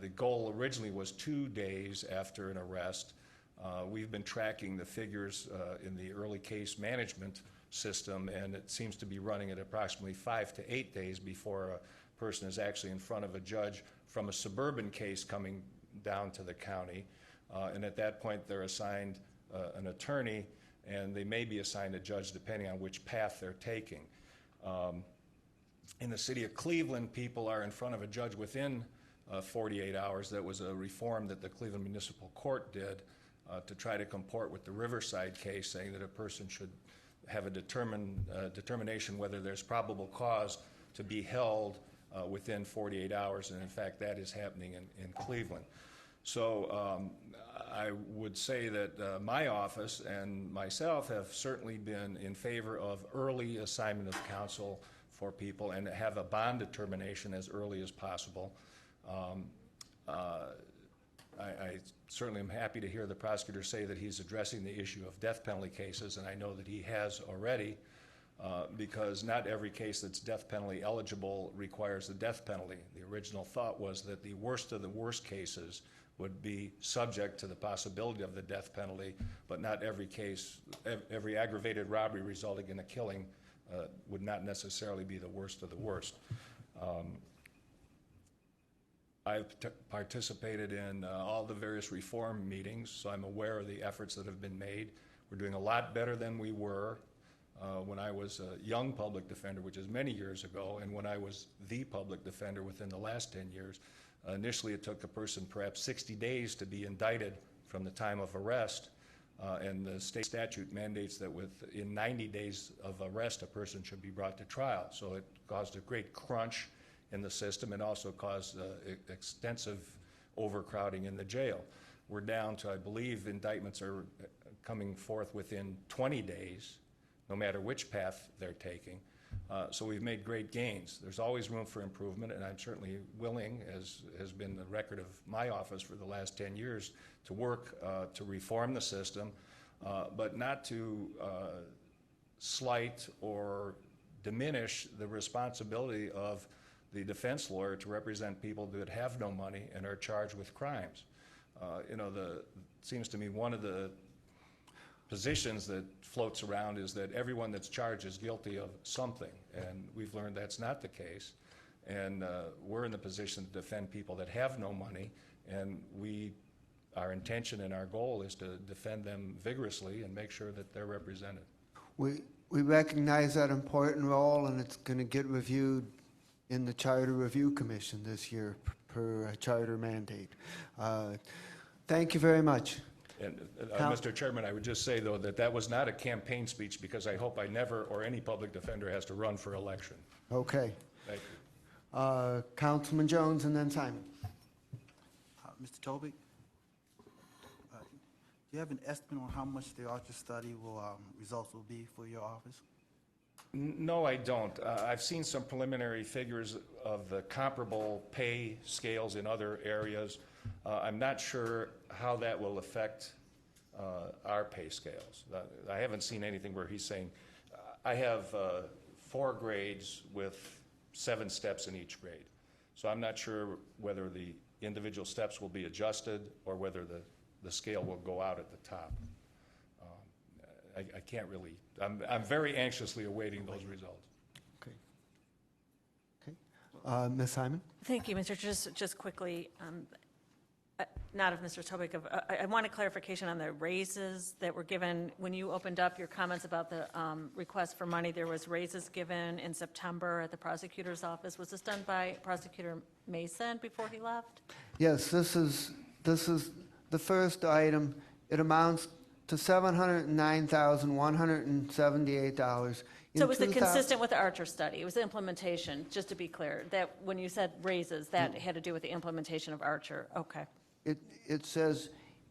the goal originally was 2 days after an arrest. We've been tracking the figures in the early case management system, and it seems to be running at approximately 5 to 8 days before a person is actually in front of a judge from a suburban case coming down to the county. And at that point, they're assigned an attorney, and they may be assigned a judge depending on which path they're taking. In the city of Cleveland, people are in front of a judge within 48 hours. That was a reform that the Cleveland Municipal Court did to try to comport with the Riverside case, saying that a person should have a determination whether there's probable cause to be held within 48 hours, and in fact that is happening in Cleveland. So I would say that my office and myself have certainly been in favor of early assignment of counsel for people and have a bond determination as early as possible. I certainly am happy to hear the prosecutor say that he's addressing the issue of death penalty cases, and I know that he has already, because not every case that's death penalty eligible requires the death penalty. The original thought was that the worst of the worst cases would be subject to the possibility of the death penalty, but not every case, every aggravated robbery resulting in a killing would not necessarily be the worst of the worst. I've participated in all the various reform meetings, so I'm aware of the efforts that have been made. We're doing a lot better than we were when I was a young public defender, which is many years ago, and when I was the public defender within the last 10 years. Initially, it took a person perhaps 60 days to be indicted from the time of arrest, and the state statute mandates that within 90 days of arrest, a person should be brought to trial. So it caused a great crunch in the system and also caused extensive overcrowding in the jail. We're down to, I believe, indictments are coming forth within 20 days, no matter which path they're taking. So we've made great gains. There's always room for improvement, and I'm certainly willing, as has been the record of my office for the last 10 years, to work to reform the system, but not to slight or diminish the responsibility of the defense lawyer to represent people that have no money and are charged with crimes. It seems to me one of the positions that floats around is that everyone that's charged is guilty of something, and we've learned that's not the case. And we're in the position to defend people that have no money, and our intention and our goal is to defend them vigorously and make sure that they're represented. We recognize that important role, and it's going to get reviewed in the Charter Review Commission this year per charter mandate. Thank you very much. And Mr. Chairman, I would just say, though, that was not a campaign speech, because I hope I never, or any public defender, has to run for election. Okay. Thank you. Councilman Jones and then Simon. Mr. Toby, do you have an estimate on how much the Archer study results will be for your office? No, I don't. I've seen some preliminary figures of the comparable pay scales in other areas. I'm not sure how that will affect our pay scales. I haven't seen anything where he's saying, I have 4 grades with 7 steps in each grade. So I'm not sure whether the individual steps will be adjusted or whether the scale will go out at the top. I can't really, I'm very anxiously awaiting those results. Okay. Okay. Ms. Simon? Thank you, Mr. Just quickly, not of Mr. Tobik, I want a clarification on the raises that were given. When you opened up your comments about the request for money, there was raises given in September at the prosecutor's office. Was this done by Prosecutor Mason before he left? Yes, this is the first item. It amounts to $709,178. So was it consistent with the Archer study? It was the implementation, just to be clear, that when you said raises, that had to do with the implementation of Archer. Okay. It says,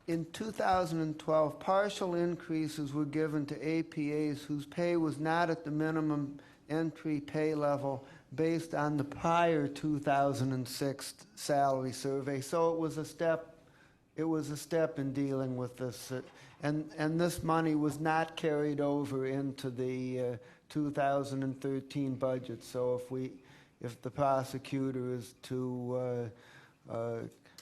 in 2012, partial increases were given to APAs whose pay was not at the minimum entry pay level based on the prior 2006 salary survey. So it was a step in dealing with this. And this money was not carried over into the 2013 budget. So if the prosecutor is to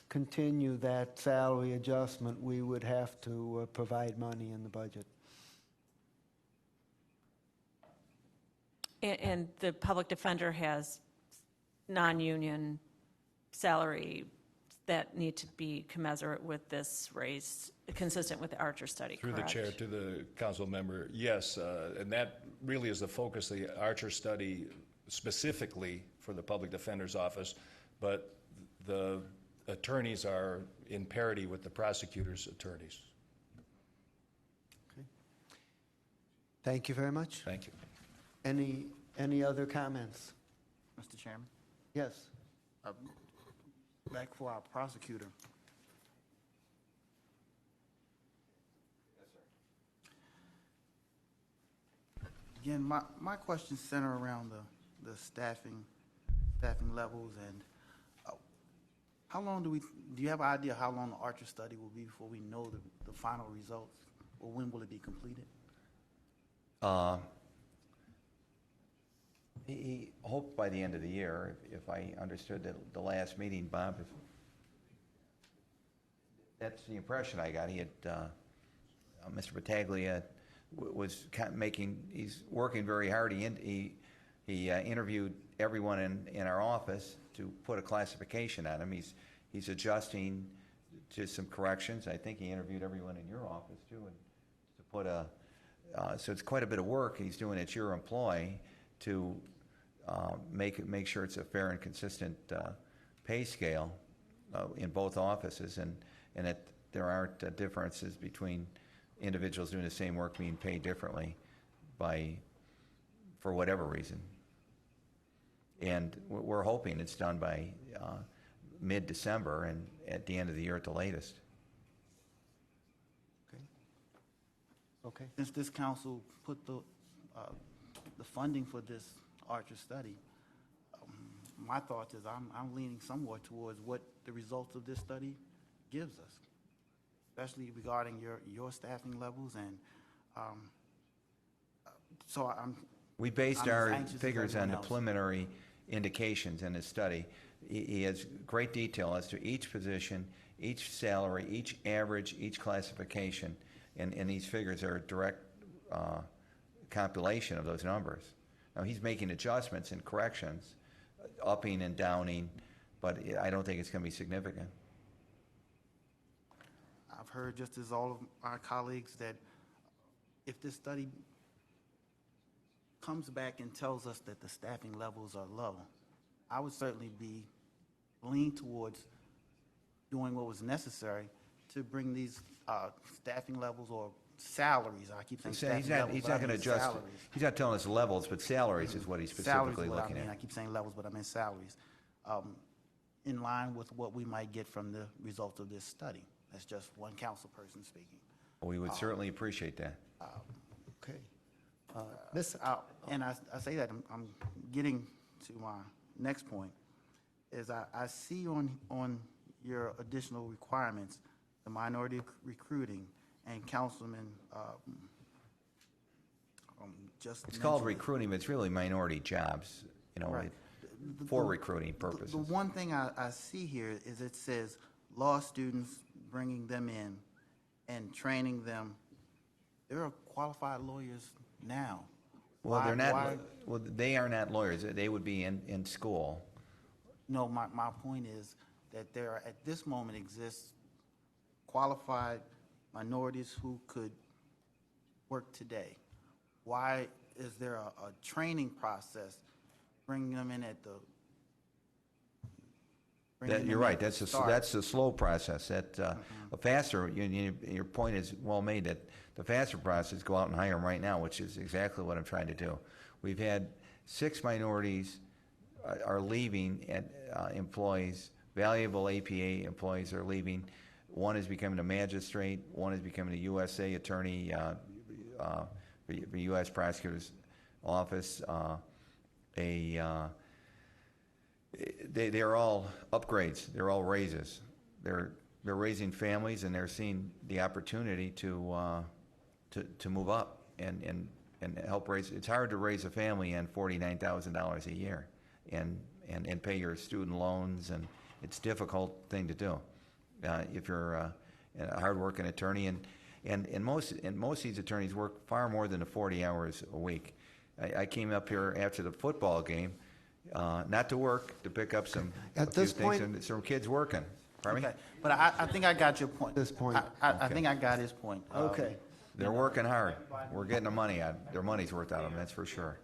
continue that salary adjustment, we would have to provide money in the budget. And the public defender has non-union salary that need to be commensurate with this raise, consistent with the Archer study, Through correct? the chair to the council member, yes, and that really is the focus of the Archer study specifically for the public defender's office, but the attorneys are in parity with the prosecutor's attorneys. Okay. Thank you very much. Thank you. Any other comments? Mr. Chairman, Yes. back for our prosecutor. Again, my questions center around the staffing levels, and how long do you have an idea how long the Archer study will be before we know the final results, or when will it be completed? He hoped by the end of the year, if I understood the last meeting, Bob. That's the impression I got. He had, Mr. Battaglia was he's working very hard. He interviewed everyone in our office to put a classification on him. He's adjusting to some corrections. I think he interviewed everyone in your office too, and to put so it's quite a bit of work he's doing at your employ to make sure it's a fair and consistent pay scale in both offices, and that there aren't differences between individuals doing the same work being paid differently for whatever reason. And we're hoping it's done by mid-December and at the end of the year at the latest. Okay. Since this council put the funding for this Archer study, my thought is I'm leaning somewhat towards what the results of this study gives us, especially regarding your staffing levels, and so We based I'm as our anxious as figures on everyone the else. preliminary indications in his study. He has great detail as to each position, each salary, each average, each classification, and these figures are a direct compilation of those numbers. Now, he's making adjustments and corrections, upping and downing, but I don't think it's going to be significant. I've heard, just as all of our colleagues, that if this study comes back and tells us that the staffing levels are low, I would certainly lean towards doing what was necessary to bring these staffing levels or salaries. I keep saying staffing levels, He's but I not going to mean adjust. salaries. He's not telling us levels, but salaries is what he's Salaries specifically is what looking I mean. at. I keep saying levels, but I mean salaries. In line with what we might get from the results of this study. That's just one council person speaking. We would certainly appreciate that. Okay. And I say that, I'm getting to my next point, is I see on your additional requirements, the minority recruiting, and Councilman just It's called mentioned it. recruiting, but it's really minority jobs, Right. for recruiting purposes. The one thing I see here is it says law students, bringing them in and training them. There are qualified lawyers now. Well, they're not. Why- Well, they are not lawyers. They would be in school. No, my point is that there are, at this moment, exists qualified minorities who could work today. Why is there a training process, bringing them in at the bringing You're them right, at the that's start. a slow process. A faster, your point is well made, that the faster process, go out and hire them right now, which is exactly what I'm trying to do. We've had 6 minorities are leaving, employees, valuable APA employees are leaving. One is becoming a magistrate, one is becoming a USA attorney, the U.S. Prosecutor's Office. They're all upgrades. They're all raises. They're raising families, and they're seeing the opportunity to move up and help raise. It's hard to raise a family on $49,000 a year, and pay your student loans, and it's a difficult thing to do if you're a hardworking attorney. And most of these attorneys work far more than 40 hours a week. I came up here after the football game, not to work, to pick up some At this point- and some kids working. Pardon me? Okay, but I think I got your point. This point. I think I got his point. Okay. They're working hard. We're getting the money out. Their money's worth out of them, that's for sure.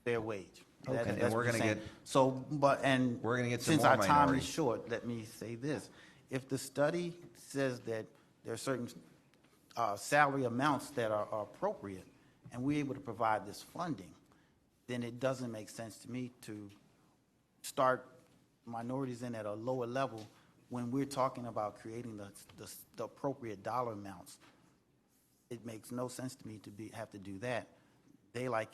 Fair wage. Okay. That's And what we're you're gonna saying. get- So, We're gonna get some since more our time minorities. is short, let me say this. If the study says that there are certain salary amounts that are appropriate, and we're able to provide this funding, then it doesn't make sense to me to start minorities in at a lower level when we're talking about creating the appropriate dollar amounts. It makes no sense to me to have to do that. They, like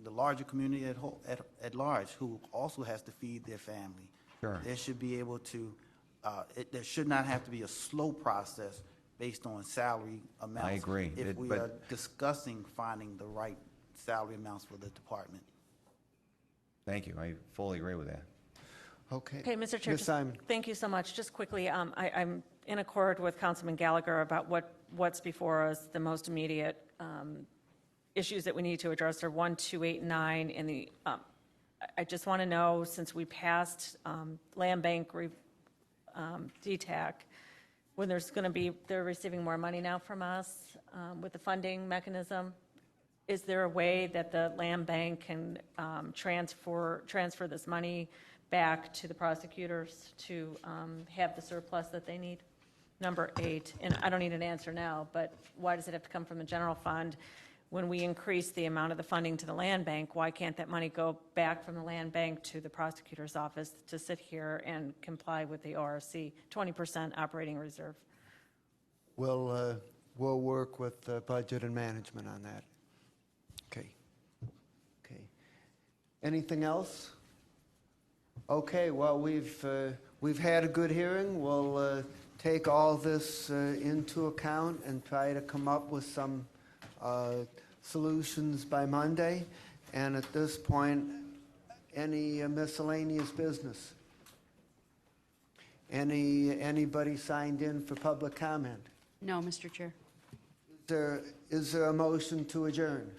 the larger community at large, who also has to feed their family. Sure. They should be able to, there should not have to be a slow process based on salary amounts. I agree. If we are discussing finding the right salary amounts for the department. Thank you. I fully agree with that. Okay. Okay, Mr. Chair, Ms. just- Simon. thank you so much. Just quickly, I'm in accord with Councilman Gallagher about what's before us. The most immediate issues that we need to address are 1, 2, 8, 9, and I just want to know, since we passed land bank DTAC, when they're receiving more money now from us with the funding mechanism, is there a way that the land bank can transfer this money back to the prosecutors to have the surplus that they need? Number 8, and I don't need an answer now, but why does it have to come from the general fund? When we increase the amount of the funding to the land bank, why can't that money go back from the land bank to the prosecutor's office to sit here and comply with the ORC 20% operating reserve? We'll work with budget and management on that. Okay. Anything else? Okay, well, we've had a good hearing. We'll take all this into account and try to come up with some solutions by Monday. And at this point, any miscellaneous business? Anybody signed in for public comment? No, Mr. Chair. Is there a motion to adjourn?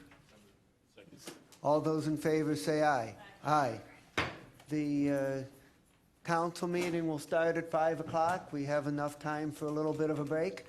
All those in favor say aye. Aye. The council meeting will start at 5 o'clock. We have enough time for a little bit of a break.